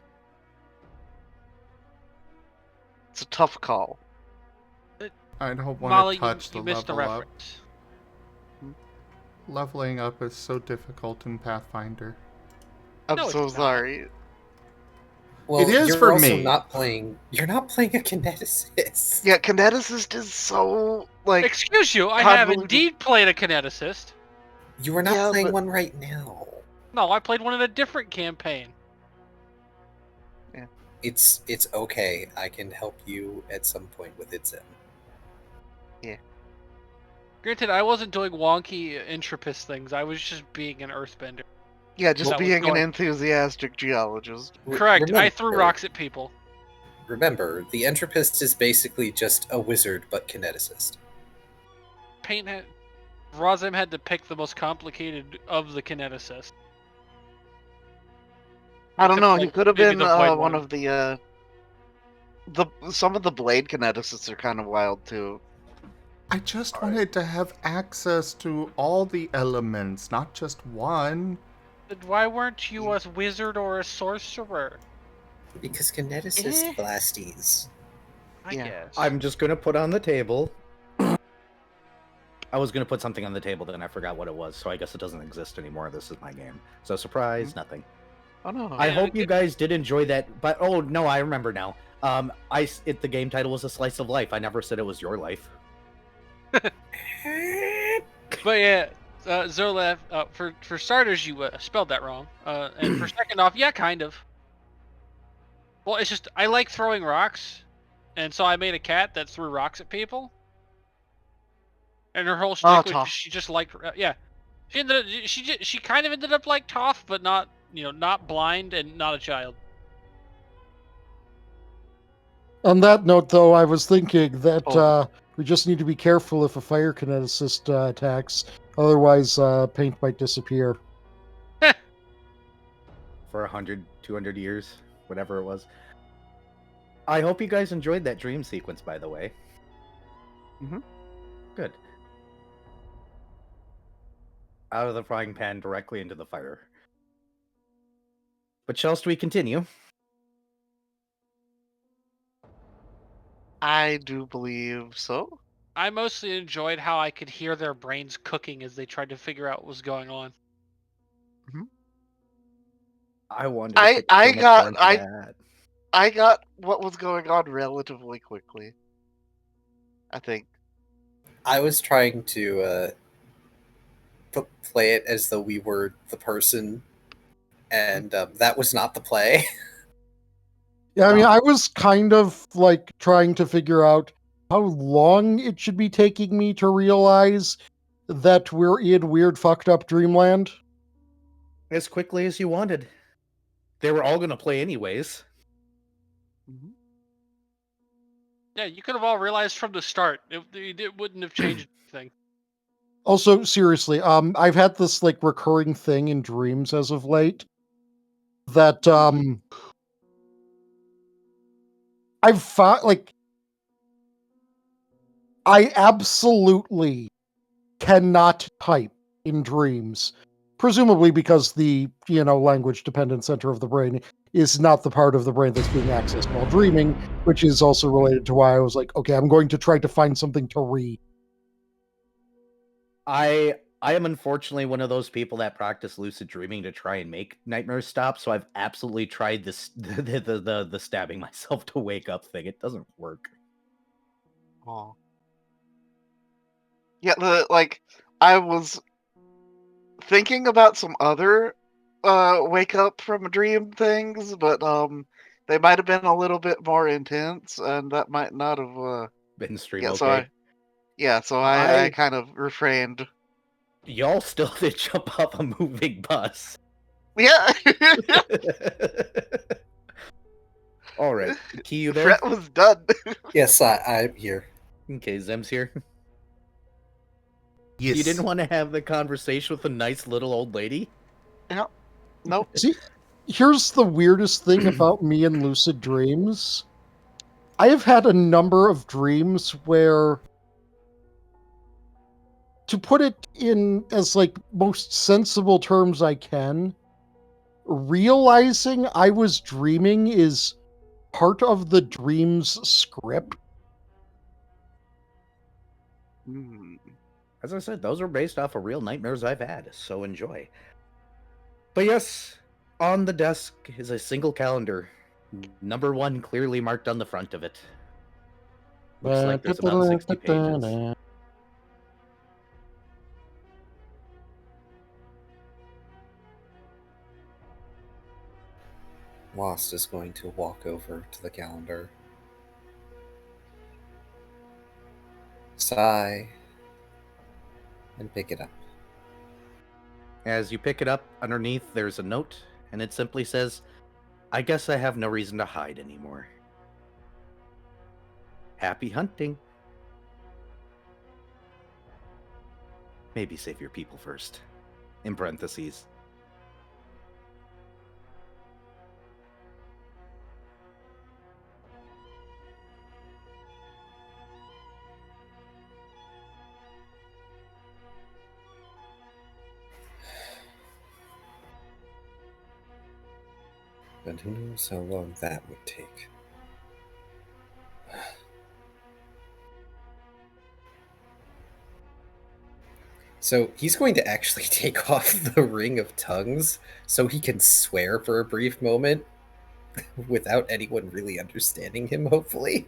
It's a tough call. I don't want Molly, to touch you the missed the level up. reference. Leveling up is so difficult in Pathfinder. I'm No, it's so not. sorry. Well, It is you're for also me. not playing. You're not playing a kineticist. Yeah, kineticist is so like. Excuse you, I have convoluted. indeed played a kineticist. You are not Yeah, playing but- one right now. No, I played one in a different campaign. It's okay. I can help you at some point with its end. Granted, I wasn't doing wonky entropist things. I was just being an earthbender. Yeah, just That was being an going- enthusiastic geologist. Correct. I threw Remember- rocks at people. Remember, the entropist is basically just a wizard but kineticist. Razem had to pick the most complicated of the kineticists. I don't Except, know. like, He could have maybe been the blade one one. of the. Some of the blade kineticists are kind of wild too. I just wanted to have access to all the elements, not just one. Then why weren't you a wizard or a sorcerer? Because kineticist Eh. blasties. I Yeah. guess. I'm just gonna put on the table. I was gonna put something on the table, then I forgot what it was, so I guess it doesn't exist anymore. This is my game. So surprise, nothing. Oh no. I Yeah, hope you it- guys did enjoy that. But oh no, I remember now. The game title was A Slice of Life. I never said it was your life. But yeah, Zolef, for starters, you spelled that wrong. And for second off, yeah, kind of. Well, it's just I like throwing rocks, and so I made a cat that threw rocks at people. And her whole shtick was Toph. she just liked, yeah. She kind of ended up like Toph, but not not blind and not a child. On that note, though, I was thinking that Oh. we just need to be careful if a fire kineticist attacks. Otherwise, paint might disappear. For 100, 200 years, whatever it was. I hope you guys enjoyed that dream sequence, by the way. Mhm. Good. Out of the frying pan directly into the fire. But shall we continue? I do believe so. I mostly enjoyed how I could hear their brains cooking as they tried to figure out what was going on. I wanted to I- put I so much got- more into I- that. I got what was going on relatively quickly. I think. I was trying to play it as though we were the person, and that was not the play. Yeah, I mean, I was kind of like trying to figure out how long it should be taking me to realize that we're in weird, fucked up dreamland. As quickly as you wanted. They were all going to play anyways. Yeah, you could have all realized from the start. It wouldn't have changed anything. Also, seriously, I've had this like recurring thing in dreams as of late that I've found like I absolutely cannot type in dreams, presumably because the language dependent center of the brain is not the part of the brain that's being accessed while dreaming, which is also related to why I was like, okay, I'm going to try to find something to read. I am unfortunately one of those people that practice lucid dreaming to try and make nightmares stop. So I've absolutely tried this the stabbing myself to wake up thing. It doesn't work. Oh. Yeah, I was thinking about some other wake up from a dream things, but they might have been a little bit more intense, and that might not have Been stream yeah, okay. so I kind of refrained. Y'all still did jump off a moving bus. Yeah. All right, Key, you there? Fret was done. Yes, I'm here. Okay, Zem's here. Yes. You didn't want to have the conversation with a nice little old lady? Nope. See, here's the weirdest thing about me and lucid dreams. I have had a number of dreams where, to put it in as like most sensible terms I can, realizing I was dreaming is part of the dream's script. As I said, those are based off of real nightmares I've had, so enjoy. But yes, on the desk is a single calendar. Number 1 clearly marked on the front of it. Looks like there's about 60 pages. Lost is going to walk over to the calendar. Sigh. And pick it up. As you pick it up, underneath there's a note, and it simply says, I guess I have no reason to hide anymore. Happy hunting. Maybe save your people first. In parentheses. But who knows how long that would take. So he's going to actually take off the Ring of Tongues so he can swear for a brief moment without anyone really understanding him, hopefully.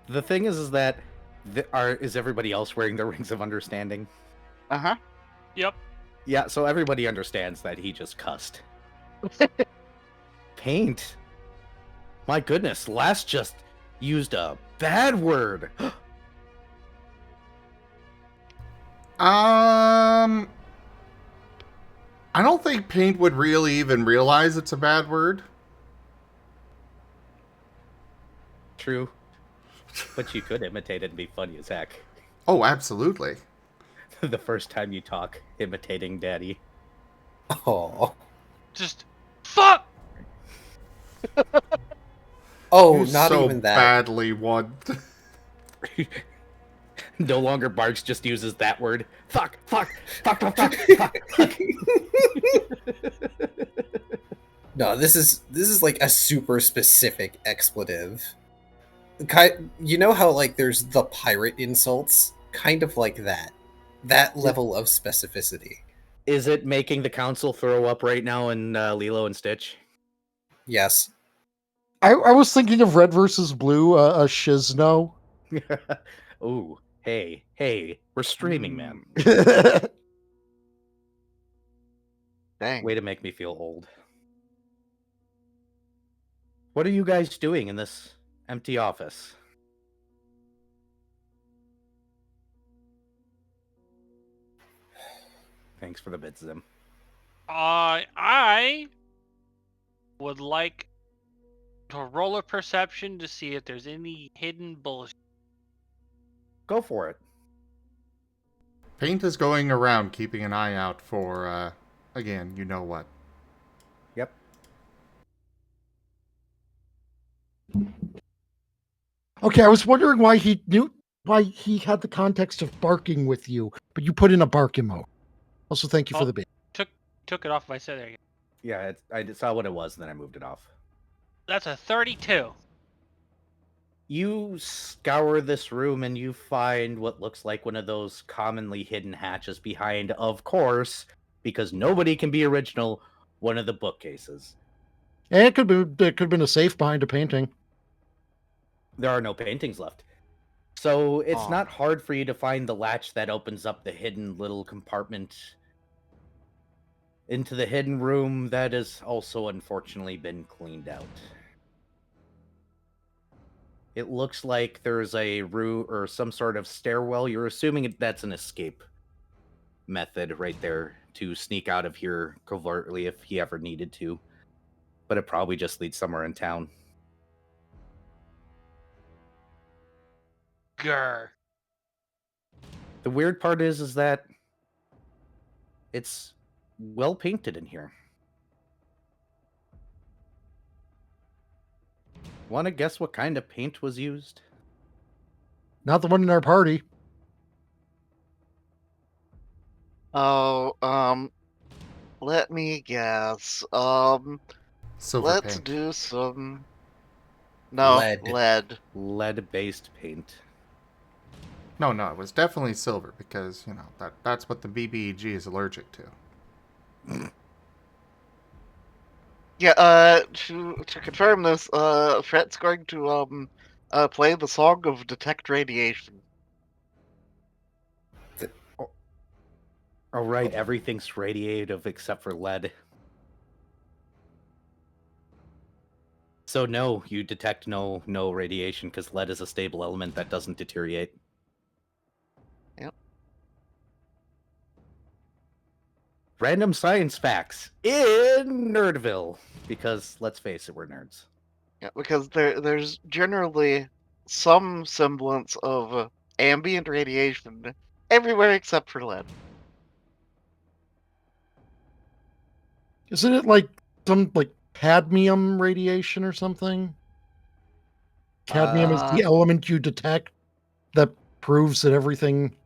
The thing is that is everybody else wearing the Rings of Understanding? Uh-huh. Yep. Yeah, so everybody understands that he just cussed. Paint. My goodness, Last just used a bad word. I don't think Paint would really even realize it's a bad word. True. But you could imitate it and be funny as heck. Oh, absolutely. The first time you talk, imitating Daddy. Oh. Just fuck. Oh, You're not so even that. badly one. No longer barks, just uses that word. Fuck, fuck, fuck, fuck, fuck, fuck, fuck. No, this is like a super specific expletive. You know how like there's the pirate insults? Kind of like that. That level of specificity. Is it making the council throw up right now in Lilo and Stitch? Yes. I was thinking of Red versus Blue, a shizno. Ooh, hey, we're streaming, man. Dang. Way to make me feel old. What are you guys doing in this empty office? Thanks for the bit, Zim. I would like to roll a perception to see if there's any hidden bullshit. Go for it. Paint is going around keeping an eye out for, again, you know what. Yep. Okay, I was wondering why he had the context of barking with you, but you put in a bark emo. Also, thank you for Oh. the bit. Took it off my set there. Yeah, I saw what it was, and then I moved it off. That's a 32. You scour this room and you find what looks like one of those commonly hidden hatches behind, of course, because nobody can be original, one of the bookcases. And it could have been a safe behind a painting. There are no paintings left. So it's Aw. not hard for you to find the latch that opens up the hidden little compartment into the hidden room that has also unfortunately been cleaned out. It looks like there's a room or some sort of stairwell. You're assuming that's an escape method right there to sneak out of here covertly if he ever needed to. But it probably just leads somewhere in town. Grr. The weird part is that it's well painted in here. Want to guess what kind of paint was used? Not the one in our party. Oh, let me guess. Silver Let's paint. do some. No, Lead. lead. Lead-based paint. No, it was definitely silver because, you know, that's what the BBEG is allergic to. Yeah. To confirm this, Fret's going to play the song of Detect Radiation. Oh, right, everything's radiative except for lead. So no, you detect no radiation because lead is a stable element that doesn't deteriorate. Yep. Random science facts in Nerdville, because let's face it, we're nerds. Yeah, because there's generally some semblance of ambient radiation everywhere except for lead. Isn't it like some cadmium radiation or something? Cadmium is the element you detect that proves that everything.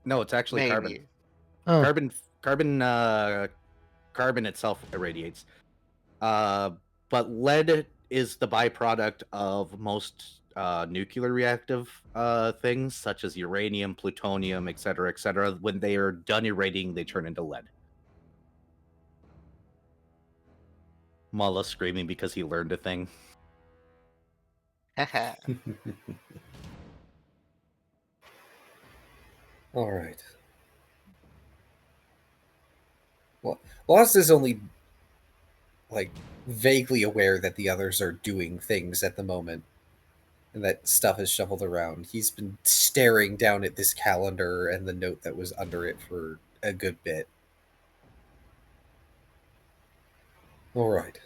No, it's actually carbon. Maybe. Oh. Carbon itself irradiates. But lead is the byproduct of most nuclear reactive things, such as uranium, plutonium, etc., etc. When they are done irradiating, they turn into lead. Mullah screaming because he learned a thing. Haha. All right. Well, Lost is only vaguely aware that the others are doing things at the moment, and that stuff is shuffled around. He's been staring down at this calendar and the note that was under it for a good bit. All right.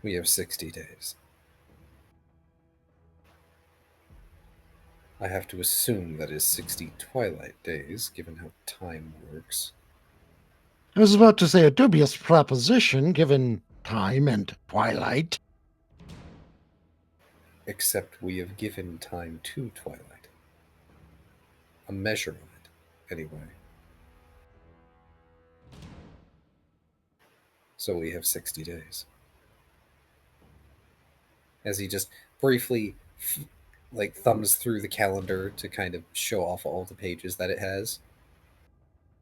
We have 60 days. I have to assume that is 60 twilight days, given how time works. I was about to say a dubious proposition given time and twilight. Except we have given time to twilight. A measure of it, anyway. So we have 60 days. As he just briefly thumbs through the calendar to kind of show off all the pages that it has.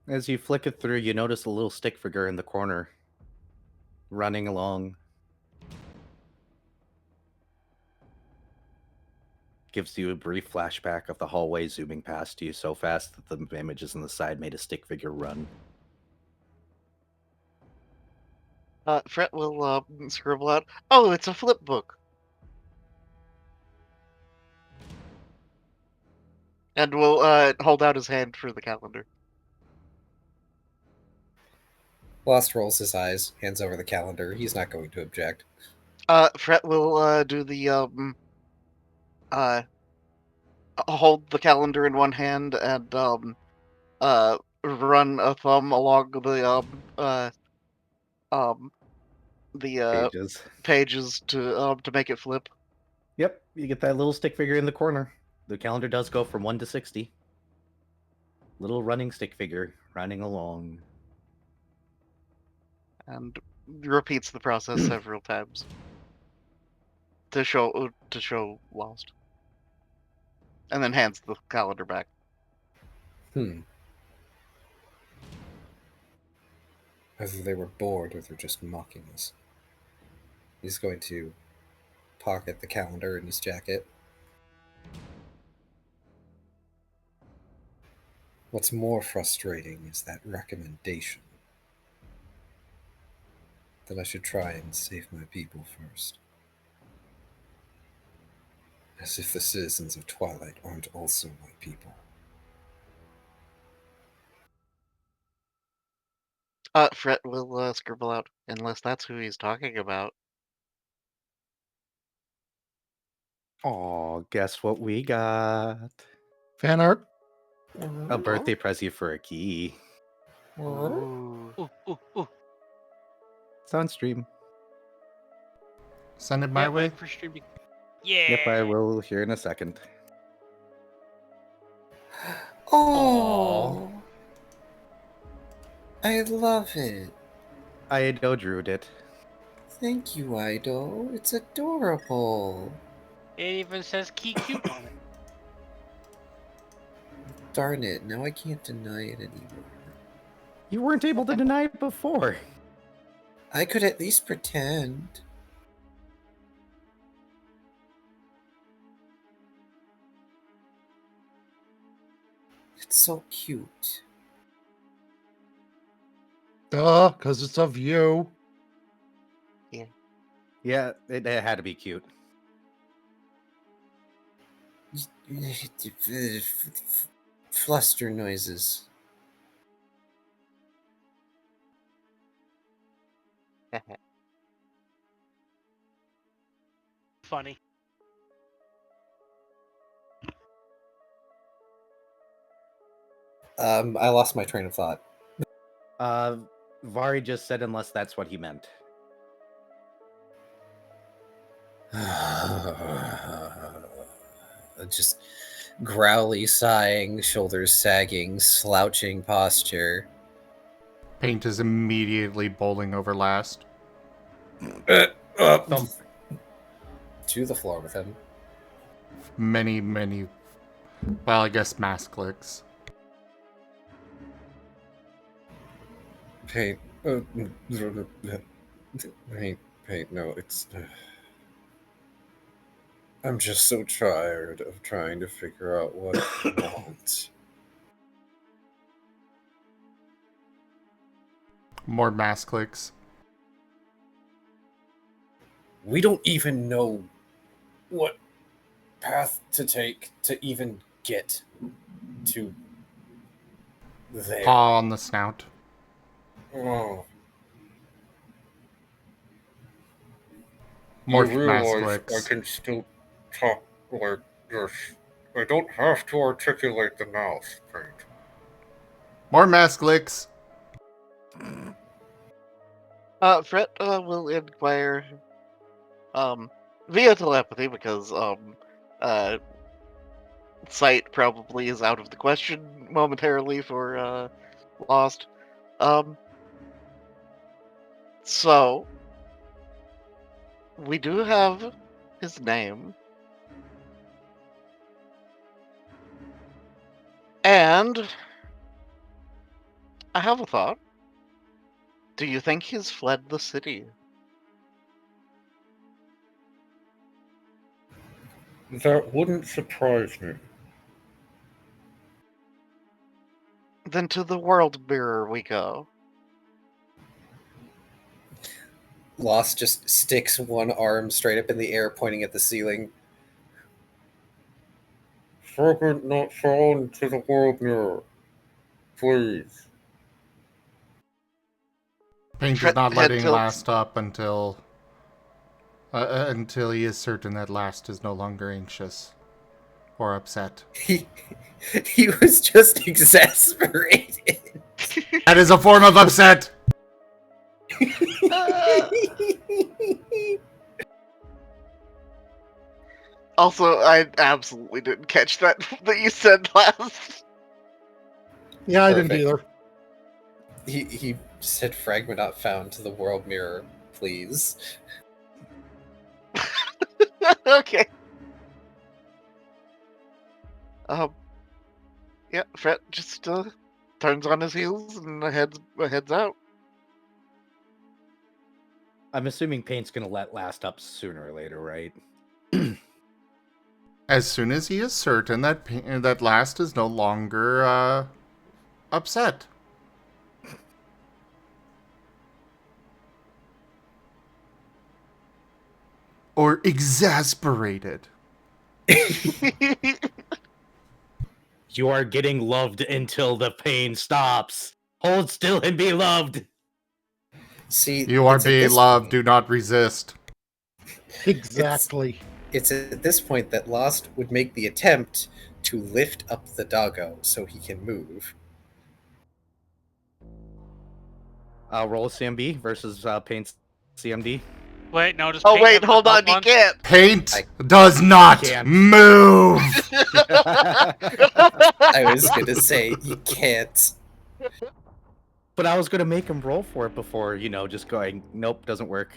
As you flick it through, you notice a little stick figure in the corner, running along. gives you a brief flashback of the hallway zooming past you so fast that the images on the side made a stick figure run. Fret will scribble out, "Oh, it's a flip book," and will hold out his hand for the calendar. Lost rolls his eyes, hands over the calendar. He's not going to object. Fret will do the hold the calendar in one hand and run a thumb along the Pages. pages to make it flip. Yep, you get that little stick figure in the corner. The calendar does go from 1 to 60. Little running stick figure running along. And repeats the process several times to show Lost, and then hands the calendar back. Whether they were bored or they're just mocking us. He's going to pocket the calendar in his jacket. What's more frustrating is that recommendation that I should try and save my people first. As if the citizens of Twilight aren't also my people. Fret will scribble out, unless that's who he's talking about. Aw, guess what we got? Fan art. A birthday present for a key. Ooh. Ooh. It's on stream. Send it my Yeah, way. wait for streaming. Yeah. Yep, I will here in a second. Oh! I love it. Ido drew it. Thank you, Ido. It's adorable. It even says key cute on it. Darn it, now I can't deny it anymore. You weren't able to deny it before. I could at least pretend. It's so cute. Duh, because it's of you. Yeah, it had to be cute. Fluster noises. Funny. I lost my train of thought. Vari just said unless that's what he meant. Just growly sighing, shoulders sagging, slouching posture. Paint is immediately bowling over last. Thump. To the floor with him. Many, well, I guess mass clicks. Paint. Paint, no, it's... I'm just so tired of trying to figure out what I want. More mass clicks. We don't even know what path to take to even get to there. Paw on the snout. Oh. More You mass realize clicks. I can still talk like this. I don't have to articulate the mouth, Paint. More mass clicks. Fret will inquire via telepathy because sight probably is out of the question momentarily for Lost. So we do have his name, and I have a thought. Do you think he's fled the city? That wouldn't surprise me. Then to the world mirror we go. Lost just sticks one arm straight up in the air, pointing at the ceiling. Fragment not found to the world mirror. Please. Paint is Head not letting tilts. Last up until he is certain that Last is no longer anxious or upset. He was just exasperated. That is a form of upset! Also, I absolutely didn't catch that you said last. Yeah, I Perfect. didn't either. He said fragment not found to the world mirror, please. Okay. Yeah, Fred just turns on his heels and heads out. I'm assuming Paint's gonna let Last up sooner or later, right? As soon as he is certain that Last is no longer upset. Or exasperated. You are getting loved until the pain stops. Hold still and be loved. See, You are it's at being this loved, point- do not resist. Exactly. It's at this point that Lost would make the attempt to lift up the doggo so he can move. Roll a CMB versus Paint's CMD. Wait, no, just Oh paint wait, him the hold on, top you one. can't. Paint I does not can't. move! I was gonna say, you can't. But I was gonna make him roll for it before, just going, nope, doesn't work.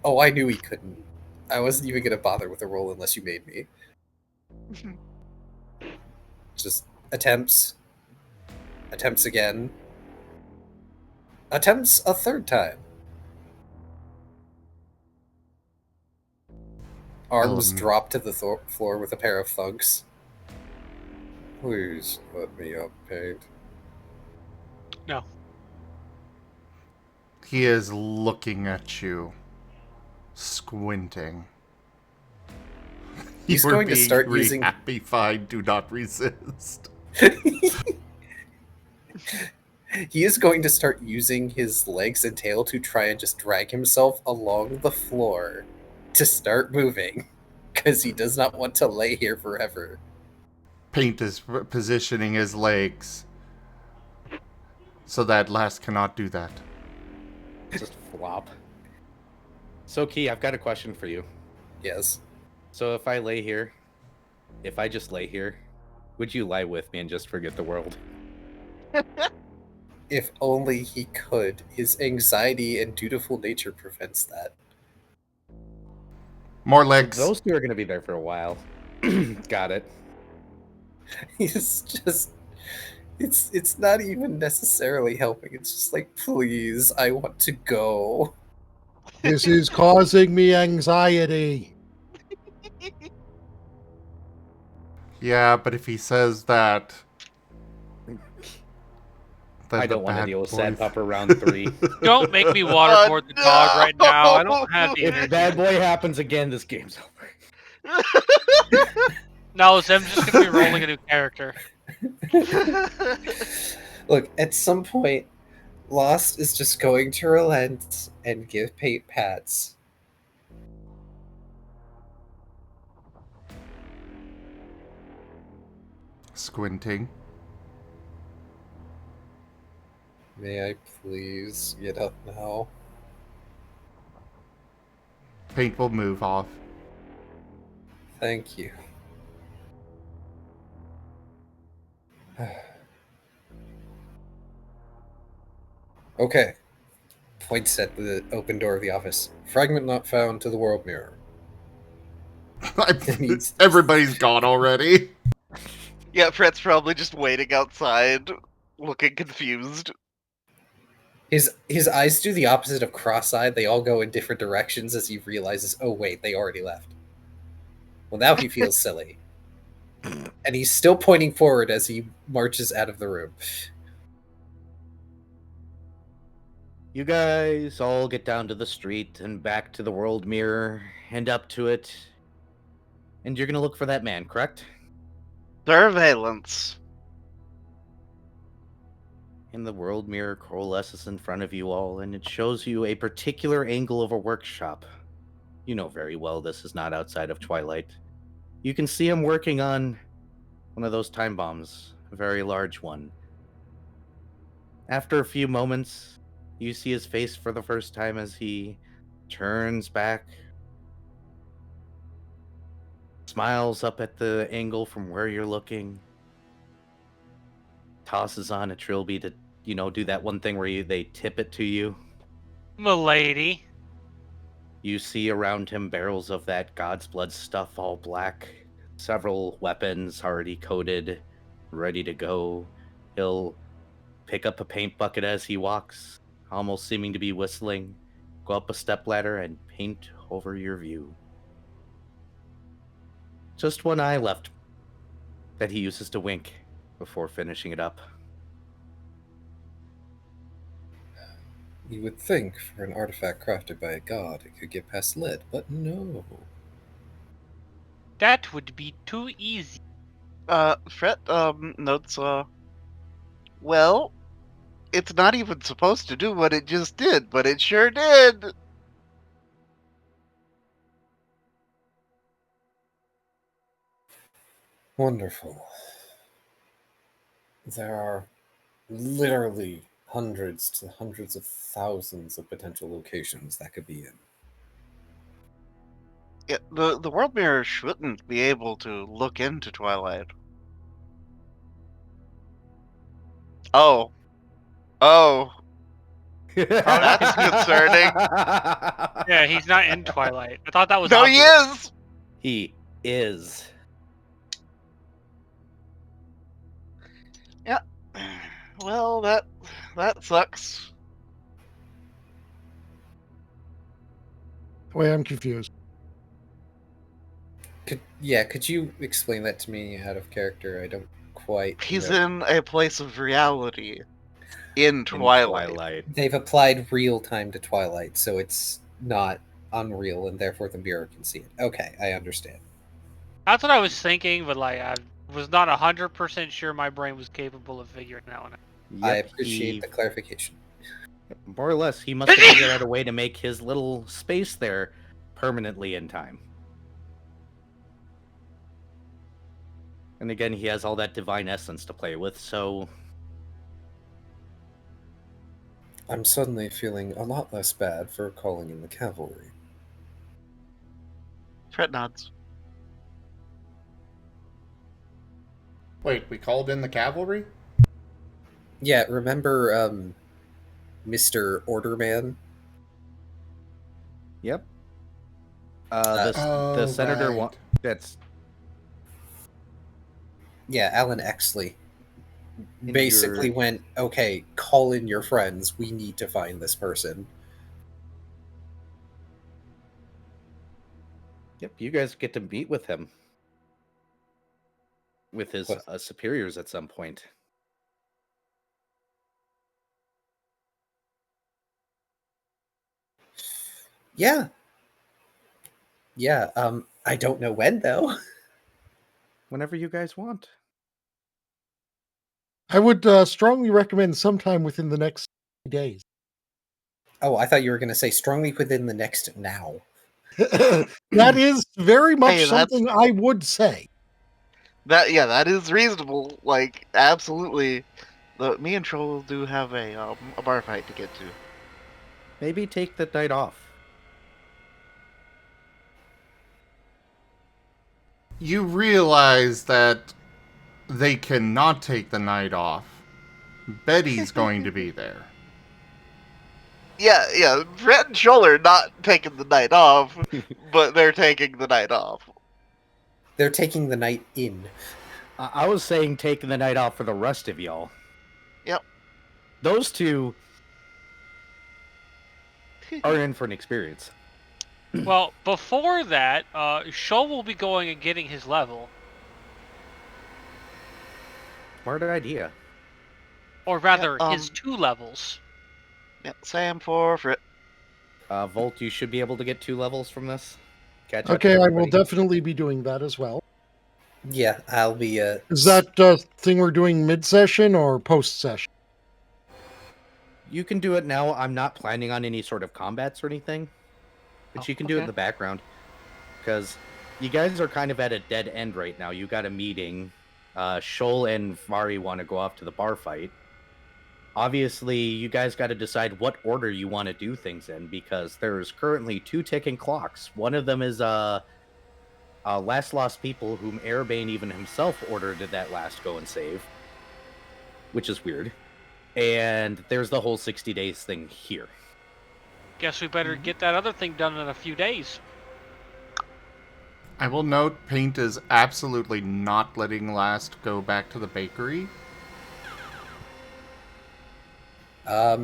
Oh, I knew he couldn't. I wasn't even gonna bother with a roll unless you made me. Just attempts. Attempts again. Attempts a third time. Arms drop to the floor with a pair of thugs. Please let me up, Paint. No. He is looking at you, squinting. He's You are going to being start using- happy, fine, do not resist. He is going to start using his legs and tail to try and just drag himself along the floor to start moving, because he does not want to lay here forever. Paint is positioning his legs so that Last cannot do that. Just flop. So, Key, I've got a question for you. Yes. So if I just lay here, would you lie with me and just forget the world? If only he could. His anxiety and dutiful nature prevents that. More legs. Those two are going to be there for a while. Got it. He's just... It's not even necessarily helping. It's just like, please, I want to go. This is causing me anxiety. Yeah, but if he says that... then I the don't want to bad deal with boy- Sad Pupper round 3. Don't make me waterboard the dog right now. I don't have the If energy. bad boy happens again, this game's over. No, Zim's just gonna be rolling a new character. Look, at some point, Lost is just going to relent and give Paint pats. Squinting. May I please get up now? Paint will move off. Thank you. Okay. Points at the open door of the office. Fragment not found to the world mirror. Everybody's gone already. Yeah, Fred's probably just waiting outside, looking confused. His eyes do the opposite of cross-eyed. They all go in different directions as he realizes, oh wait, they already left. Well, now he feels silly. And he's still pointing forward as he marches out of the room. You guys all get down to the street and back to the world mirror and up to it. And you're gonna look for that man, correct? Surveillance. And the world mirror coalesces in front of you all, and it shows you a particular angle of a workshop. You know very well this is not outside of Twilight. You can see him working on one of those time bombs, a very large one. After a few moments, you see his face for the first time as he turns back, smiles up at the angle from where you're looking, tosses on a trilby to, do that one thing where they tip it to you. Milady. You see around him barrels of that God's blood stuff, all black, several weapons already coated, ready to go. He'll pick up a paint bucket as he walks, almost seeming to be whistling, go up a stepladder and paint over your view. Just one eye left that he uses to wink before finishing it up. You would think for an artifact crafted by a god it could get past lead, but no. That would be too easy. Fret, notes, well, it's not even supposed to do what it just did, but it sure did! Wonderful. There are literally hundreds to hundreds of thousands of potential locations that could be in. Yeah, the world mirror shouldn't be able to look into Twilight. Oh. Oh. That's concerning. Yeah, he's not in Twilight. I thought that was No, obvious. he is! He is. Yeah. Well, that sucks. Wait, I'm confused. Could you explain that to me out of character? I don't quite He's know. in a place of reality in Twilight. They've applied real time to Twilight, so it's not unreal, and therefore the mirror can see it. Okay, I understand. That's what I was thinking, but I was not 100% sure my brain was capable of figuring that one out. I appreciate the clarification. More or less, he must have figured out a way to make his little space there permanently in time. And again, he has all that divine essence to play with, so... I'm suddenly feeling a lot less bad for calling in the cavalry. Fret nods. Wait, we called in the cavalry? Yeah, remember Mr. Orderman? Yep. The senator right. that's... Yeah, Alan Exley. And Basically went, okay, call in your friends. We need to find this person. Yep, you guys get to meet with him. With his superiors at some point. Yeah. Yeah, I don't know when, though. Whenever you guys want. I would strongly recommend sometime within the next days. Oh, I thought you were going to say strongly within the next now. That is very much Hey, something I would say. That is reasonable. Like, absolutely. Me and Shoal do have a bar fight to get to. Maybe take the night off. You realize that they cannot take the night off. Betty's going to be there. Yeah. Brett and Shoal are not taking the night off, but they're taking the night off. They're taking the night in. I was saying taking the night off for the rest of y'all. Yep. Those two are in for an experience. Well, before that, Shoal will be going and getting his level. Smart idea. Or rather, his um, 2 levels. Yeah, Sam for Frit. Volt, you should be able to get 2 levels from this. Catch up to Okay, I will everybody. definitely be doing that as well. Yeah, I'll be. Is that thing we're doing mid-session or post-session? You can do it now. I'm not planning on any sort of combats or anything, but Oh, you can do it in okay. the background because you guys are kind of at a dead end right now. You got a meeting. Shoal and Vari want to go off to the bar fight. Obviously, you guys got to decide what order you want to do things in because there's currently 2 ticking clocks. One of them is Last Lost People, whom Erabain even himself ordered that last go and save, which is weird. And there's the whole 60 days thing here. Guess we better get that other thing done in a few days. I will note Paint is absolutely not letting Last go back to the bakery. I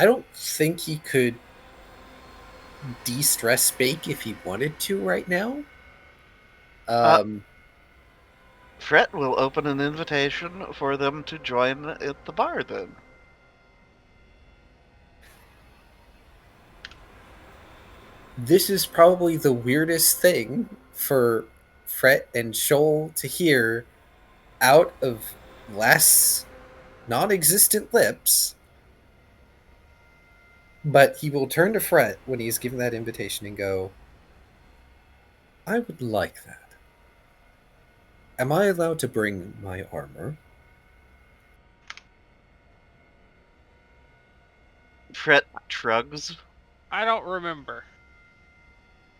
don't think he could de-stress bake if he wanted to right now. Fret will open an invitation for them to join at the bar then. This is probably the weirdest thing for Fret and Shoal to hear out of Last's non-existent lips. But he will turn to Fret when he's given that invitation and go, I would like that. Am I allowed to bring my armor? Fret shrugs. I don't remember.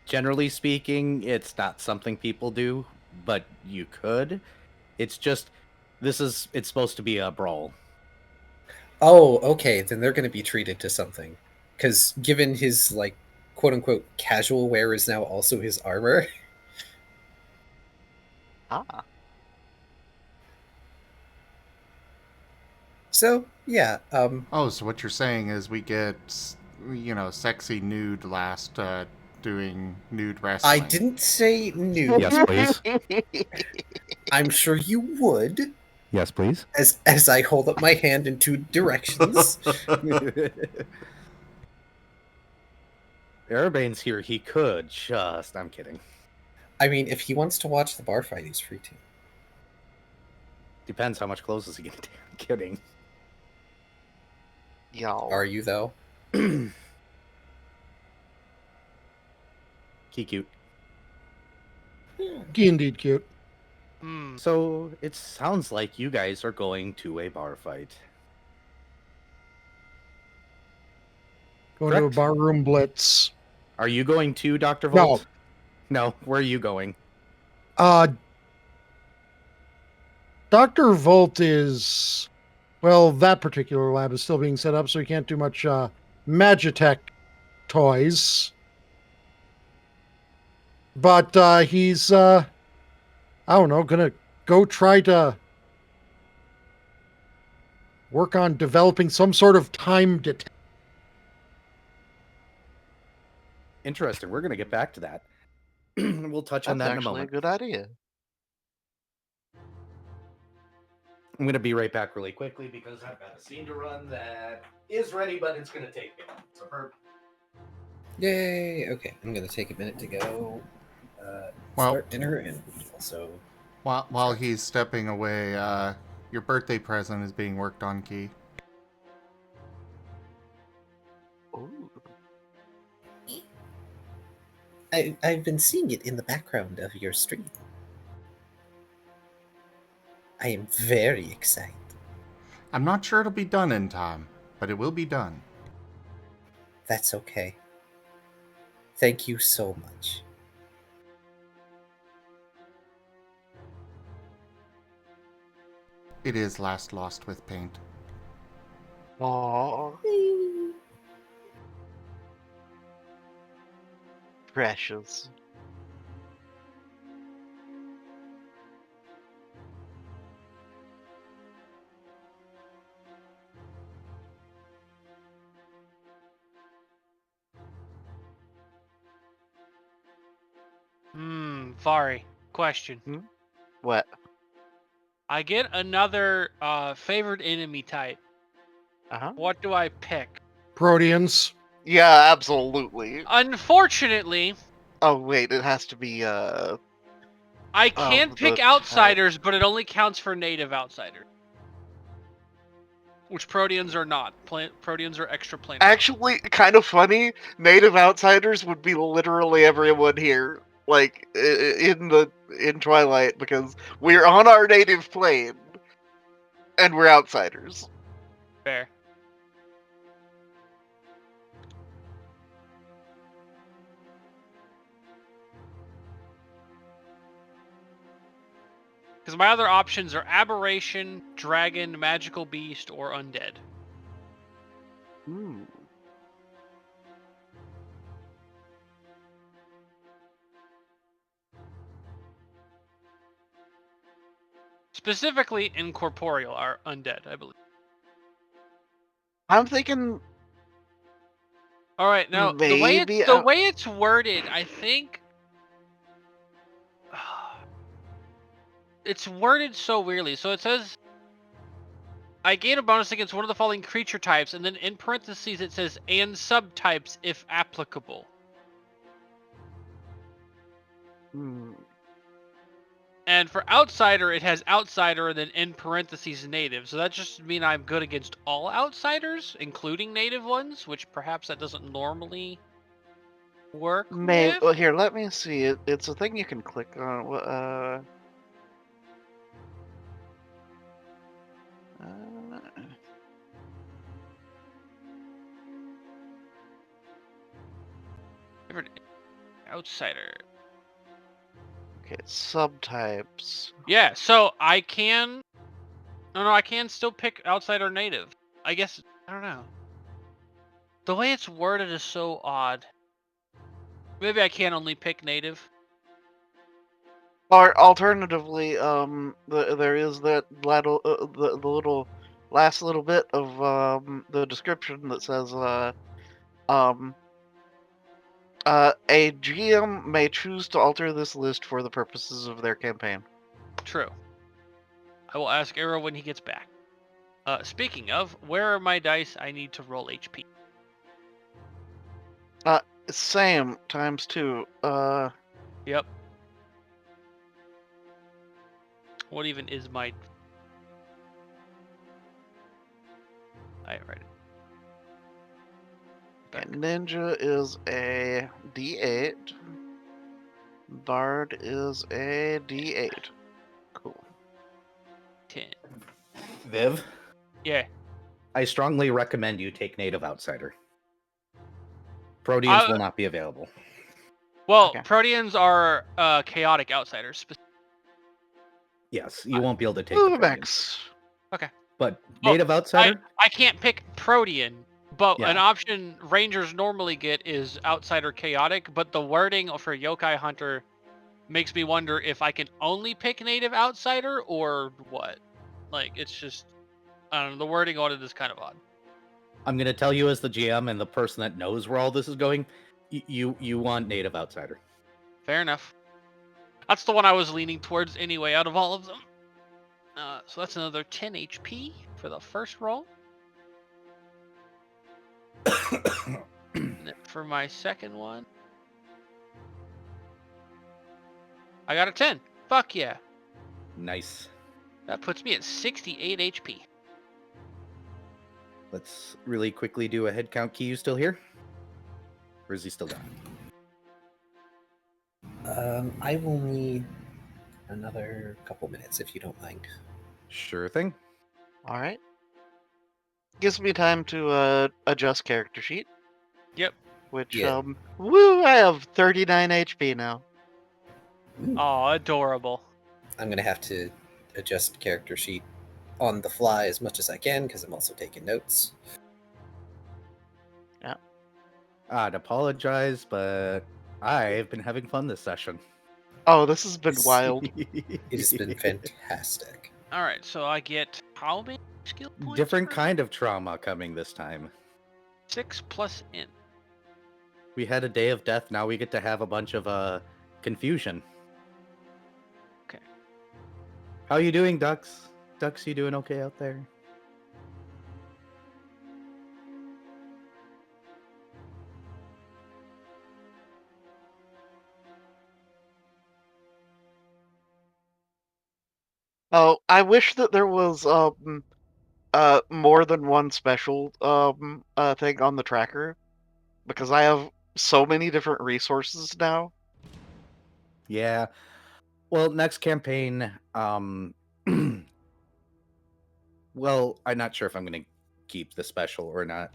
Generally speaking, it's not something people do, but you could. It's just it's supposed to be a brawl. Oh, okay, then they're going to be treated to something. Because given his, like, quote-unquote casual wear is now also his armor. Ah. So, yeah, Oh, so what you're saying is we get, sexy nude Last doing nude wrestling. I didn't say nude. Yes, please. I'm sure you would, Yes, please. as I hold up my hand in 2 directions. Erabain's here. He could just. I'm kidding. I mean, if he wants to watch the bar fight, he's free to. Depends how much clothes is he gonna take. I'm kidding. Y'all. Are you, though? Cute. Indeed cute. Hmm. So it sounds like you guys are going to a bar fight. Going to a Correct. barroom blitz. Are you going to, Dr. No. Volt? No. Where are you going? Dr. Volt is, well, that particular lab is still being set up, so he can't do much Magitech toys. But he's, I don't know, gonna go try to work on developing some sort of time detector. Interesting. We're gonna get back to that. We'll touch on That's that in a actually a moment. good idea. I'm gonna be right back really quickly because I've got a scene to run that is ready, but it's gonna take me. So Yay! Okay, I'm going to take a minute to go start dinner and also... While he's stepping away, your birthday present is being worked on, Key. Ooh. I've been seeing it in the background of your stream. I am very excited. I'm not sure it'll be done in time, but it will be done. That's okay. Thank you so much. It is Last Lost with Paint. Aww. Precious. Vari, question. What? I get another favored enemy type. Uh-huh. What do I pick? Proteans. Yeah, absolutely. Unfortunately, Oh wait, it has to be I can the pick type. outsiders, but it only counts for native outsiders. Which Proteans are not. Proteans are extraplanar. Actually, kind of funny. Native outsiders would be literally everyone here, like in Twilight, because we're on our native plane, and we're outsiders. Fair. Because my other options are aberration, dragon, magical beast, or undead. Ooh. Specifically, incorporeal are undead, I believe. I'm thinking All right, now maybe the way it's worded, I think it's worded so weirdly. So it says, I gain a bonus against one of the following creature types, and then in parentheses it says, and subtypes if applicable. And for outsider, it has outsider and then in parentheses native. So that just means I'm good against all outsiders, including native ones, which perhaps that doesn't normally work with. Well, here, let me see. It's a thing you can click on. Outsider. Okay, subtypes. Yeah, so I can... No, I can still pick outsider native. I guess, I don't know. The way it's worded is so odd. Maybe I can only pick native. Or alternatively, there is that little, the little last little bit of the description that says, a GM may choose to alter this list for the purposes of their campaign. True. I will ask Arrow when he gets back. Speaking of, where are my dice? I need to roll HP. Same, times 2. Yep. What even is my... I write it. Back. Ninja is a D8. Bard is a D8. Cool. 10. Viv, Yeah. I strongly recommend you take native outsider. Proteans will not be available. Well, Okay. Proteans are chaotic outsiders. Yes, you won't be able to take the Proteans. Max. Okay. But native outsider? I can't pick Protean, but Yeah. an option Rangers normally get is outsider chaotic, but the wording for Yokai Hunter makes me wonder if I can only pick native outsider or what. Like, it's just, I don't know, the wording on it is kind of odd. I'm going to tell you as the GM and the person that knows where all this is going, you want native outsider. Fair enough. That's the one I was leaning towards anyway out of all of them. So that's another 10 HP for the first roll. And then for my second one, I got a 10. Fuck yeah. Nice. That puts me at 68 HP. Let's really quickly do a head count. Key, you still here? Or is he still gone? I will need another couple minutes if you don't mind. Sure thing. All right. Gives me time to adjust character sheet. Yep. Which Yeah. Woo! I have 39 HP now. Oh, adorable. I'm gonna have to adjust character sheet on the fly as much as I can because I'm also taking notes. Yeah. I'd apologize, but I've been having fun this session. Oh, this has been wild. It has been fantastic. All right, so I get how many skill points? Different for- kind of trauma coming this time. 6 plus int. We had a day of death, now we get to have a bunch of confusion. How you doing, Ducks? Ducks, you doing okay out there? Oh, I wish that there was more than one special thing on the tracker, because I have so many different resources now. Yeah. Well, next campaign, well, I'm not sure if I'm going to keep the special or not.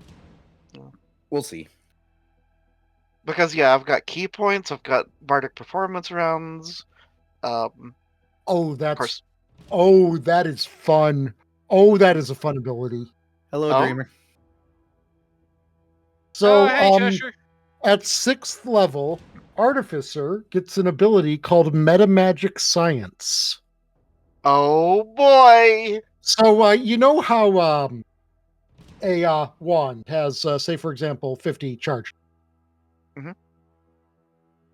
Yeah. We'll see. Because yeah, I've got key points, I've got bardic performance rounds. Oh, Of that's course. oh, that is fun. Oh, that is a fun ability. Hello, Oh. Dreamer. So, hey, Cheshire. at 6th level, Artificer gets an ability called Meta Magic Science. Oh boy! So, you know how a wand has, say, for example, 50 charge. Mhm.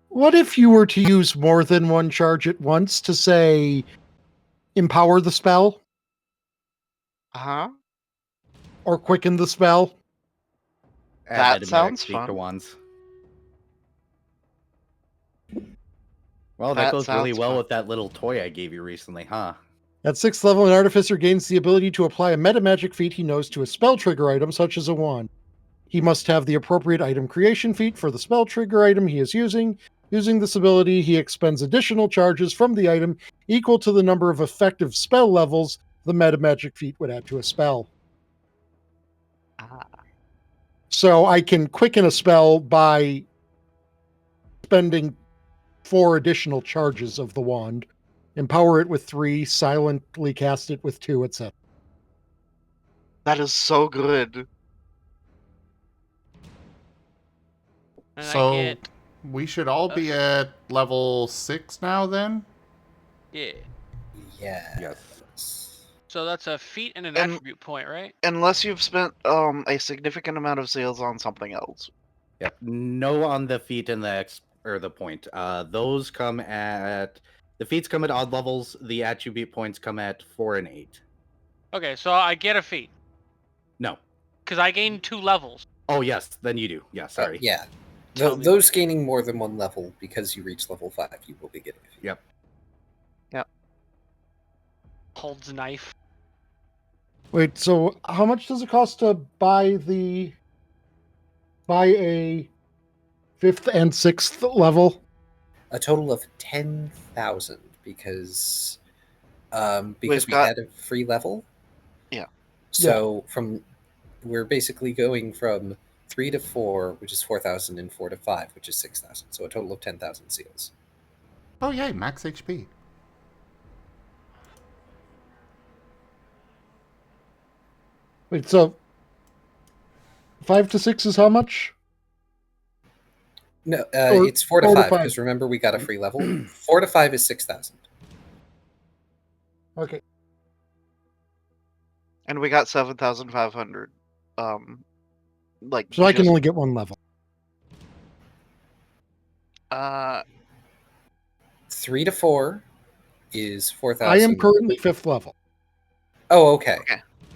What if you were to use more than one charge at once to, say, empower the spell Uh-huh. or quicken the spell? Add That Metamagic sounds speak to fun. wands. Well, that That goes really sounds well fun. with that little toy I gave you recently, huh? At 6th level, an Artificer gains the ability to apply a meta magic feat he knows to a spell trigger item, such as a wand. He must have the appropriate item creation feat for the spell trigger item he is using. Using this ability, he expends additional charges from the item equal to the number of effective spell levels the meta magic feat would add to a spell. Ah. So I can quicken a spell by spending 4 additional charges of the wand, empower it with 3, silently cast it with 2, etc. That is so good. And I So get we should all be us. at level 6 now then? Yeah. Yeah. Yes. So that's a feat and an And- attribute point, right? Unless you've spent a significant amount of sales on something else. Yep. No on the feat and the point. Those come at the feats come at odd levels. The attribute points come at 4 and 8. Okay, so I get a feat No. because I gained 2 levels. Oh yes, then you do. Yeah, sorry. Yeah. Tell me Those gaining more than one level, because you reach level 5, you will be getting a feat. Yep. Holds knife. Wait, so how much does it cost to buy a 5th and 6th level? A total of 10,000 because We've we got- had a free level. Yeah. So we're basically going from 3 to 4, which is 4,000, and 4 to 5, which is 6,000. So a total of 10,000 seals. Oh, yay, max HP. Wait, so 5 to 6 is how much? No, Or it's 4 to 4 to 5 5. because remember we got a free level. 4 to 5 is 6,000. Okay. And we got 7,500. Like So I can just- only get one level. 3 to 4 is 4,000. I am currently 5th level. Oh, okay.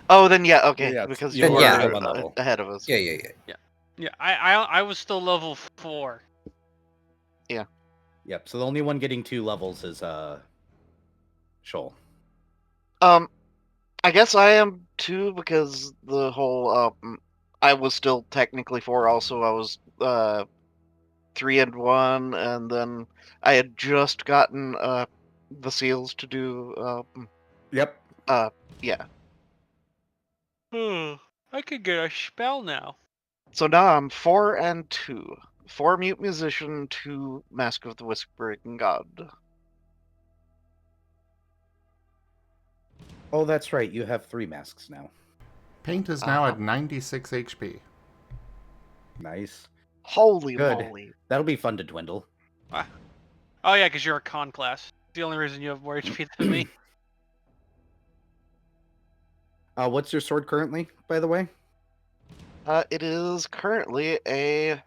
Oh, then yeah, okay, Yeah, because you you are were at one level. ahead of us. Yeah. Yeah, I was still level 4. Yep. So the only one getting 2 levels is Shoal. I guess I am too, because the whole I was still technically 4. Also, I was 3 and 1, and then I had just gotten the seals to do. Yep. Yeah. I could get a spell now. So now I'm 4 and 2. 4 mute musician, 2 mask of the whispering god. Oh, that's right. You have 3 masks now. Paint is now Uh-huh. at 96 HP. Nice. Holy Good. moly! That'll be fun to dwindle. Oh yeah, because you're a con class. The only reason you have more HP than me. What's your sword currently, by the way? It is currently a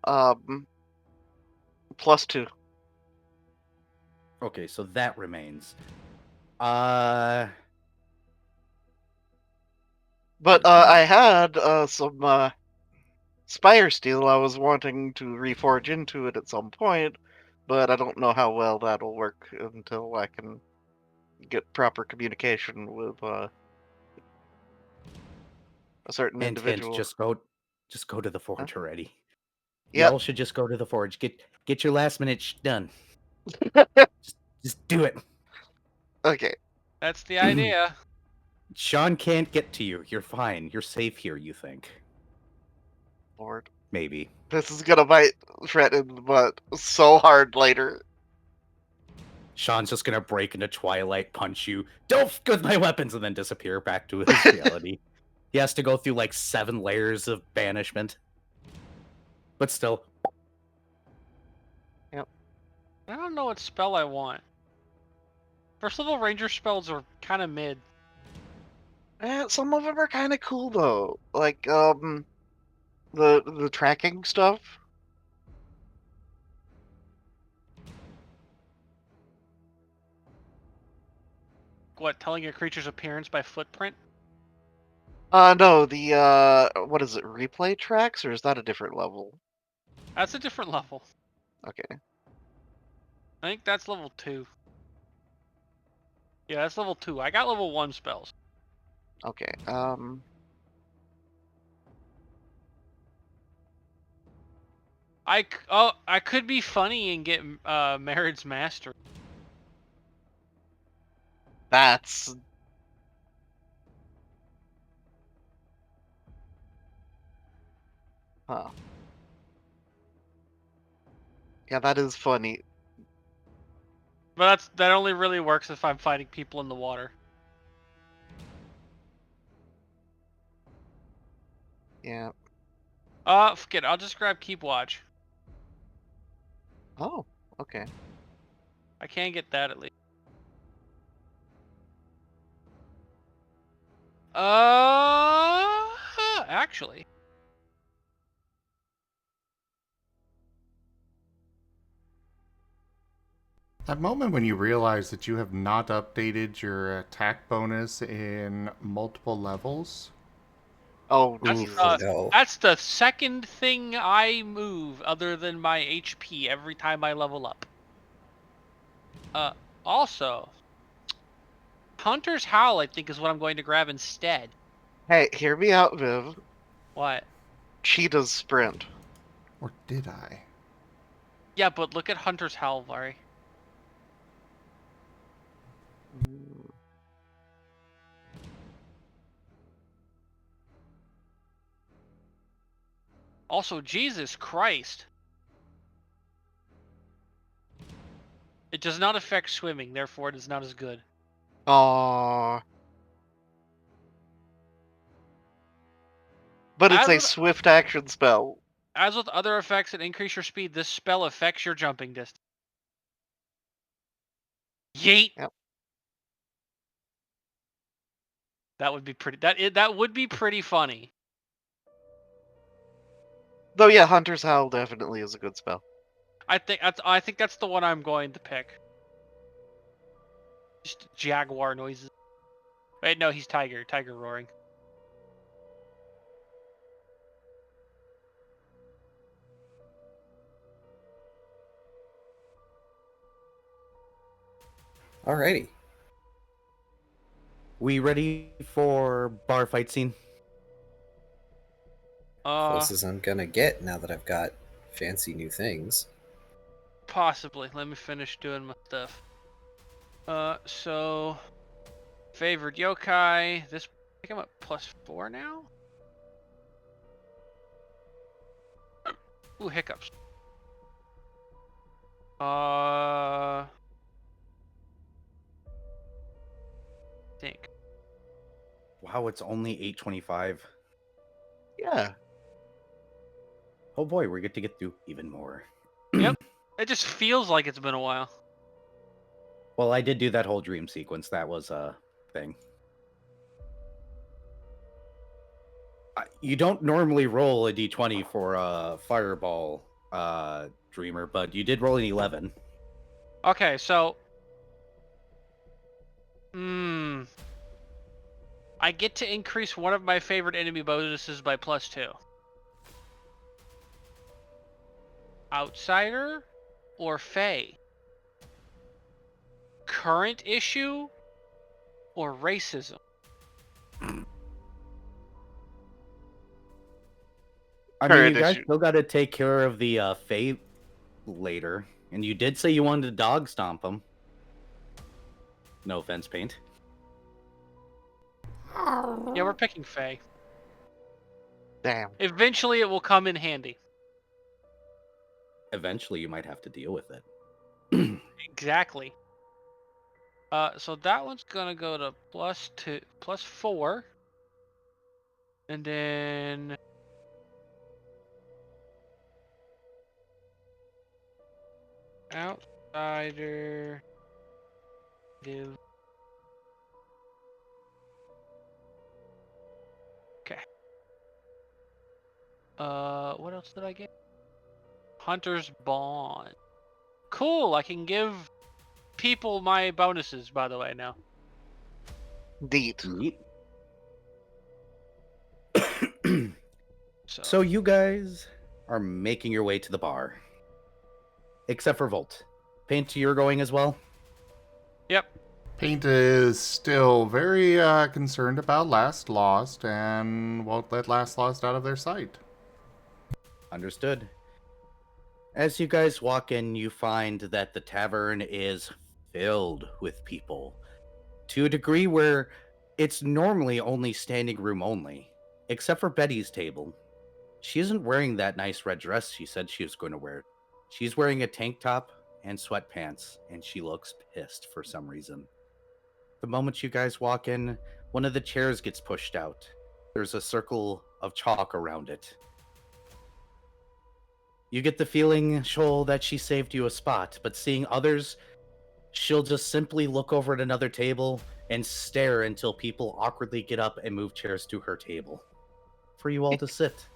+2. Okay, so that remains. Uh, But Let's see. I had some Spire Steel I was wanting to reforge into it at some point, but I don't know how well that'll work until I can get proper communication with a certain hint, individual. just go to the forge already. Yep. Y'all should just go to the forge. Get your last minute done. Just do it. Okay. That's the idea. Sean can't get to you. You're fine. You're safe here, you think. Lord. Maybe. This is gonna bite Fred in the butt so hard later. Sean's just gonna break into Twilight, punch you, don't with my weapons, and then disappear back to his reality. He has to go through like 7 layers of banishment. But still. I don't know what spell I want. First level ranger spells are kind of mid. Some of them are kind of cool though, like the tracking stuff. What, telling your creature's appearance by footprint? No, the what is it? Replay tracks, or is that a different level? That's a different level. Okay. I think that's level 2. Yeah, that's level 2. I got level 1 spells. Okay. I could be funny and get Merid's Master. That's huh. Yeah, that is funny. But that only really works if I'm fighting people in the water. Yeah. Forget it. I'll just grab Keep Watch. Oh, okay. I can get that at least. Actually. That moment when you realize that you have not updated your attack bonus in multiple levels. Oh, That's, Oof. No. that's the second thing I move other than my HP every time I level up. Also, Hunter's Howl I think is what I'm going to grab instead. hey, hear me out, Viv. What? Cheetah's sprint. Or did I? Yeah, but look at Hunter's Howl, Vari. Also, Jesus Christ. It does not affect swimming, therefore it is not as good. Aww. But it's As a with- swift action spell. As with other effects that increase your speed, this spell affects your jumping distance. Yeet. Yep. That would be pretty. That would be pretty funny. Though, yeah, Hunter's Howl definitely is a good spell. I think that's the one I'm going to pick. Just jaguar noises. Wait, no, he's tiger. Tiger roaring. Alrighty. We ready for bar fight scene? Close as I'm gonna get now that I've got fancy new things. Possibly. Let me finish doing my stuff. So favored yokai. This I think I'm at +4 now. Ooh, hiccups. Think. Wow, it's only 8:25. Yeah. Oh boy, we get to get through even more. Yep. It just feels like it's been a while. Well, I did do that whole dream sequence. That was a thing. You don't normally roll a d20 for a fireball dreamer, but you did roll an 11. Okay, so I get to increase one of my favorite enemy bonuses by +2. Outsider or Fae? Current issue or racism? I mean, Current you guys issue. still got to take care of the Fae later, and you did say you wanted to dog stomp them. No offense, Paint. Yeah, we're picking Fae. Damn. Eventually, it will come in handy. Eventually, you might have to deal with it. Exactly. So that one's gonna go to +4, and then outsider give. Okay. What else did I get? Hunter's Bond. Cool. I can give people my bonuses, by the way, now. Deet. Neat. So, So you guys are making your way to the bar. Except for Volt. Paint, you're going as well? yep. Paint is still very concerned about Last Lost and won't let Last Lost out of their sight. Understood. As you guys walk in, you find that the tavern is filled with people. To a degree where it's normally only standing room only. Except for Betty's table. She isn't wearing that nice red dress she said she was going to wear. She's wearing a tank top and sweatpants, and she looks pissed for some reason. The moment you guys walk in, one of the chairs gets pushed out. There's a circle of chalk around it. You get the feeling, Shoal, that she saved you a spot, but seeing others, she'll just simply look over at another table and stare until people awkwardly get up and move chairs to her table for you all to sit.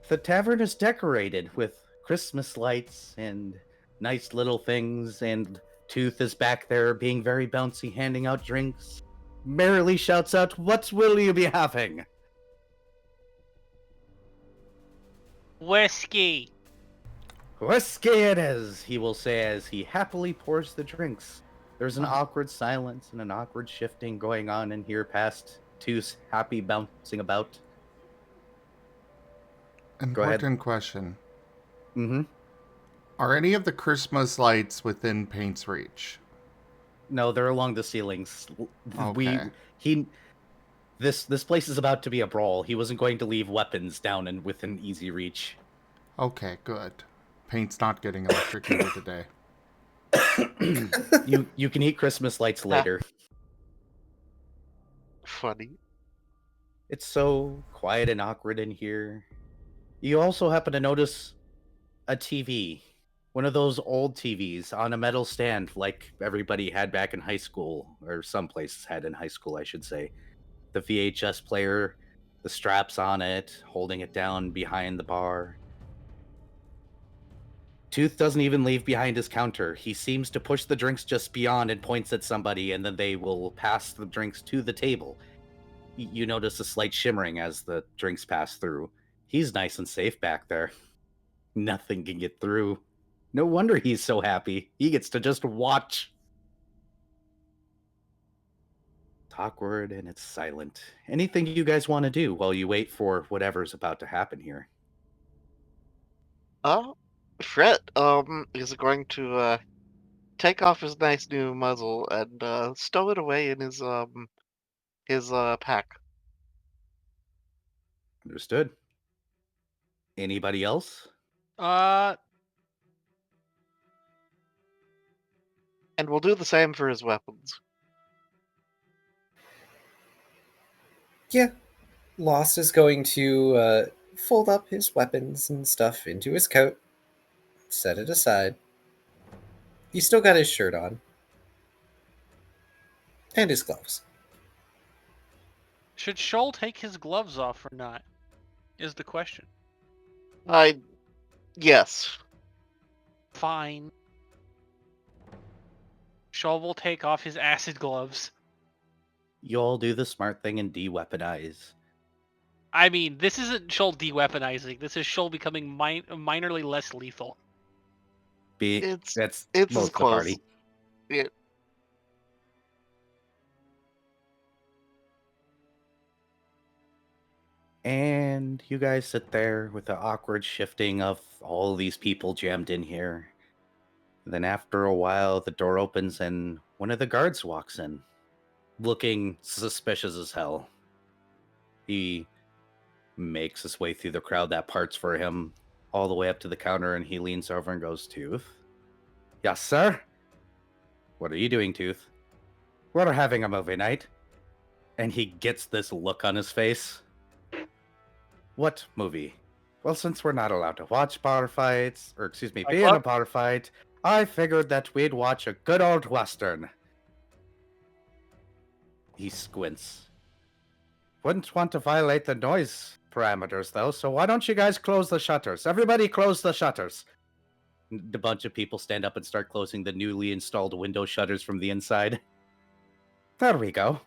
The tavern is decorated with Christmas lights and nice little things, and Tooth is back there being very bouncy, handing out drinks. Merrily shouts out, "What will you be having?" Whiskey. "Whiskey it is," he will say as he happily pours the drinks. There's an Oh. awkward silence and an awkward shifting going on in here past Tooth's happy bouncing about. Go ahead. Important question. Mm-hmm. Are any of the Christmas lights within Paint's reach? No, they're along the ceilings. Okay. This place is about to be a brawl. He wasn't going to leave weapons down and within easy reach. Okay, good. Paint's not getting electrocuted today. You can eat Christmas lights later. Funny. It's so quiet and awkward in here. You also happen to notice a TV. One of those old TVs on a metal stand like everybody had back in high school, or some places had in high school, I should say. The VHS player, the straps on it, holding it down behind the bar. Tooth doesn't even leave behind his counter. He seems to push the drinks just beyond and points at somebody, and then they will pass the drinks to the table. You notice a slight shimmering as the drinks pass through. He's nice and safe back there. Nothing can get through. No wonder he's so happy. He gets to just watch. It's awkward and it's silent. Anything you guys want to do while you wait for whatever's about to happen here? Fred, is going to, take off his nice new muzzle and, stow it away in his pack. Understood. Anybody else? And we'll do the same for his weapons. Yeah, Lost is going to fold up his weapons and stuff into his coat, set it aside. He's still got his shirt on. And his gloves. Should Shoal take his gloves off or not? Is the question. Yes. Fine. Shoal will take off his acid gloves. You all do the smart thing and de-weaponize. I mean, this isn't Shoal de-weaponizing. This is Shoal becoming minorly less lethal. It's That's as most of the close. party. Yeah. And you guys sit there with the awkward shifting of all these people jammed in here. Then after a while, the door opens and one of the guards walks in, looking suspicious as hell. He makes his way through the crowd that parts for him, all the way up to the counter, and he leans over and goes, Tooth? Yes, sir? What are you doing, Tooth? We're having a movie night. And he gets this look on his face. What movie? Well, since we're not allowed to watch bar fights, or excuse me, be in a bar fight, I figured that we'd watch a good old Western. He squints. Wouldn't want to violate the noise parameters, though, so why don't you guys close the shutters? Everybody close the shutters. A bunch of people stand up and start closing the newly installed window shutters from the inside. There we go.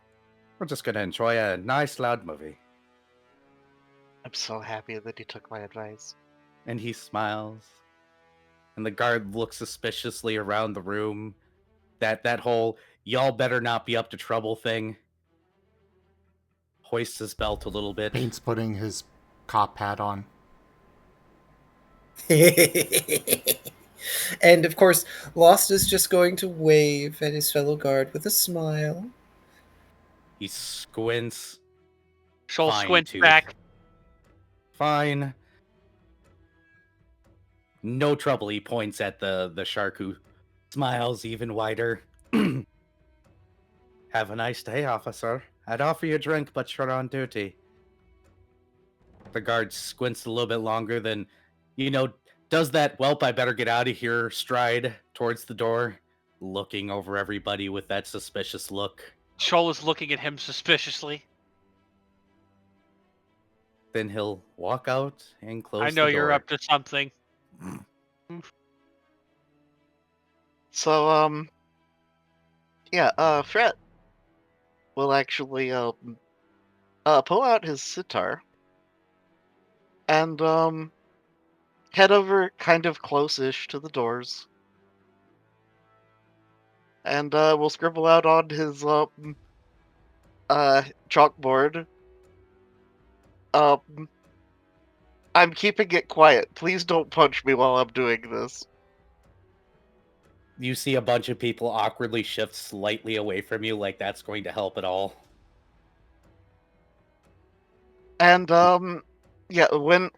We're just going to enjoy a nice, loud movie. I'm so happy that he took my advice. And he smiles. And the guard looks suspiciously around the room. That whole, y'all better not be up to trouble thing. Hoists his belt a little bit. Paint's putting his cop hat on. And of course, Lost is just going to wave at his fellow guard with a smile. He squints. Shoal Fine, squints Tooth. back. Fine. No trouble, he points at the shark who smiles even wider. Have a nice day, officer. I'd offer you a drink, but you're on duty. The guard squints a little bit longer than, does that whelp I better get out of here stride towards the door, looking over everybody with that suspicious look. Shoal is looking at him suspiciously. Then he'll walk out and close I the know door. you're up to something. So, Fret will actually pull out his sitar and head over kind of close-ish to the doors. And we'll scribble out on his chalkboard. I'm keeping it quiet. Please don't punch me while I'm doing this. You see a bunch of people awkwardly shift slightly away from you, like that's going to help at all. And when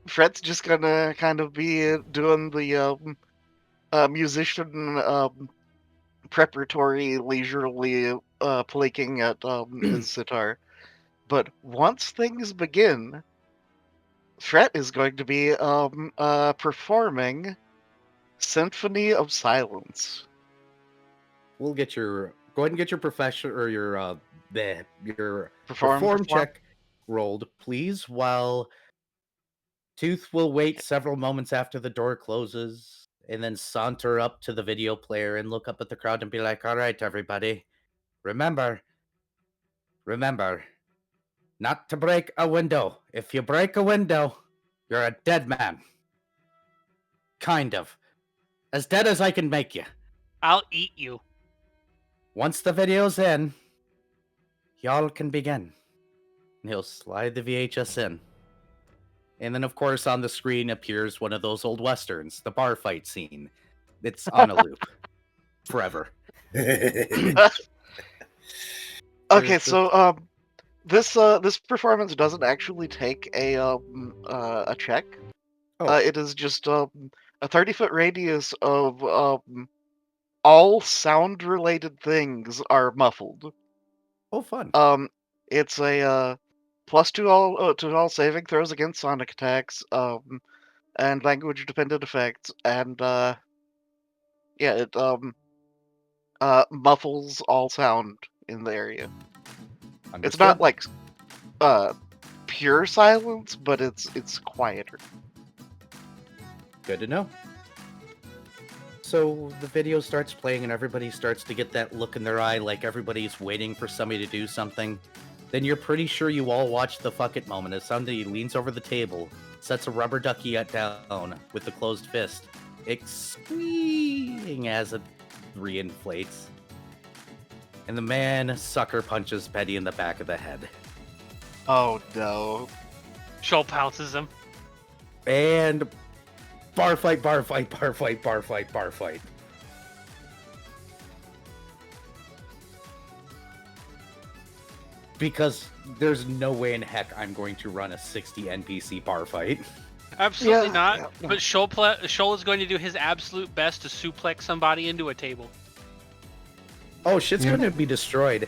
Fred's just gonna kind of be doing the musician preparatory leisurely plicking at his sitar. But once things begin, Fred is going to be performing Symphony of Silence. We'll get your go ahead and get your profession or your Perform perform check rolled, please, while Tooth will wait several moments after the door closes and then saunter up to the video player and look up at the crowd and be like, all right, everybody, remember, not to break a window. If you break a window, you're a dead man. Kind of. As dead as I can make you. I'll eat you. Once the video's in, y'all can begin. And he'll slide the VHS in. And then, of course, on the screen appears one of those old westerns, the bar fight scene. It's on a loop. Forever. Okay, so this performance doesn't actually take a check. Oh. It is just a 30-foot radius of all sound-related things are muffled. Oh, fun. It's a +2 to all saving throws against sonic attacks, and language-dependent effects, and it muffles all sound in the area. Understood. It's not like pure silence, but it's quieter. Good to know. So the video starts playing and everybody starts to get that look in their eye like everybody's waiting for somebody to do something. Then you're pretty sure you all watch the fuck it moment as somebody leans over the table, sets a rubber ducky down with the closed fist, squeeing as it reinflates. And the man sucker punches Betty in the back of the head. Oh no. Shoal pounces him. And bar fight, bar fight, bar fight, bar fight, bar fight. Because there's no way in heck I'm going to run a 60 NPC bar fight. Absolutely Yeah, not. yeah. But Shoal is going to do his absolute best to suplex somebody into a table. Oh, shit's Yeah. going to be destroyed.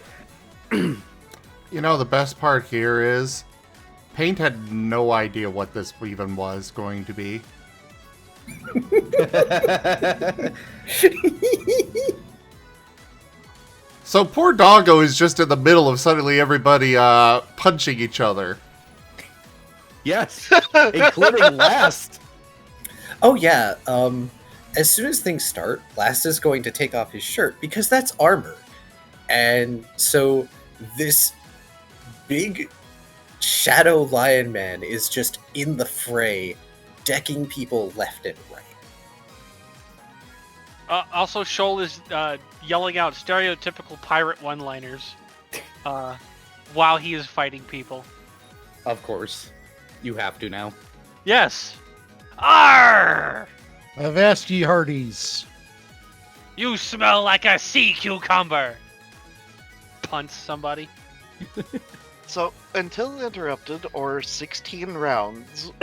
You know, the best part here is Paint had no idea what this even was going to be. So poor Doggo is just in the middle of suddenly everybody punching each other. Yes, including Last. Oh yeah. As soon as things start, Last is going to take off his shirt because that's armor, and so this big shadow lion man is just in the fray, decking people left and right. Also, Shoal is yelling out stereotypical pirate one-liners while he is fighting people. Of course. You have to now. Yes. Arr! Avast ye hearties. You smell like a sea cucumber. Punch somebody. So, until interrupted, or 16 rounds,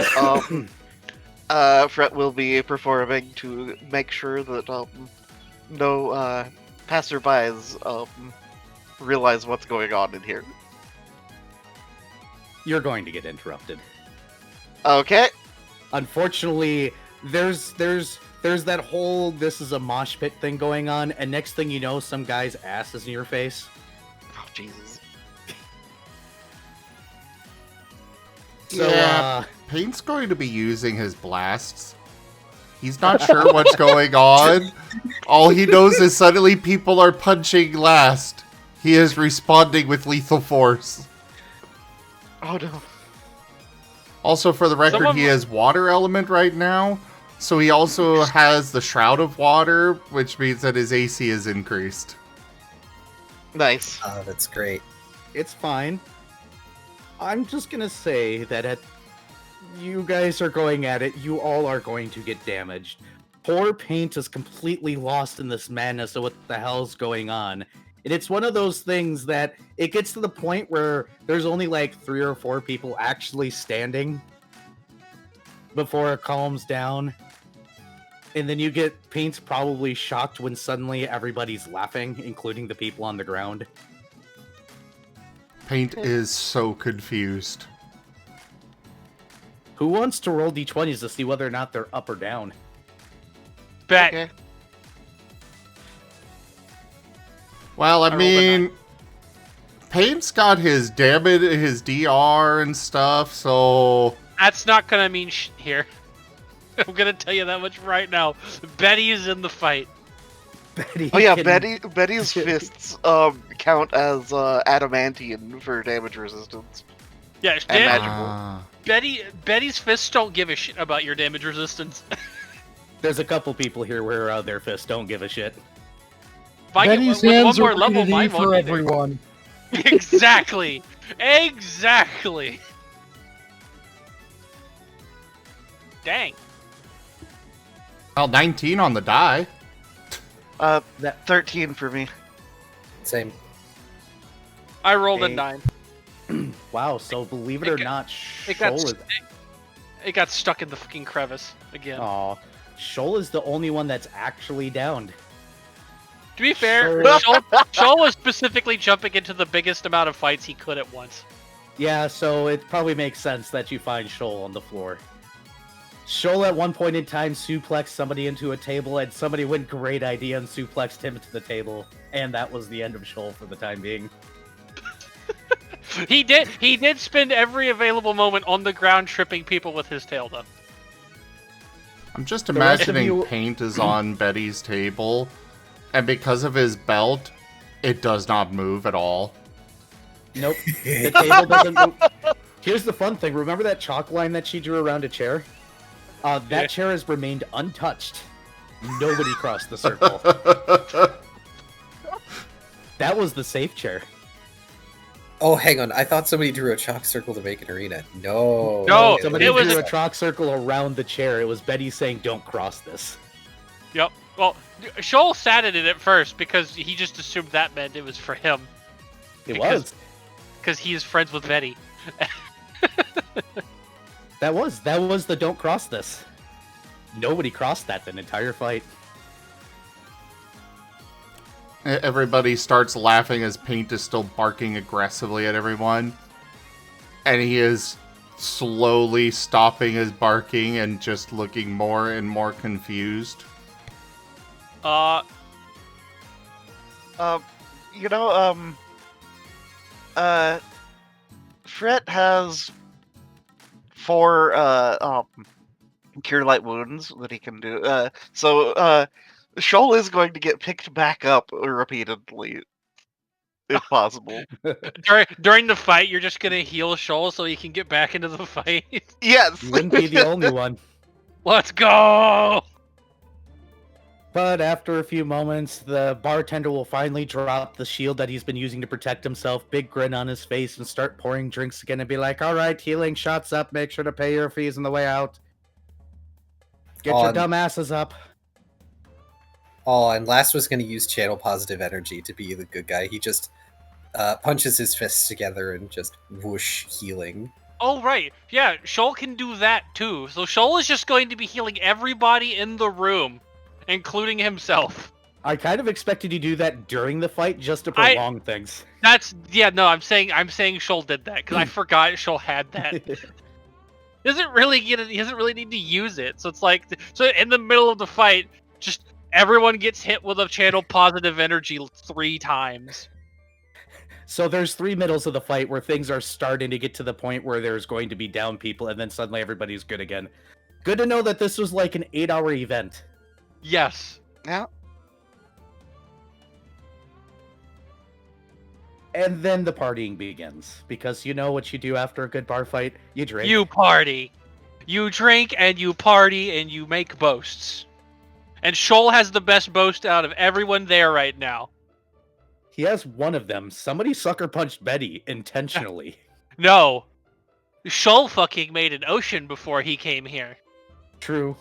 Fret will be performing to make sure that no passerbys realize what's going on in here. You're going to get interrupted. Okay. Unfortunately, there's that whole this is a mosh pit thing going on, and next thing you know, some guy's ass is in your face. Oh, Jesus. So, Yeah. Paint's going to be using his blasts. He's not sure what's going on. All he knows is suddenly people are punching Last. He is responding with lethal force. Oh, no. Also, for the record, Someone- he has water element right now. So he also has the Shroud of Water, which means that his AC is increased. Nice. Oh, that's great. it's fine. I'm just gonna say that you guys are going at it, you all are going to get damaged. Poor Paint is completely lost in this madness of what the hell's going on. And it's one of those things that it gets to the point where there's only like 3 or 4 people actually standing before it calms down. And then you get Paint's probably shocked when suddenly everybody's laughing, including the people on the ground. Paint is so confused. Who wants to roll d20s to see whether or not they're up or down? Bet. Okay. Well, I rolled a mean, Paint's got his damage, his DR and stuff, so That's not gonna mean here. I'm gonna tell you that much right now. Betty is in the fight. Betty Oh, yeah, can- Betty's fists count as adamantine for damage resistance. Yeah, And magical. Ah. Betty's fists don't give a shit about your damage resistance. There's a couple people here where their fists don't give a shit. If I get Betty's with one hands more are level, rated E mine for won't be there. everyone. Exactly. Exactly. Dang. Well, 19 on the die. 13 for me. Same. I rolled a Hey. 9. Wow, so believe it It or got- not, It got, Shoal is... it got stuck in the fucking crevice again. Aw, Shoal is the only one that's actually downed. To be fair, Shoal was specifically jumping into the biggest amount of fights he could at once. Yeah, so it probably makes sense that you find Shoal on the floor. Shoal at one point in time suplexed somebody into a table, and somebody went great idea and suplexed him to the table, and that was the end of Shoal for the time being. He did spend every available moment on the ground tripping people with his tail though. I'm just The rest of imagining you- Paint is on Betty's table, and because of his belt, it does not move at all. Nope. The table doesn't move. Here's the fun thing. Remember that chalk line that she drew around a chair? That chair has remained untouched. Nobody crossed the circle. That was the safe chair. Oh, hang on. I thought somebody drew a chalk circle to make an arena. No. No, Somebody it was drew a- a chalk circle around the chair. It was Betty saying, "Don't cross this." Yep. Well, Shoal sat in it at first because he just assumed that meant it was for him. It was. Because he is friends with Betty. That was the "Don't cross this." Nobody crossed that the entire fight. Everybody starts laughing as Paint is still barking aggressively at everyone. And he is slowly stopping his barking and just looking more and more confused. Fret has 4 cure light wounds that he can do. So Shoal is going to get picked back up repeatedly, if possible. During the fight, you're just gonna heal Shoal so he can get back into the fight. Yes. You wouldn't be the only one. Let's go! But after a few moments, the bartender will finally drop the shield that he's been using to protect himself, big grin on his face, and start pouring drinks again and be like, "All right, healing shots up. Make sure to pay your fees on the way out. Get your dumb asses up." Oh, and Last was going to use channel positive energy to be the good guy. He just punches his fists together and just whoosh healing. Oh, right. Yeah, Shoal can do that too. So Shoal is just going to be healing everybody in the room, including himself. I kind of expected you to do that during the fight just to prolong things. I'm saying Shoal did that because I forgot Shoal had that. He doesn't really need to use it. So it's like, so in the middle of the fight, just everyone gets hit with a channel positive energy 3 times. So there's 3 middles of the fight where things are starting to get to the point where there's going to be down people, and then suddenly everybody's good again. Good to know that this was like an 8-hour event. Yes. Yeah. And then the partying begins, because you know what you do after a good bar fight? You drink. You party. You drink and you party and you make boasts. And Shoal has the best boast out of everyone there right now. He has one of them. Somebody sucker punched Betty intentionally. No. Shoal fucking made an ocean before he came here. True.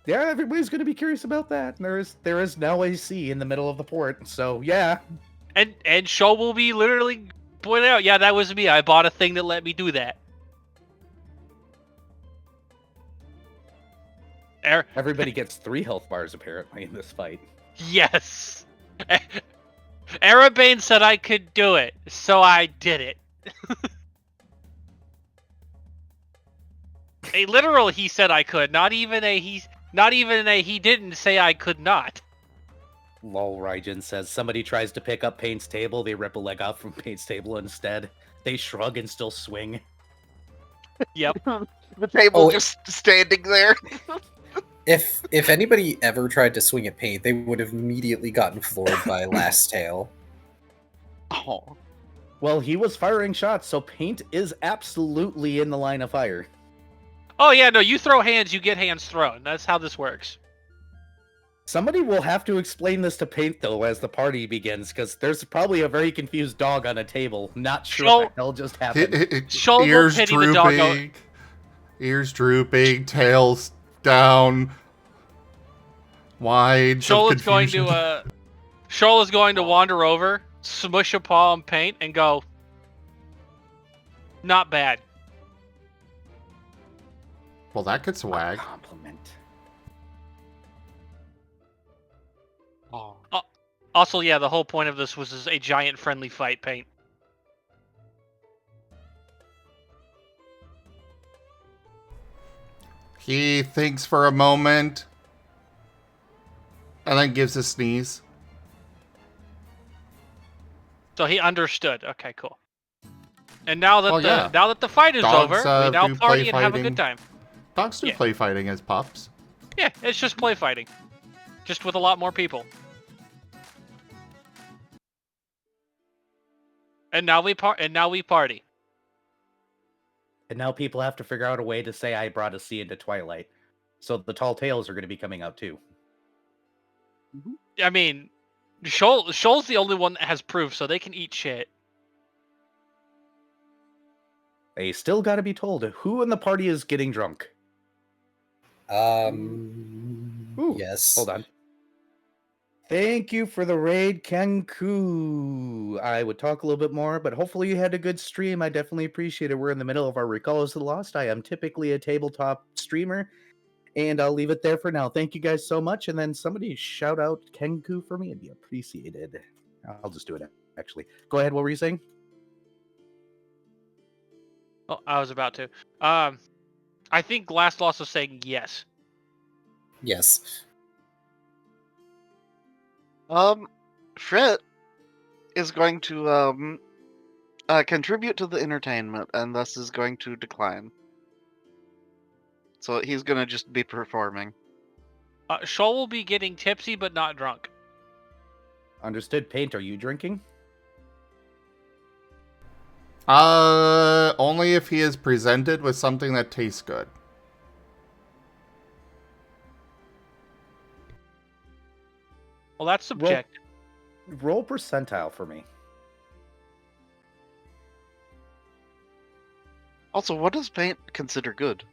Yeah, everybody's going to be curious about that. There is now a sea in the middle of the port, so yeah. And Shoal will be literally pointing out, yeah, that was me. I bought a thing that let me do that. Everybody gets 3 health bars apparently in this fight. Yes. Erabain said I could do it, so I did it. A literal he said I could, not even a he didn't say I could not. Lol, Raijin says somebody tries to pick up Paint's table, they rip a leg off from Paint's table instead. They shrug and still swing. Yep. The table just standing there. If anybody ever tried to swing at Paint, they would have immediately gotten floored by Last Tail. Oh. Well, he was firing shots, so Paint is absolutely in the line of fire. Oh yeah, no, you throw hands, you get hands thrown. That's how this works. Somebody will have to explain this to Paint, though, as the party begins, because there's probably a very confused dog on a table, not sure what the hell just happened. Shoal will Ears pity the dog. drooping, ears drooping, tails down, wide. Shoal is going to wander over, smush a paw on Paint, and go, not bad. Well, that gets swag. Compliment. Oh. Also, yeah, the whole point of this was a giant friendly fight, Paint. He thinks for a moment, and then gives a sneeze. So he understood. Okay, cool. And now that Well, yeah. now that the fight is Dogs, over, we now do party play and have a fighting. good time. Dogs do Yeah. play fighting as pups. Yeah, it's just play fighting, just with a lot more people. And now we party. And now people have to figure out a way to say I brought a sea into Twilight. So the tall tales are going to be coming out too. I mean, Shoal's the only one that has proof, so they can eat shit. They still got to be told who in the party is getting drunk. Ooh, Yes. Hold on. Thank you for the raid, Kenku. I would talk a little bit more, but hopefully you had a good stream. I definitely appreciate it. We're in the middle of our Recalls of the Lost. I am typically a tabletop streamer, and I'll leave it there for now. Thank you guys so much. And then somebody shout out Kenku for me. It'd be appreciated. I'll just do it, actually. Go ahead. What were you saying? Oh, I was about to. I think Glass Loss was saying yes. Yes. Frit is going to contribute to the entertainment, and thus is going to decline. So he's gonna just be performing. Shoal will be getting tipsy, but not drunk. Understood. Paint, are you drinking? Only if he is presented with something that tastes good. Well, that's subjective. Roll percentile for me. Also, what does paint consider good?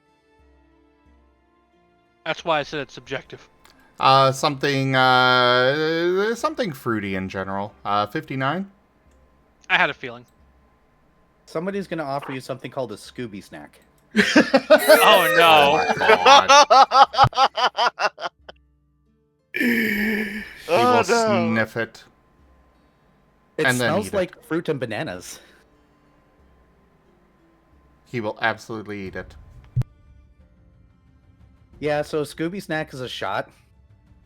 That's why I said it's subjective. Something fruity in general. 59? I had a feeling. Somebody's going to offer you something called a Scooby snack. Oh no! He will sniff it. It And then smells eat it. like fruit and bananas. He will absolutely eat it. Yeah, so Scooby Snack is a shot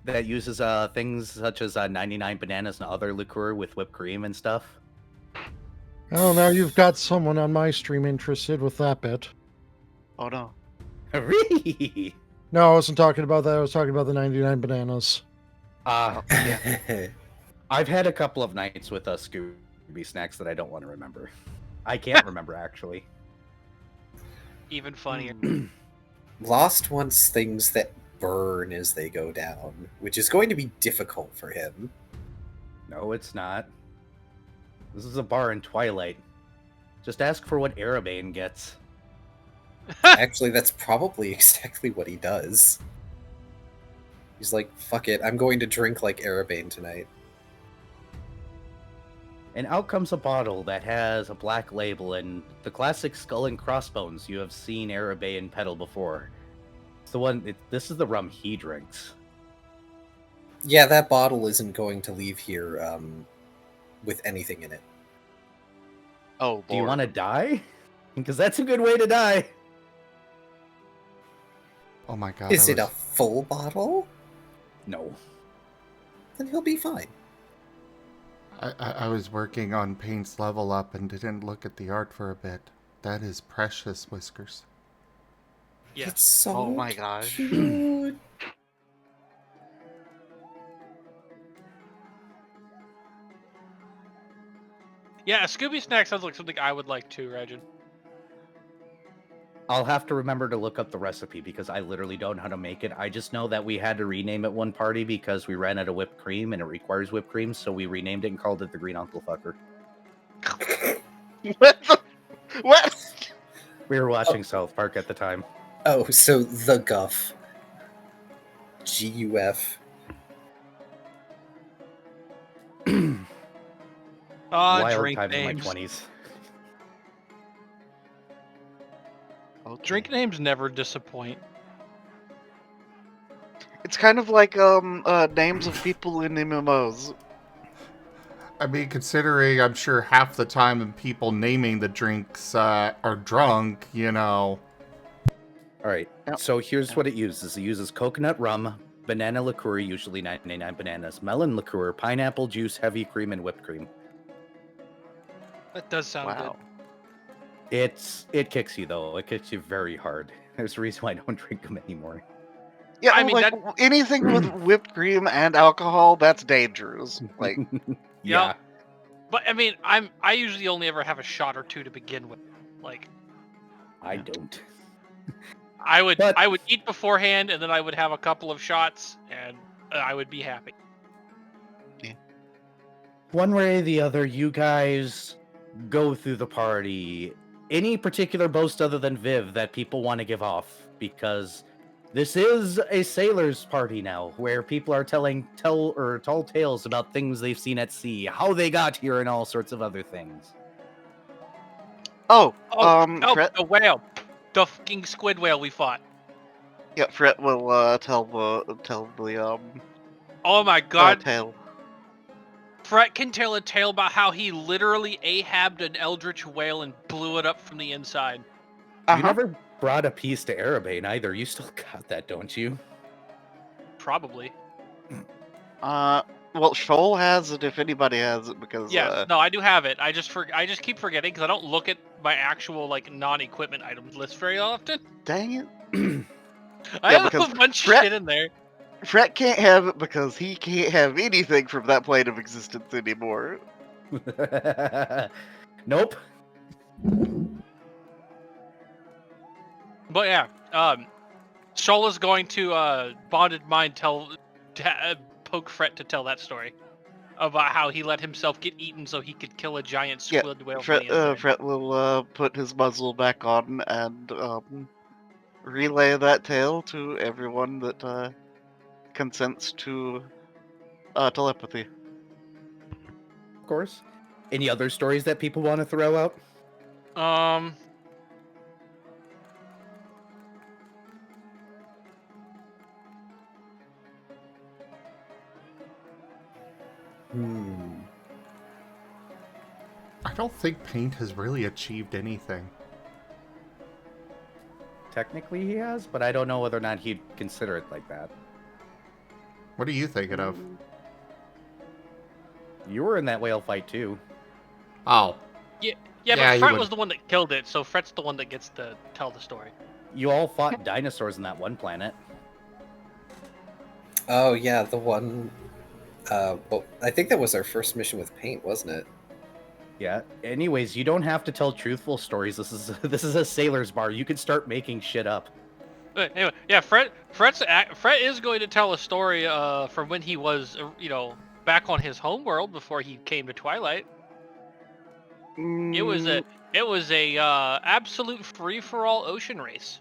that uses things such as 99 bananas and other liqueur with whipped cream and stuff. Oh, now you've got someone on my stream interested with that bit. Oh no. Really? No, I wasn't talking about that. I was talking about the 99 bananas. Yeah. I've had a couple of nights with Scooby Snacks that I don't want to remember. I can't remember, actually. Even funnier. Lost wants things that burn as they go down, which is going to be difficult for him. No, it's not. This is a bar in Twilight. Just ask for what Erabain gets. Actually, that's probably exactly what he does. He's like, fuck it, I'm going to drink like Erabain tonight. And out comes a bottle that has a black label and the classic skull and crossbones you have seen Erabain peddle before. It's the one. This is the rum he drinks. Yeah, that bottle isn't going to leave here with anything in it. Oh, Do you Lord. want to die? Because that's a good way to die. Oh my god. Is it a full bottle? No. Then he'll be fine. I was working on Paint's level up and didn't look at the art for a bit. That is precious, Whiskers. Yeah. It's so Oh my gosh. cute. Yeah, a Scooby Snack sounds like something I would like too, Regin. I'll have to remember to look up the recipe because I literally don't know how to make it. I just know that we had to rename it one party because we ran out of whipped cream and it requires whipped cream, so we renamed it and called it the Green Uncle Fucker. What? We were watching South Park at the time. Oh, so the Guff. G-U-F. Wild Drink times in my names. 20s. Okay. Drink names never disappoint. It's kind of like names of people in MMOs. I mean, considering I'm sure half the time people naming the drinks are drunk, you know. All right, Yep. so here's what it uses. It uses coconut rum, banana liqueur, usually 99 bananas, melon liqueur, pineapple juice, heavy cream, and whipped cream. That does sound Wow. It kicks you though. It kicks you very hard. There's a reason why I don't drink them anymore. Yeah, I mean, like anything with whipped cream and alcohol, that's dangerous. Like, Yeah. But I mean, I usually only ever have a shot or two to begin with. Like, I don't. I would But- eat beforehand, and then I would have a couple of shots, and I would be happy. One way or the other, you guys go through the party. Any particular boast other than Viv that people want to give off? Because this is a sailor's party now, where people are telling tall tales about things they've seen at sea, how they got here, and all sorts of other things. Fret, The whale, the fucking squid whale we fought. yeah, Fret will tell the Oh my god, tale. Fret can tell a tale about how he literally Ahabbed an eldritch whale and blew it up from the inside. You never brought a piece to Erabain either. You still got that, don't you? Probably. Well, Shoal has it if anybody has it because Yes, no, I do have it. I just keep forgetting because I don't look at my actual like non-equipment items list very often. Dang it. I Yeah, have because a bunch of Fret- shit in there. Fret can't have it because he can't have anything from that plane of existence anymore. Nope. But yeah, Shoal is going to bonded mind poke Fret to tell that story about how he let himself get eaten so he could kill a giant squid whale. From the inside. Fret will put his muzzle back on and relay that tale to everyone that consents to telepathy. Of course. Any other stories that people want to throw out? I don't think Paint has really achieved anything. Technically he has, but I don't know whether or not he'd consider it like that. What are you thinking of? You were in that whale fight too. Oh. Yeah, Yeah, but you Fret would- was the one that killed it, so Fret's the one that gets to tell the story. You all fought dinosaurs in that one planet. Oh yeah, the one. Well, I think that was our first mission with Paint, wasn't it? Yeah. Anyways, you don't have to tell truthful stories. This is a sailor's bar. You can start making shit up. Anyway, yeah, Fret is going to tell a story from when he was, back on his home world before he came to Twilight. It was a absolute free for all ocean race.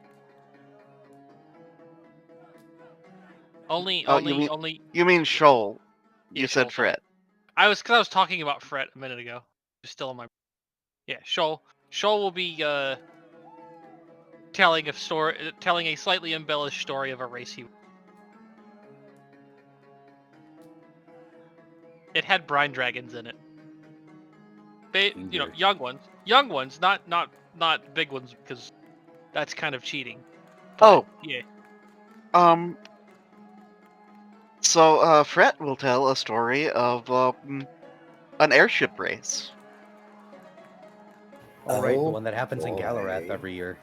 Only. You mean Shoal? Yeah, You said Shoal. Fret. I was talking about Fret a minute ago. It's still in my. Yeah, Shoal. Shoal will be telling a slightly embellished story of a race he. It had brine dragons in it. Young ones, not big ones, because that's kind of cheating. But, yeah. So Fret will tell a story of an airship race. All right, the Oh, one that happens in Galarath boy. every year.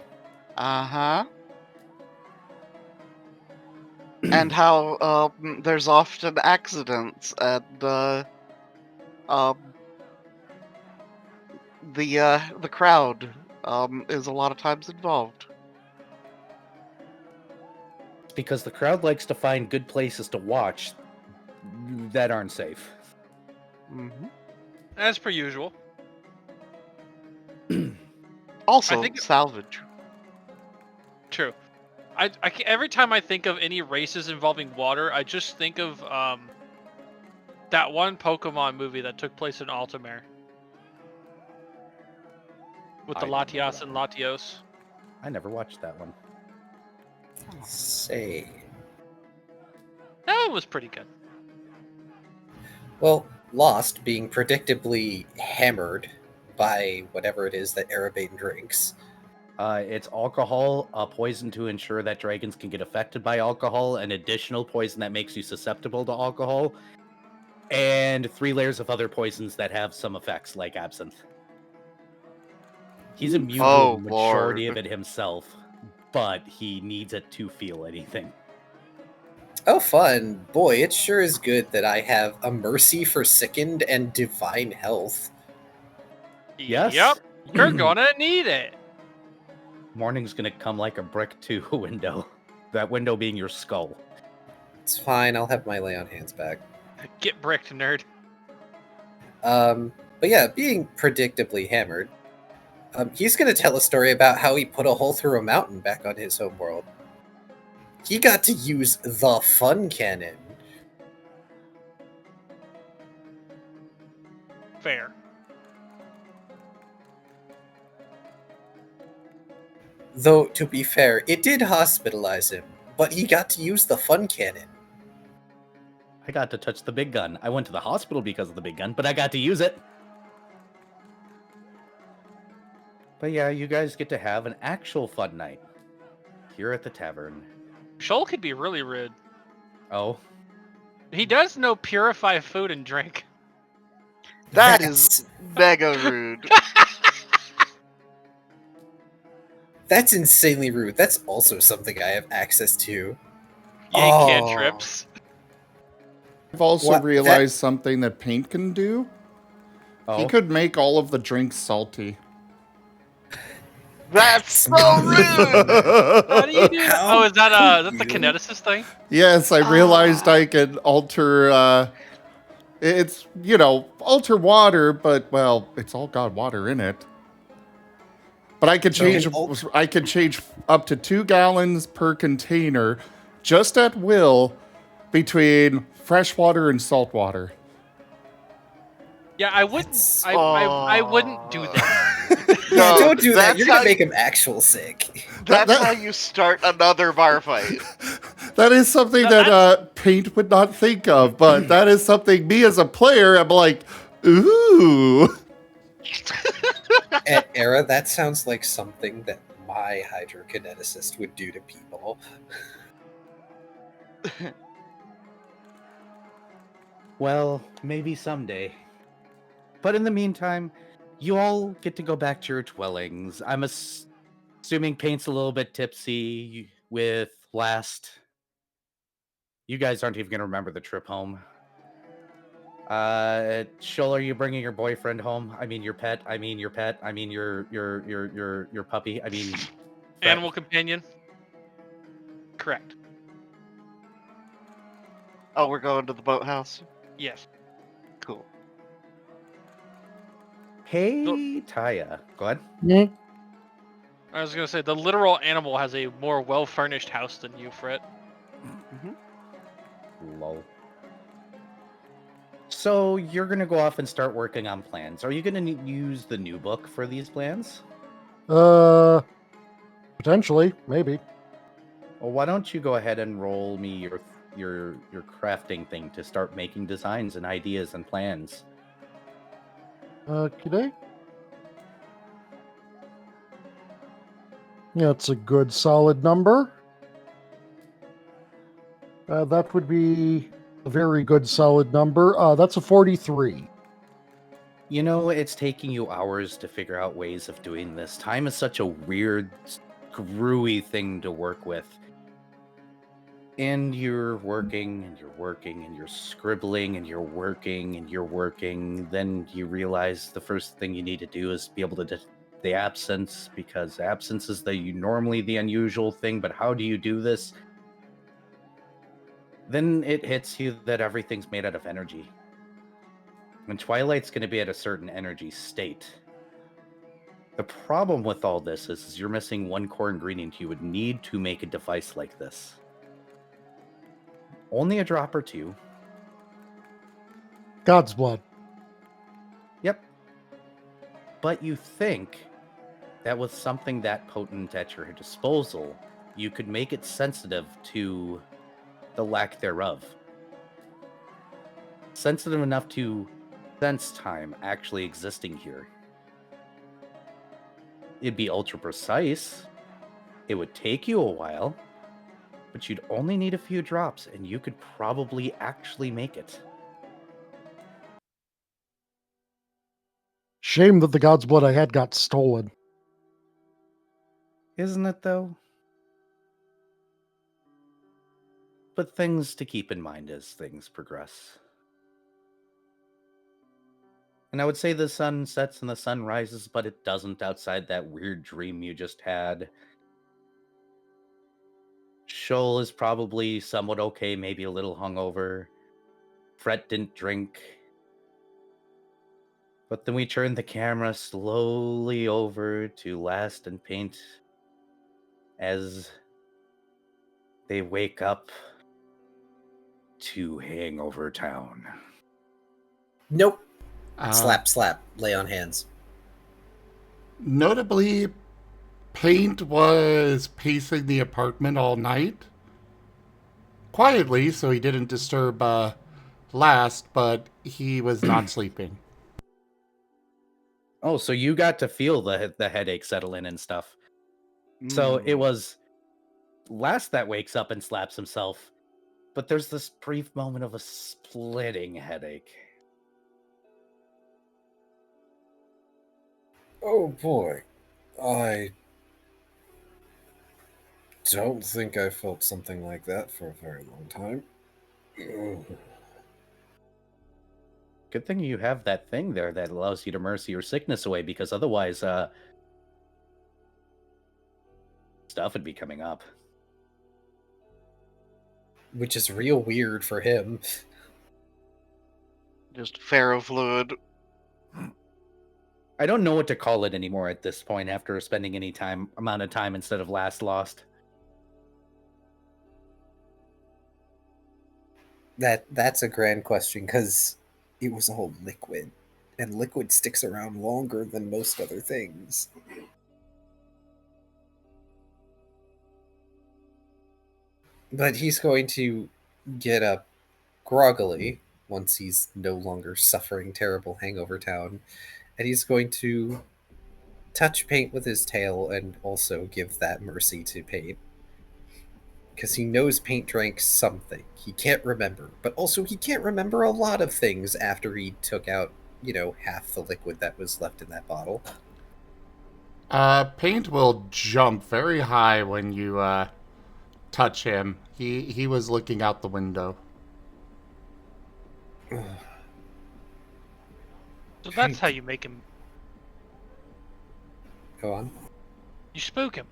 And how there's often accidents and the crowd is a lot of times involved. Because the crowd likes to find good places to watch that aren't safe. Mm-hmm. As per usual. Also, I think- salvage. True. Every time I think of any races involving water, I just think of that one Pokemon movie that took place in Altamare. With the I don't know Latias that and one. Latios. I never watched that one. Say. That one was pretty good. Well, Lost being predictably hammered by whatever it is that Erabain drinks. It's alcohol, a poison to ensure that dragons can get affected by alcohol, an additional poison that makes you susceptible to alcohol, and 3 layers of other poisons that have some effects, like absinthe. He's immune to Oh, the majority Lord. of it himself, but he needs it to feel anything. Oh, fun. Boy, it sure is good that I have a mercy for sickened and divine health. Yes. Yep. You're gonna need it. Morning's gonna come like a brick to a window. That window being your skull. It's fine, I'll have my lay on hands back. Get bricked, nerd. But yeah, being predictably hammered, he's going to tell a story about how he put a hole through a mountain back on his homeworld. He got to use the fun cannon. Fair. Though, to be fair, it did hospitalize him, but he got to use the fun cannon. I got to touch the big gun. I went to the hospital because of the big gun, but I got to use it. But yeah, you guys get to have an actual fun night here at the tavern. Shoal could be really rude. Oh, He does know purify food and drink. That is mega rude. That's insanely rude. That's also something I have access to. Yank Oh. cantrips. I've also What? realized something that paint can do. oh. He could make all of the drinks salty. That's so rude. How do you do that? How Oh, is that could that's the you? kineticist thing? Yes, I realized I could alter, it's, alter water, but, well, it's all got water in it. But I could change, I could change up to 2 gallons per container, just at will, between fresh water and salt water. Yeah, I wouldn't. I wouldn't do that. Yeah, No, don't do that. that's You're going how to make him actual sick. That's that- how you start another bar fight. That is something that Paint would not think of, but that is something me as a player, I'm like, ooh. At Era, that sounds like something that my hydrokineticist would do to people. Well, maybe someday. But in the meantime, you all get to go back to your dwellings. I'm assuming Paint's a little bit tipsy with last. You guys aren't even going to remember the trip home. Shoal, are you bringing your boyfriend home? I mean, your pet. I mean, your pet. I mean, your puppy. I mean, Animal companion. Correct. Oh, we're going to the boathouse? Yes. Cool. Hey, Taya. Go ahead. Yeah. I was gonna say the literal animal has a more well-furnished house than you, Frit. Lol. So you're gonna go off and start working on plans. Are you gonna use the new book for these plans? Potentially, maybe. Well, why don't you go ahead and roll me your crafting thing to start making designs and ideas and plans. Today? Yeah, it's a good solid number. That would be a very good solid number. That's a 43. You know, it's taking you hours to figure out ways of doing this. Time is such a weird, screwy thing to work with. And you're working, and you're working, and you're scribbling, and you're working, and you're working. Then you realize the first thing you need to do is be able to detect the absence, because absence is normally the unusual thing, but how do you do this? Then it hits you that everything's made out of energy. And Twilight's going to be at a certain energy state. The problem with all this is you're missing one core ingredient you would need to make a device like this. Only a drop or two. God's blood. Yep. But you think that with something that potent at your disposal, you could make it sensitive to the lack thereof. Sensitive enough to sense time actually existing here. It'd be ultra precise. It would take you a while, but you'd only need a few drops and you could probably actually make it. Shame that the God's blood I had got stolen. Isn't it, though? But things to keep in mind as things progress. And I would say the sun sets and the sun rises, but it doesn't outside that weird dream you just had. Shoal is probably somewhat okay, maybe a little hungover. Fret didn't drink. But then we turn the camera slowly over to Last and Paint as they wake up to Hangover Town. Nope. Uh, Slap. Lay on hands. Notably, Paint was pacing the apartment all night. Quietly, so he didn't disturb Last, but he was not sleeping. Oh, so you got to feel the headache settle in and stuff. So it was Last that wakes up and slaps himself, but there's this brief moment of a splitting headache. Oh boy. I don't think I felt something like that for a very long time. Good thing you have that thing there that allows you to mercy your sickness away, because otherwise, stuff would be coming up. Which is real weird for him. Just ferrofluid. I don't know what to call it anymore at this point after spending any amount of time instead of Last Lost. That's a grand question, because it was all liquid. And liquid sticks around longer than most other things. But he's going to get up groggily once he's no longer suffering terrible hangover town. And he's going to touch Paint with his tail and also give that mercy to Paint. Because he knows Paint drank something. He can't remember. But also he can't remember a lot of things after he took out, half the liquid that was left in that bottle. Paint will jump very high when you touch him. He was looking out the window. So that's how you make him. Go on. You spook him.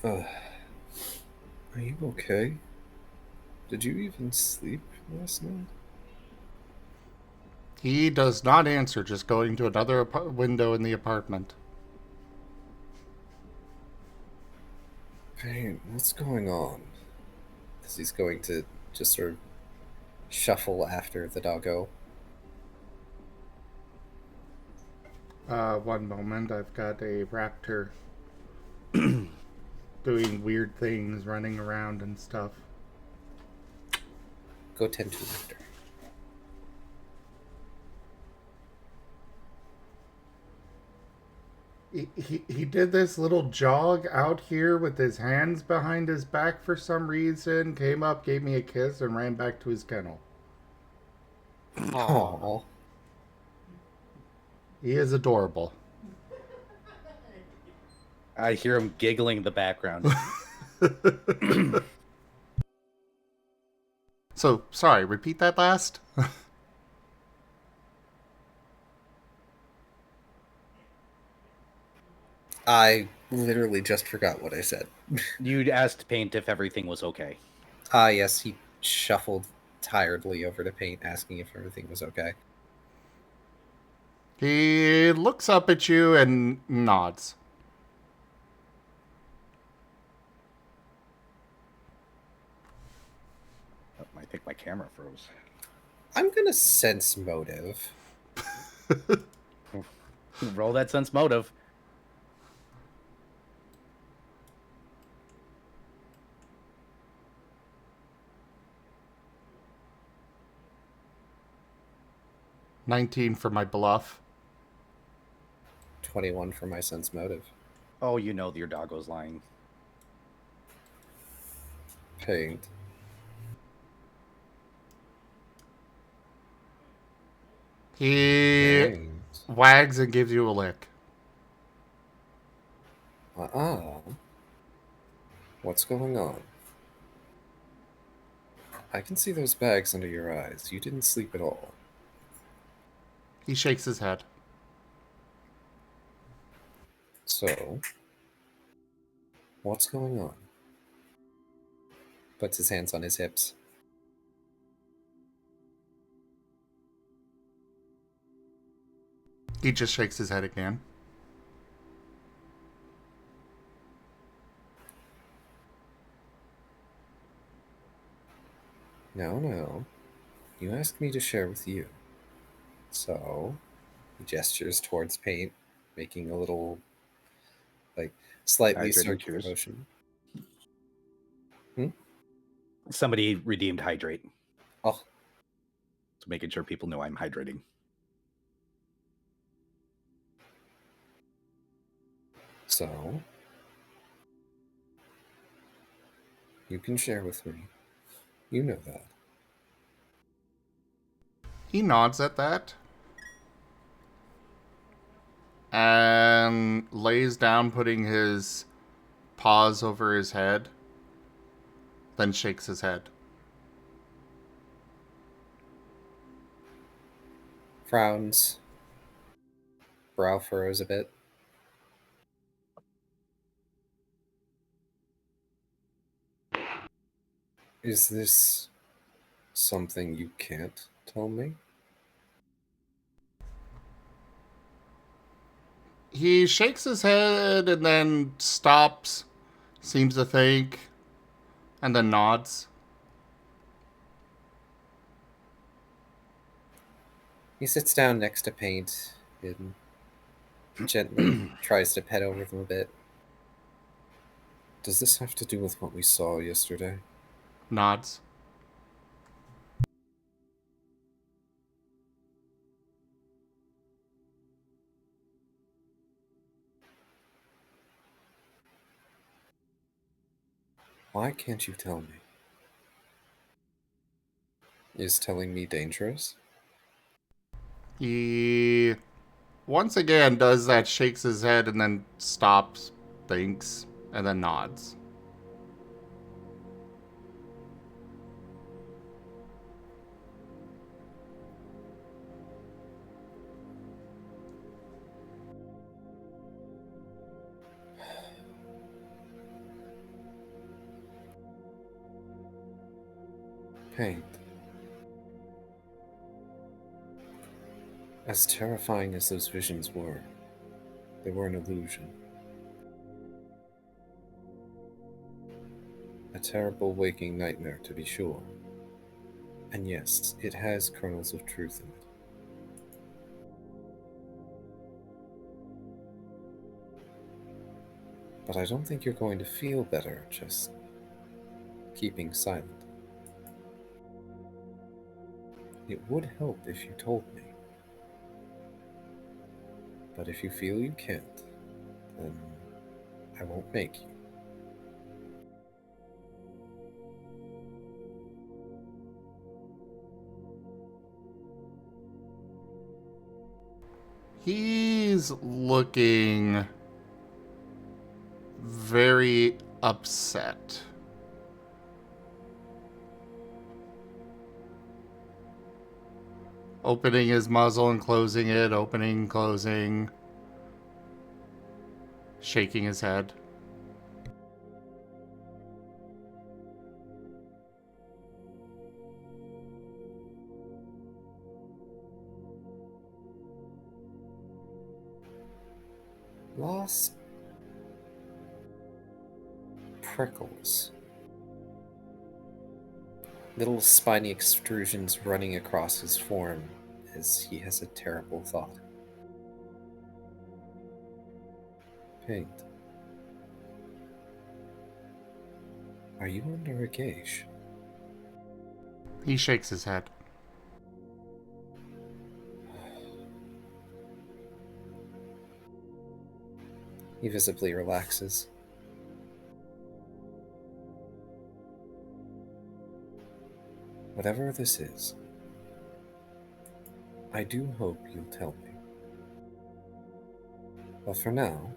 Are you okay? Did you even sleep last night? He does not answer, just going to another window in the apartment. Paint, what's going on? Because he's going to just sort of shuffle after the doggo. 1 moment, I've got a raptor doing weird things, running around and stuff. Go tend to Raptor. He did this little jog out here with his hands behind his back for some reason, came up, gave me a kiss, and ran back to his kennel. Aww. He is adorable. I hear him giggling in the background. So, sorry, repeat that last? I literally just forgot what I said. You'd asked Paint if everything was okay. Yes, he shuffled tiredly over to Paint, asking if everything was okay. He looks up at you and nods. Oh, I think my camera froze. I'm gonna sense motive. Roll that sense motive. $19 for my bluff. 21 for my sense motive. Oh, you know your doggo's lying. Paint. He Paint. wags and gives you a lick. What's going on? I can see those bags under your eyes. You didn't sleep at all. He shakes his head. So, what's going on? Puts his hands on his hips. He just shakes his head again. No. You asked me to share with you. So, he gestures towards paint, making a little, slightly Hydrating circular tears. motion. Somebody redeemed hydrate. Oh, So making sure people know I'm hydrating. so you can share with me. You know that. He nods at that. And lays down, putting his paws over his head. Then shakes his head. Frowns. Brow furrows a bit. Is this something you can't tell me? He shakes his head and then stops, seems to think, and then nods. He sits down next to Paint and gently tries to pet over them a bit. Does this have to do with what we saw yesterday? Nods. Why can't you tell me? Is telling me dangerous? He once again does that, shakes his head, and then stops, thinks, and then nods. Paint. As terrifying as those visions were, they were an illusion. A terrible waking nightmare, to be sure. And yes, it has kernels of truth in it. But I don't think you're going to feel better just keeping silent. It would help if you told me. But if you feel you can't, then I won't make you. He's looking very upset. Opening his muzzle and closing it, opening, closing. Shaking his head. Lost prickles. Little spiny extrusions running across his form as he has a terrible thought. Paint. Are you under a gauge? He shakes his head. He visibly relaxes. Whatever this is, I do hope you'll tell me. But for now,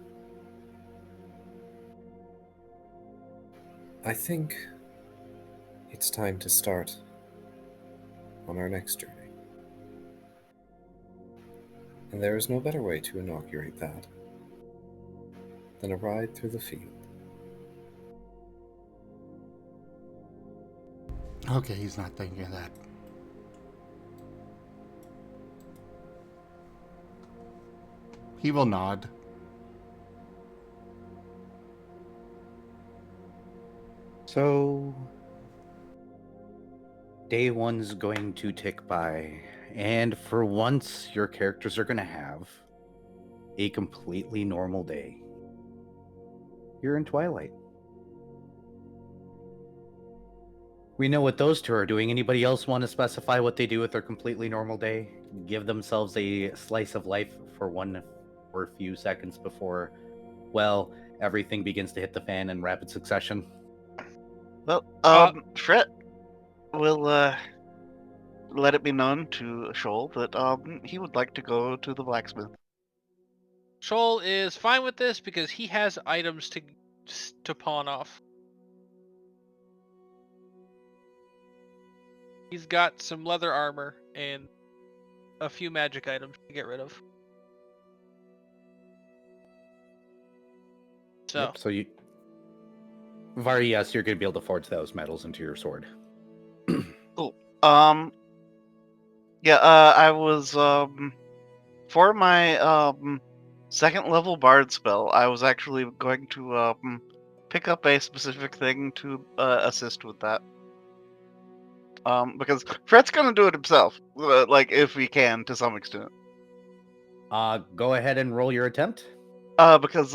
I think it's time to start on our next journey. And there is no better way to inaugurate that than a ride through the field. Okay, he's not thinking of that. He will nod. So, day one's going to tick by, and for once, your characters are going to have a completely normal day. You're in Twilight. We know what those two are doing. Anybody else want to specify what they do with their completely normal day? Give themselves a slice of life for one or a few seconds before, well, everything begins to hit the fan in rapid succession. Well, Fret will let it be known to Shoal that he would like to go to the blacksmith. Shoal is fine with this because he has items to pawn off. He's got some leather armor and a few magic items to get rid of. So, Yep, so you... Vari, yes, you're going to be able to forge those metals into your sword. Cool. Yeah, I was, for my, second level bard spell, I was actually going to, pick up a specific thing to, assist with that. Because Fret's gonna do it himself, like, if he can, to some extent. Go ahead and roll your attempt. Because,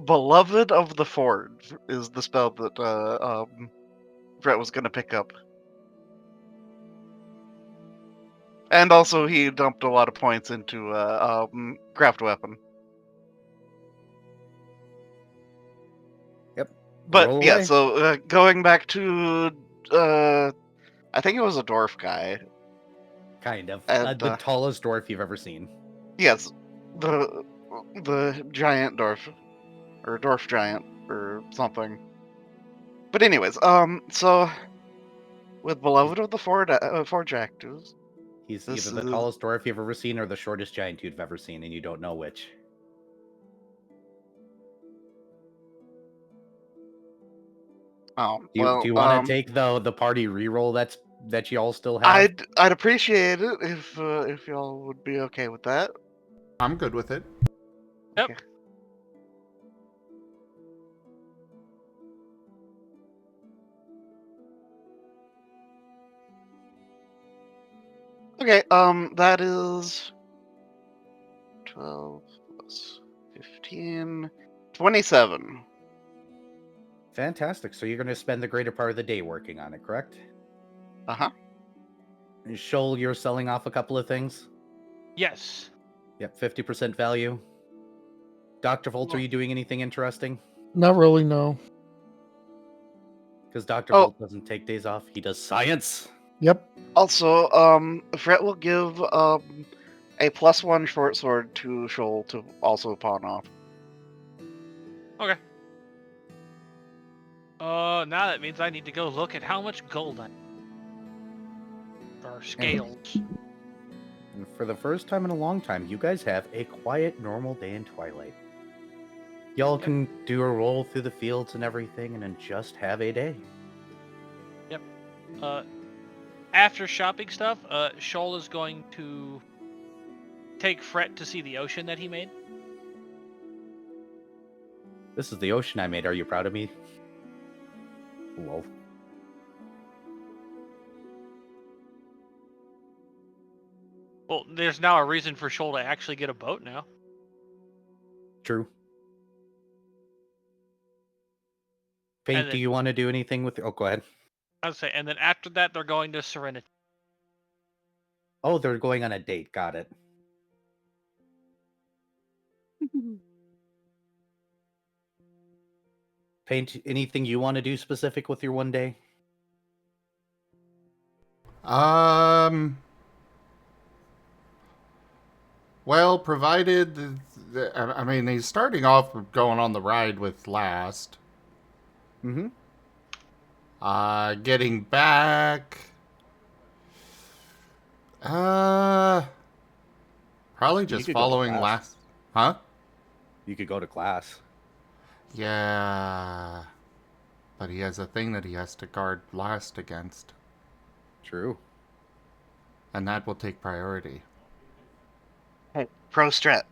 Beloved of the Forge is the spell that, Fret was gonna pick up. And also, he dumped a lot of points into, craft weapon. Yep. But, roll yeah, away. so, going back to, I think it was a dwarf guy. Kind of. And, The tallest dwarf you've ever seen. Yes, the giant dwarf, or dwarf giant, or something. But anyways, so with Beloved of the Forge Actors, He's this either the is- tallest dwarf you've ever seen or the shortest giant you've ever seen, and you don't know which. oh Do you, well, do you want to take the party reroll that you all still have? I'd appreciate it if y'all would be okay with that. I'm good with it. Yep. Okay. Okay, that is 12 plus 15, 27. Fantastic. So you're going to spend the greater part of the day working on it, correct? Uh-huh. Shoal, you're selling off a couple of things? yes. Yep, 50% value. Dr. Volt, are you doing anything interesting? Not really, no. Because Dr. Oh. Volt doesn't take days off. He does science. Yep. Also, Fret will give a +1 short sword to Shoal to also pawn off. Okay. Now that means I need to go look at how much gold I or scales. And for the first time in a long time, you guys have a quiet, normal day in Twilight. Y'all can do a roll through the fields and everything and then just have a day. After shopping stuff, Shoal is going to take Fret to see the ocean that he made. This is the ocean I made. Are you proud of me? Lol. Well, there's now a reason for Shoal to actually get a boat now. True. Paint, then- do you want to do anything with... Oh, go ahead. I would say, and then after that, they're going to Serenity. Oh, they're going on a date. Got it. Paint, anything you want to do specific with your one day? Well, provided I mean, he's starting off going on the ride with Last. Mm-hmm. Getting back. Probably You just could go to following class. Last. Huh? You could go to class. Yeah. But he has a thing that he has to guard Last against. True. And that will take priority. Hey, pro strat.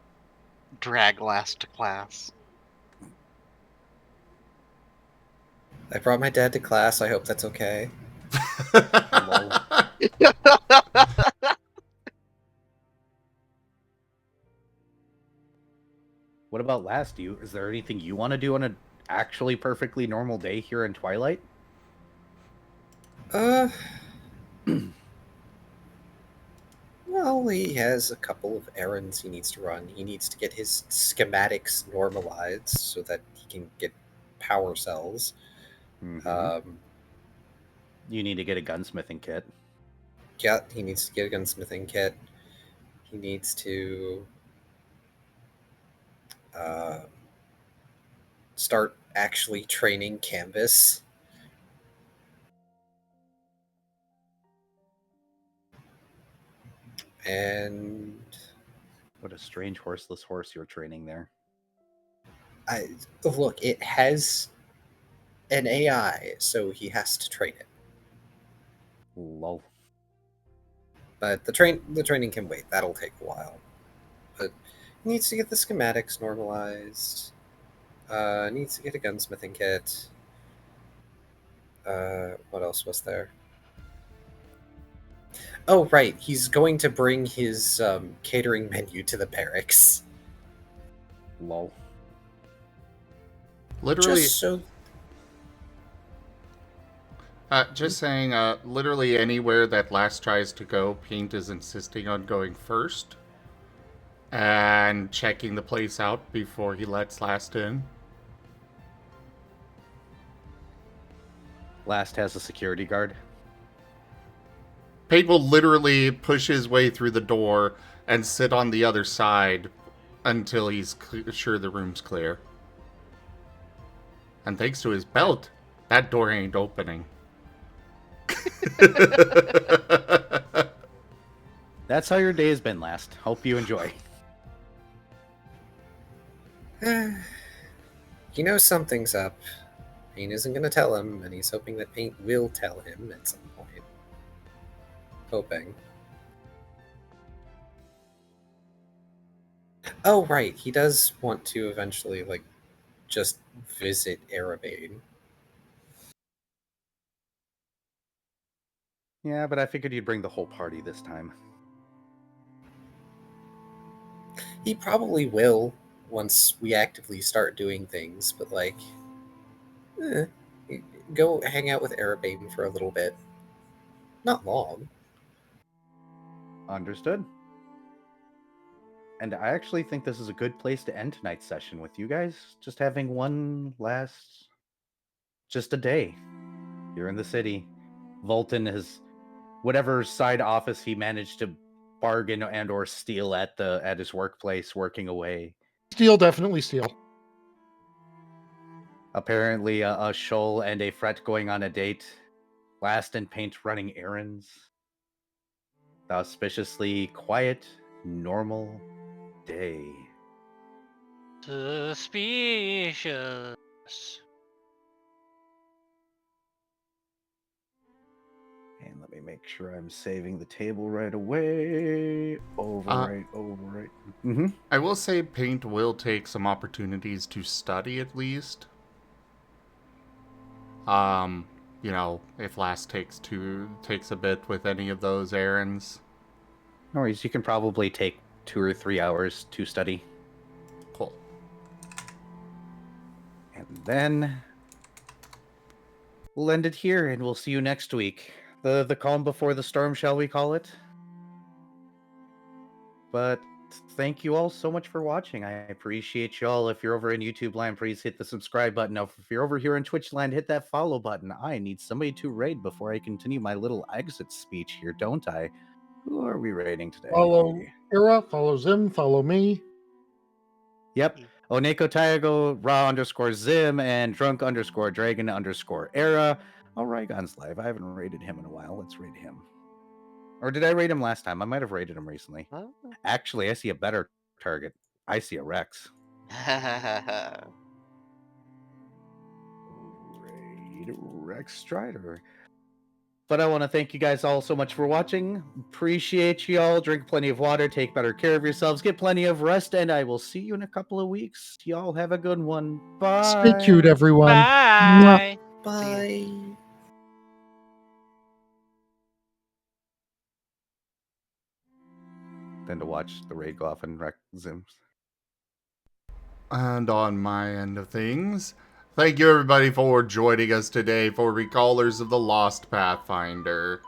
Drag Last to class. I brought my dad to class. I hope that's okay. Lol. What about Last? Is there anything you want to do on an actually perfectly normal day here in Twilight? Well, he has a couple of errands he needs to run. He needs to get his schematics normalized so that he can get power cells. Mhm. You need to get a gunsmithing kit. Yeah, he needs to get a gunsmithing kit. He needs to start actually training canvas. And What a strange horseless horse you're training there. look, it has an AI, so he has to train it. Lol. But the training can wait. That'll take a while. But he needs to get the schematics normalized. Needs to get a gunsmithing kit. What else was there? Oh, right. He's going to bring his catering menu to the barracks. Lol. Literally, Just so. just saying, literally anywhere that Last tries to go, Paint is insisting on going first. And checking the place out before he lets Last in. Last has a security guard. Paint will literally push his way through the door and sit on the other side until he's sure the room's clear. And thanks to his belt, that door ain't opening. That's how your day has been, Last. Hope you enjoy. He knows something's up. Paint isn't going to tell him, and he's hoping that Paint will tell him at some point. Hoping. Oh, right. He does want to eventually, just visit Erabain. Yeah, but I figured you'd bring the whole party this time. He probably will once we actively start doing things, but go hang out with Erabain for a little bit. Not long. Understood. And I actually think this is a good place to end tonight's session with you guys. Just having one last... just a day here in the city. Volton has... whatever side office he managed to bargain and or steal at his workplace, working away. Steal, definitely steal. Apparently a Shoal and a Fret going on a date. Last and Paint running errands. The auspiciously quiet, normal day. Suspicious. And let me make sure I'm saving the table right away. Overwrite. Mm-hmm. I will say Paint will take some opportunities to study at least. If Last takes a bit with any of those errands. No worries, you can probably take 2 or 3 hours to study. Cool. And then we'll end it here, and we'll see you next week. The calm before the storm, shall we call it? But thank you all so much for watching. I appreciate y'all. If you're over in YouTube land, please hit the subscribe button. Now, if you're over here in Twitch land, hit that follow button. I need somebody to raid before I continue my little exit speech here, don't I? Who are we raiding today? Follow Ira, follow Zim, follow me. Yep. Oneko Taigo, raw_Zim, and drunk_dragon_era. Oh, Raygon's live. I haven't rated him in a while. Let's rate him. Or did I rate him last time? I might have rated him recently. Huh? Actually, I see a better target. I see a Rex. Raid Rex Strider. But I want to thank you guys all so much for watching. Appreciate you all. Drink plenty of water. Take better care of yourselves. Get plenty of rest. And I will see you in a couple of weeks. Y'all have a good one. Bye. Stay cute, everyone. Bye. Bye. Then to watch the raid go off and wreck Zims. And on my end of things, thank you everybody for joining us today for Recallers of the Lost Pathfinder.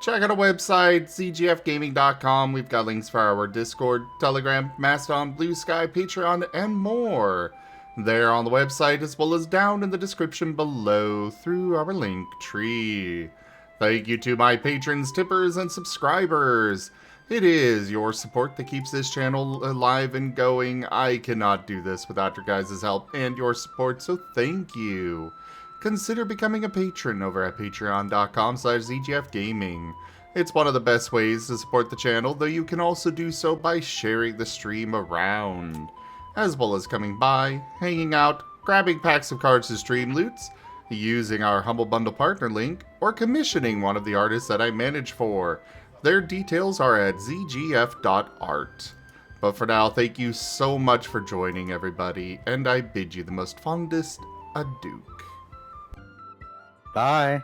Check out our website, cgfgaming.com. We've got links for our Discord, Telegram, Mastodon, Blue Sky, Patreon, and more. There on the website, as well as down in the description below through our link tree. Thank you to my patrons, tippers, and subscribers. It is your support that keeps this channel alive and going. I cannot do this without your guys' help and your support, so thank you. Consider becoming a patron over at patreon.com/zgfgaming. It's one of the best ways to support the channel, though you can also do so by sharing the stream around, as well as coming by, hanging out, grabbing packs of cards to stream loots, using our Humble Bundle partner link, or commissioning one of the artists that I manage for. Their details are at zgf.art. But for now, thank you so much for joining, everybody, and I bid you the most fondest adieu. Bye.